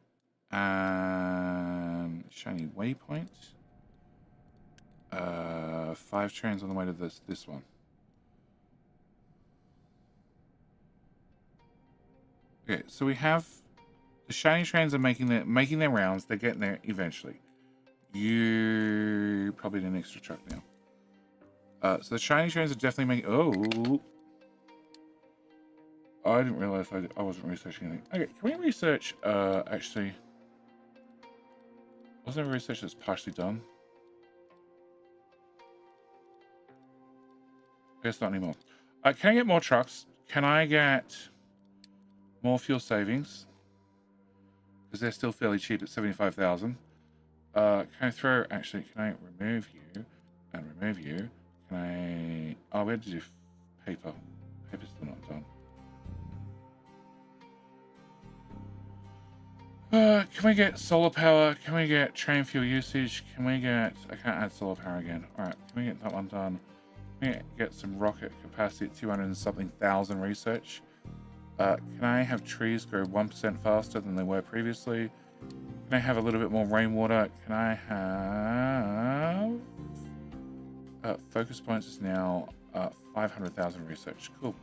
And shiny waypoint. 5 trains on the way to this one. Okay, so we have the shiny trains are making their rounds. They're getting there eventually. You probably need an extra truck now. So the shiny trains are definitely making. Oh, I didn't realize I wasn't researching anything. Okay, can we research? Actually, wasn't there research that's partially done? I guess not anymore. Can I get more trucks? Can I get more fuel savings? Because they're still fairly cheap at 75,000. Can I throw? Actually, can I remove you and remove you? Can I? Oh, we had to do paper. Paper's still not done. Can we get solar power? Can we get train fuel usage? Can we get... I can't add solar power again. All right, can we get that one done? Can we get some rocket capacity at 200 and something thousand research? Can I have trees grow 1% faster than they were previously? Can I have a little bit more rainwater? Can I have... focus points is now 500,000 research. Cool.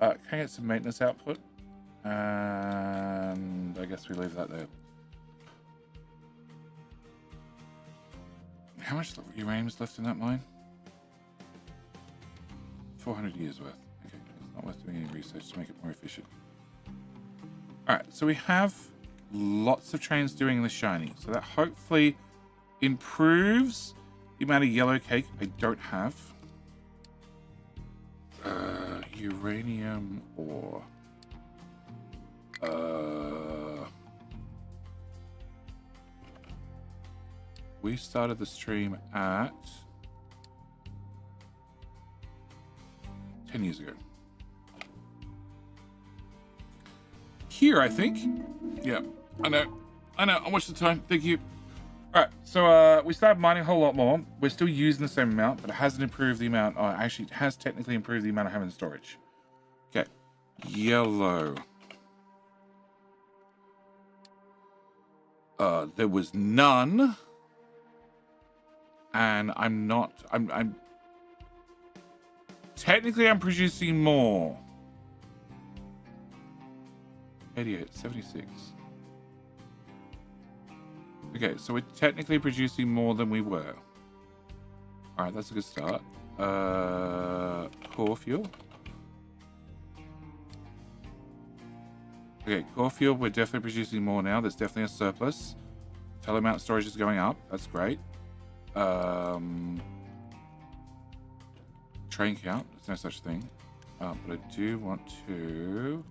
Can I get some maintenance output? And I guess we leave that there. How much uranium is left in that mine? 400 years worth. Okay, it's not worth doing any research to make it more efficient. Alright, so we have lots of trains doing the shiny. So that hopefully improves the amount of yellow cake I don't have. Uranium ore. We started the stream at 10 years ago. Here, I think. Yeah, I know. I watched the time. Thank you. All right, so we started mining a whole lot more. We're still using the same amount, but it hasn't improved the amount. Oh, actually, it has technically improved the amount I have in storage. Okay, yellow. There was none, and I'm technically I'm producing more. 88, 76. Okay, so we're technically producing more than we were. All right, that's a good start. Core fuel. Okay, core fuel, we're definitely producing more now. There's definitely a surplus. Total amount of storage is going up. That's great. Train count, there's no such thing. But I do want to...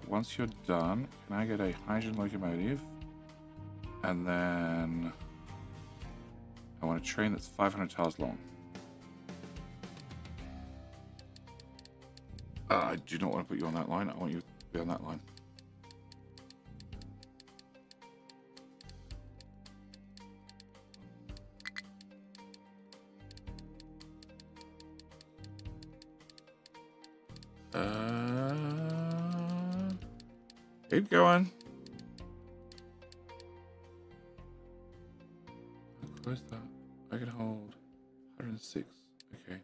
once you're done, can I get a hydrogen locomotive? And then... I want a train that's 500 tiles long. I do not want to put you on that line. I want you to be on that line. Keep going. Close that. I can hold 106. Okay.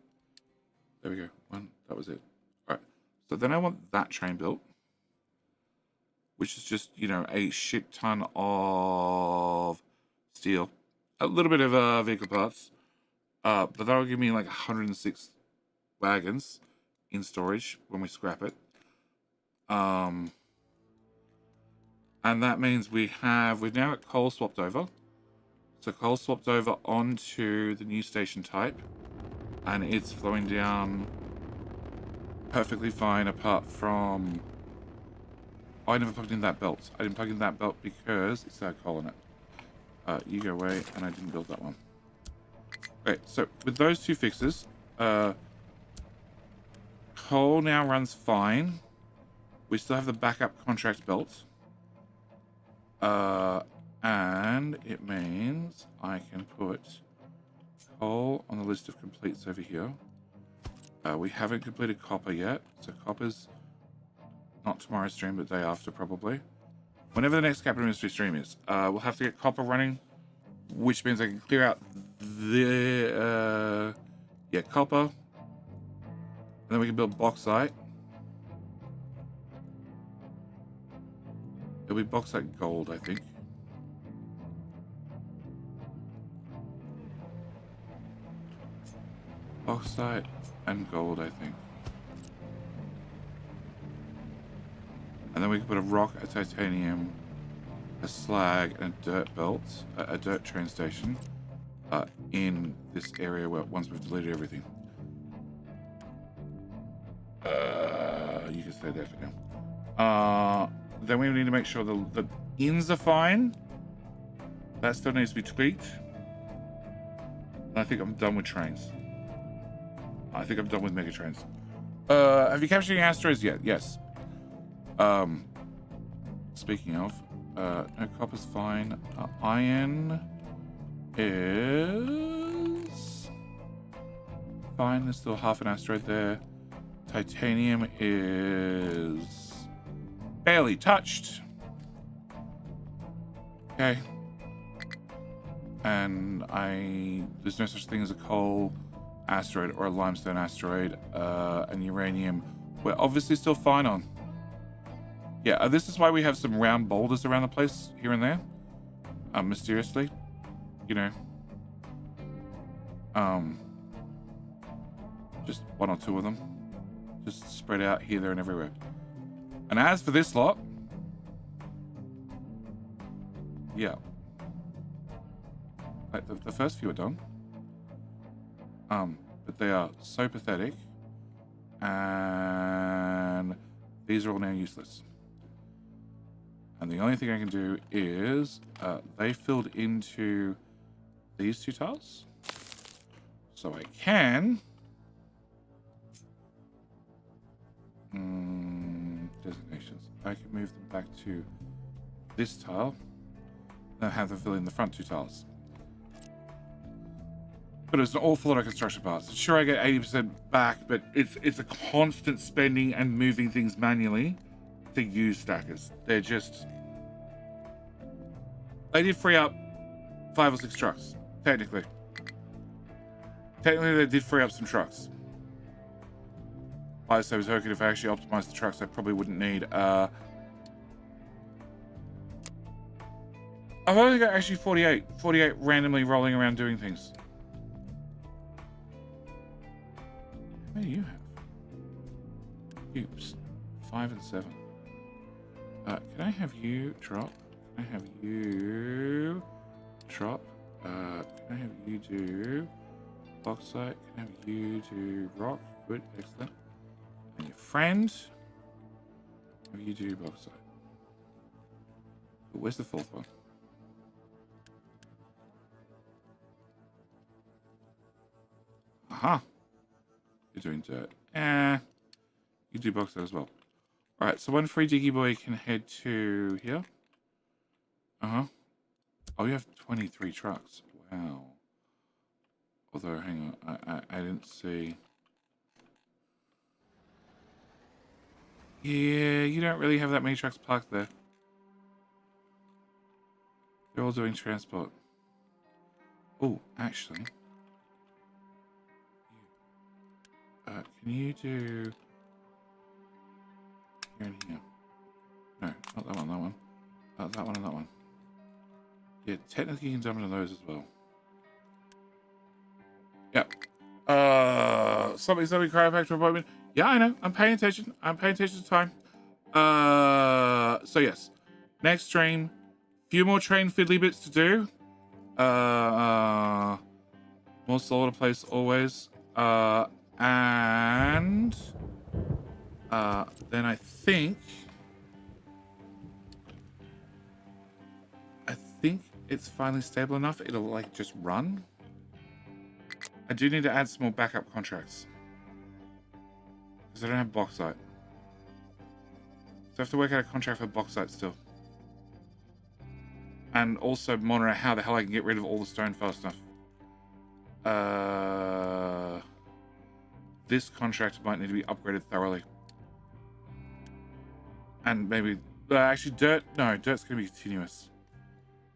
There we go. One. That was it. All right. So then I want that train built, which is just, you know, a shit ton of steel, a little bit of vehicle parts, but that'll give me like 106 wagons in storage when we scrap it. And that means we've now got coal swapped over. So coal swapped over onto the new station type, and it's flowing down perfectly fine apart from... Oh, I never plugged in that belt. I didn't plug in that belt because it's had coal in it. You go away, and I didn't build that one. Okay, so with those two fixes, coal now runs fine. We still have the backup contract belt. And it means I can put coal on the list of completes over here. We haven't completed copper yet, so copper's not tomorrow's stream, but the day after probably. Whenever the next Capital Ministry stream is, we'll have to get copper running, which means I can clear out the copper, and then we can build bauxite. It'll be bauxite gold, I think. Bauxite and gold, I think. And then we can put a rock, a titanium, a slag, and a dirt belt, a dirt train station, in this area where once we've deleted everything. You can stay there for now. Then we need to make sure the inns are fine. That still needs to be tweaked. And I think I'm done with trains. I think I'm done with mega trains. Have you captured any asteroids yet? Yes. Speaking of, No, copper's fine. Iron is fine. There's still half an asteroid there. Titanium is barely touched. Okay. And there's no such thing as a coal asteroid or a limestone asteroid. And uranium, we're obviously still fine on. Yeah, this is why we have some round boulders around the place here and there. Mysteriously. You know. Just one or two of them. Just spread out here, there, and everywhere. And as for this lot, yeah. Like the first few are done. But they are so pathetic. And these are all now useless. And the only thing I can do is they filled into these two tiles. So I can designations. I can move them back to this tile and have them fill in the front two tiles. But it's an awful lot of construction parts. Sure, I get 80% back, but it's a constant spending and moving things manually to use stackers. They did free up 5 or 6 trucks, technically. Technically, they did free up some trucks. By the same token, if I actually optimized the trucks, I probably wouldn't need. I've only got actually 48 randomly rolling around doing things. How many do you have? Cubes. 5 and 7. Can I have you drop? Can I have you drop? Can I have you do bauxite? Can I have you do rock? Good, excellent. And your friend, have you do bauxite? But where's the 4th one? Aha. You're doing dirt. You do bauxite as well. Alright, so one free diggy boy can head to here. Oh, you have 23 trucks. Wow. Although, hang on, I didn't see. Yeah, you don't really have that many trucks parked there. They're all doing transport. Oh, actually. Can you do... Here and here? No, not that one, that one. That one and that one. Yeah, technically you can dump into those as well. Yep. Something's going to be chiropractor appointment. Yeah, I know. I'm paying attention. I'm paying attention to time. So yes. Next stream. Few more train fiddly bits to do. More solar place always. And then I think it's finally stable enough. It'll like just run. I do need to add some more backup contracts because I don't have bauxite. So I have to work out a contract for bauxite still. And also monitor how the hell I can get rid of all the stone fast enough. This contract might need to be upgraded thoroughly. And maybe... actually, dirt... No, dirt's going to be continuous.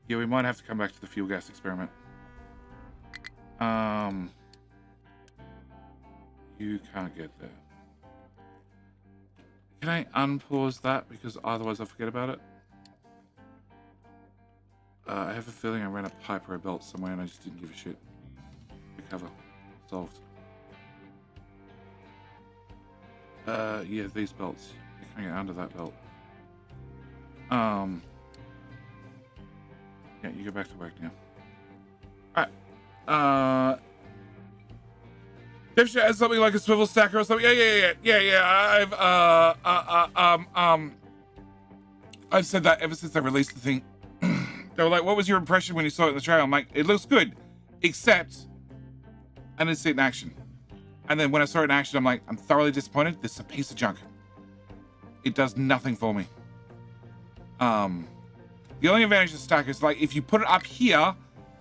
Yeah, we might have to come back to the fuel gas experiment. You can't get there. Can I unpause that? Because otherwise I'll forget about it. I have a feeling I ran a pipe or a belt somewhere and I just didn't give a shit. Recover. Solved. Yeah, these belts. You can't get under that belt. Yeah, you go back to work now. Alright. If she has something like a swivel stacker or something. Yeah. I've said that ever since I released the thing. They were like, what was your impression when you saw it in the trailer? I'm like, it looks good. Except I didn't see it in action. And then when I saw it in action, I'm like, I'm thoroughly disappointed. This is a piece of junk. It does nothing for me. The only advantage of stacker is like if you put it up here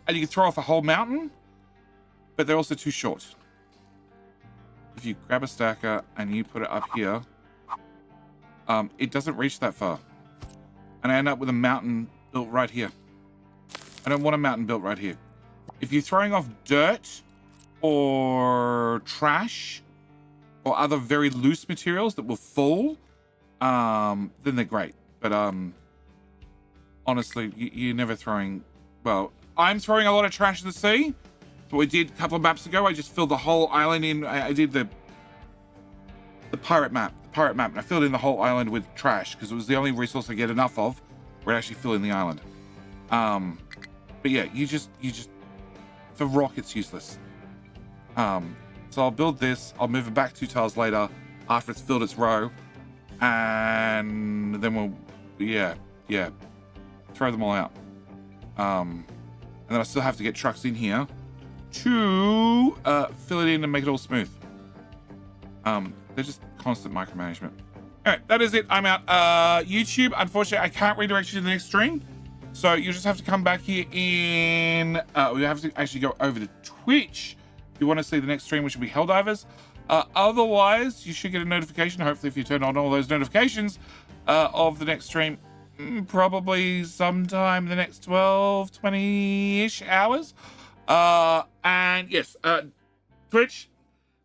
and you can throw off a whole mountain, but they're also too short. If you grab a stacker and you put it up here, it doesn't reach that far. And I end up with a mountain built right here. I don't want a mountain built right here. If you're throwing off dirt or trash or other very loose materials that will fall, then they're great. But honestly, you're never throwing... Well, I'm throwing a lot of trash in the sea. What we did a couple of maps ago, I just filled the whole island in. I did the pirate map. And I filled in the whole island with trash because it was the only resource I get enough of where I actually fill in the island. But yeah, you just for rock it's useless. So I'll build this. I'll move it back 2 tiles later after it's filled its row, and then we'll throw them all out. And then I still have to get trucks in here to fill it in and make it all smooth. They're just constant micromanagement. Anyway, that is it. I'm out. YouTube, unfortunately, I can't redirect you to the next stream. So you just have to come back here in... we have to actually go over to Twitch if you want to see the next stream, which will be Helldivers. Otherwise, you should get a notification, hopefully if you turn on all those notifications, of the next stream. Probably sometime in the next 12, 20-ish hours. And yes, Twitch,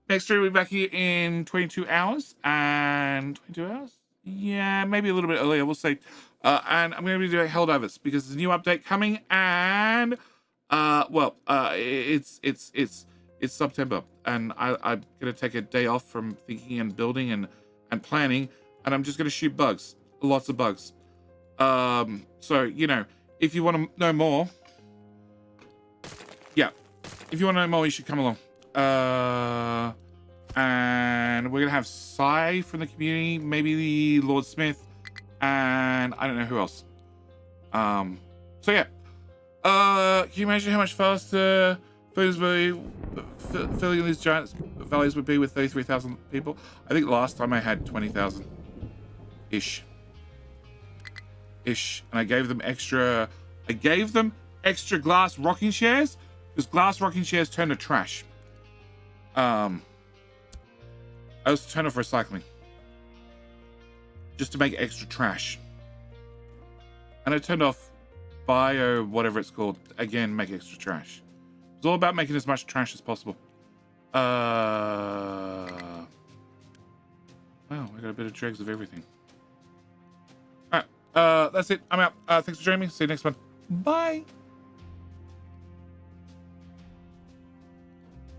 next stream will be back here in 22 hours. And 22 hours? Yeah, maybe a little bit earlier, we'll see. And I'm going to be doing Helldivers because there's a new update coming, and it's September, and I'm going to take a day off from thinking and building and planning, and I'm just going to shoot bugs, lots of bugs. So you know, if you want to know more, if you want to know more, you should come along. And we're gonna have Sai from the community, maybe the Lord Smith, and I don't know who else. So yeah. Can you imagine how much faster filling these giant valleys would be with 33,000 people? I think last time I had 20,000 ish. And I gave them extra glass rocking chairs, because glass rocking chairs turn to trash. I also turned off recycling just to make extra trash, and I turned off bio, whatever it's called, again, make extra trash. It's all about making as much trash as possible. Wow, we got a bit of dregs of everything. All right, that's it. I'm out. Thanks for joining me. See you next one. Bye.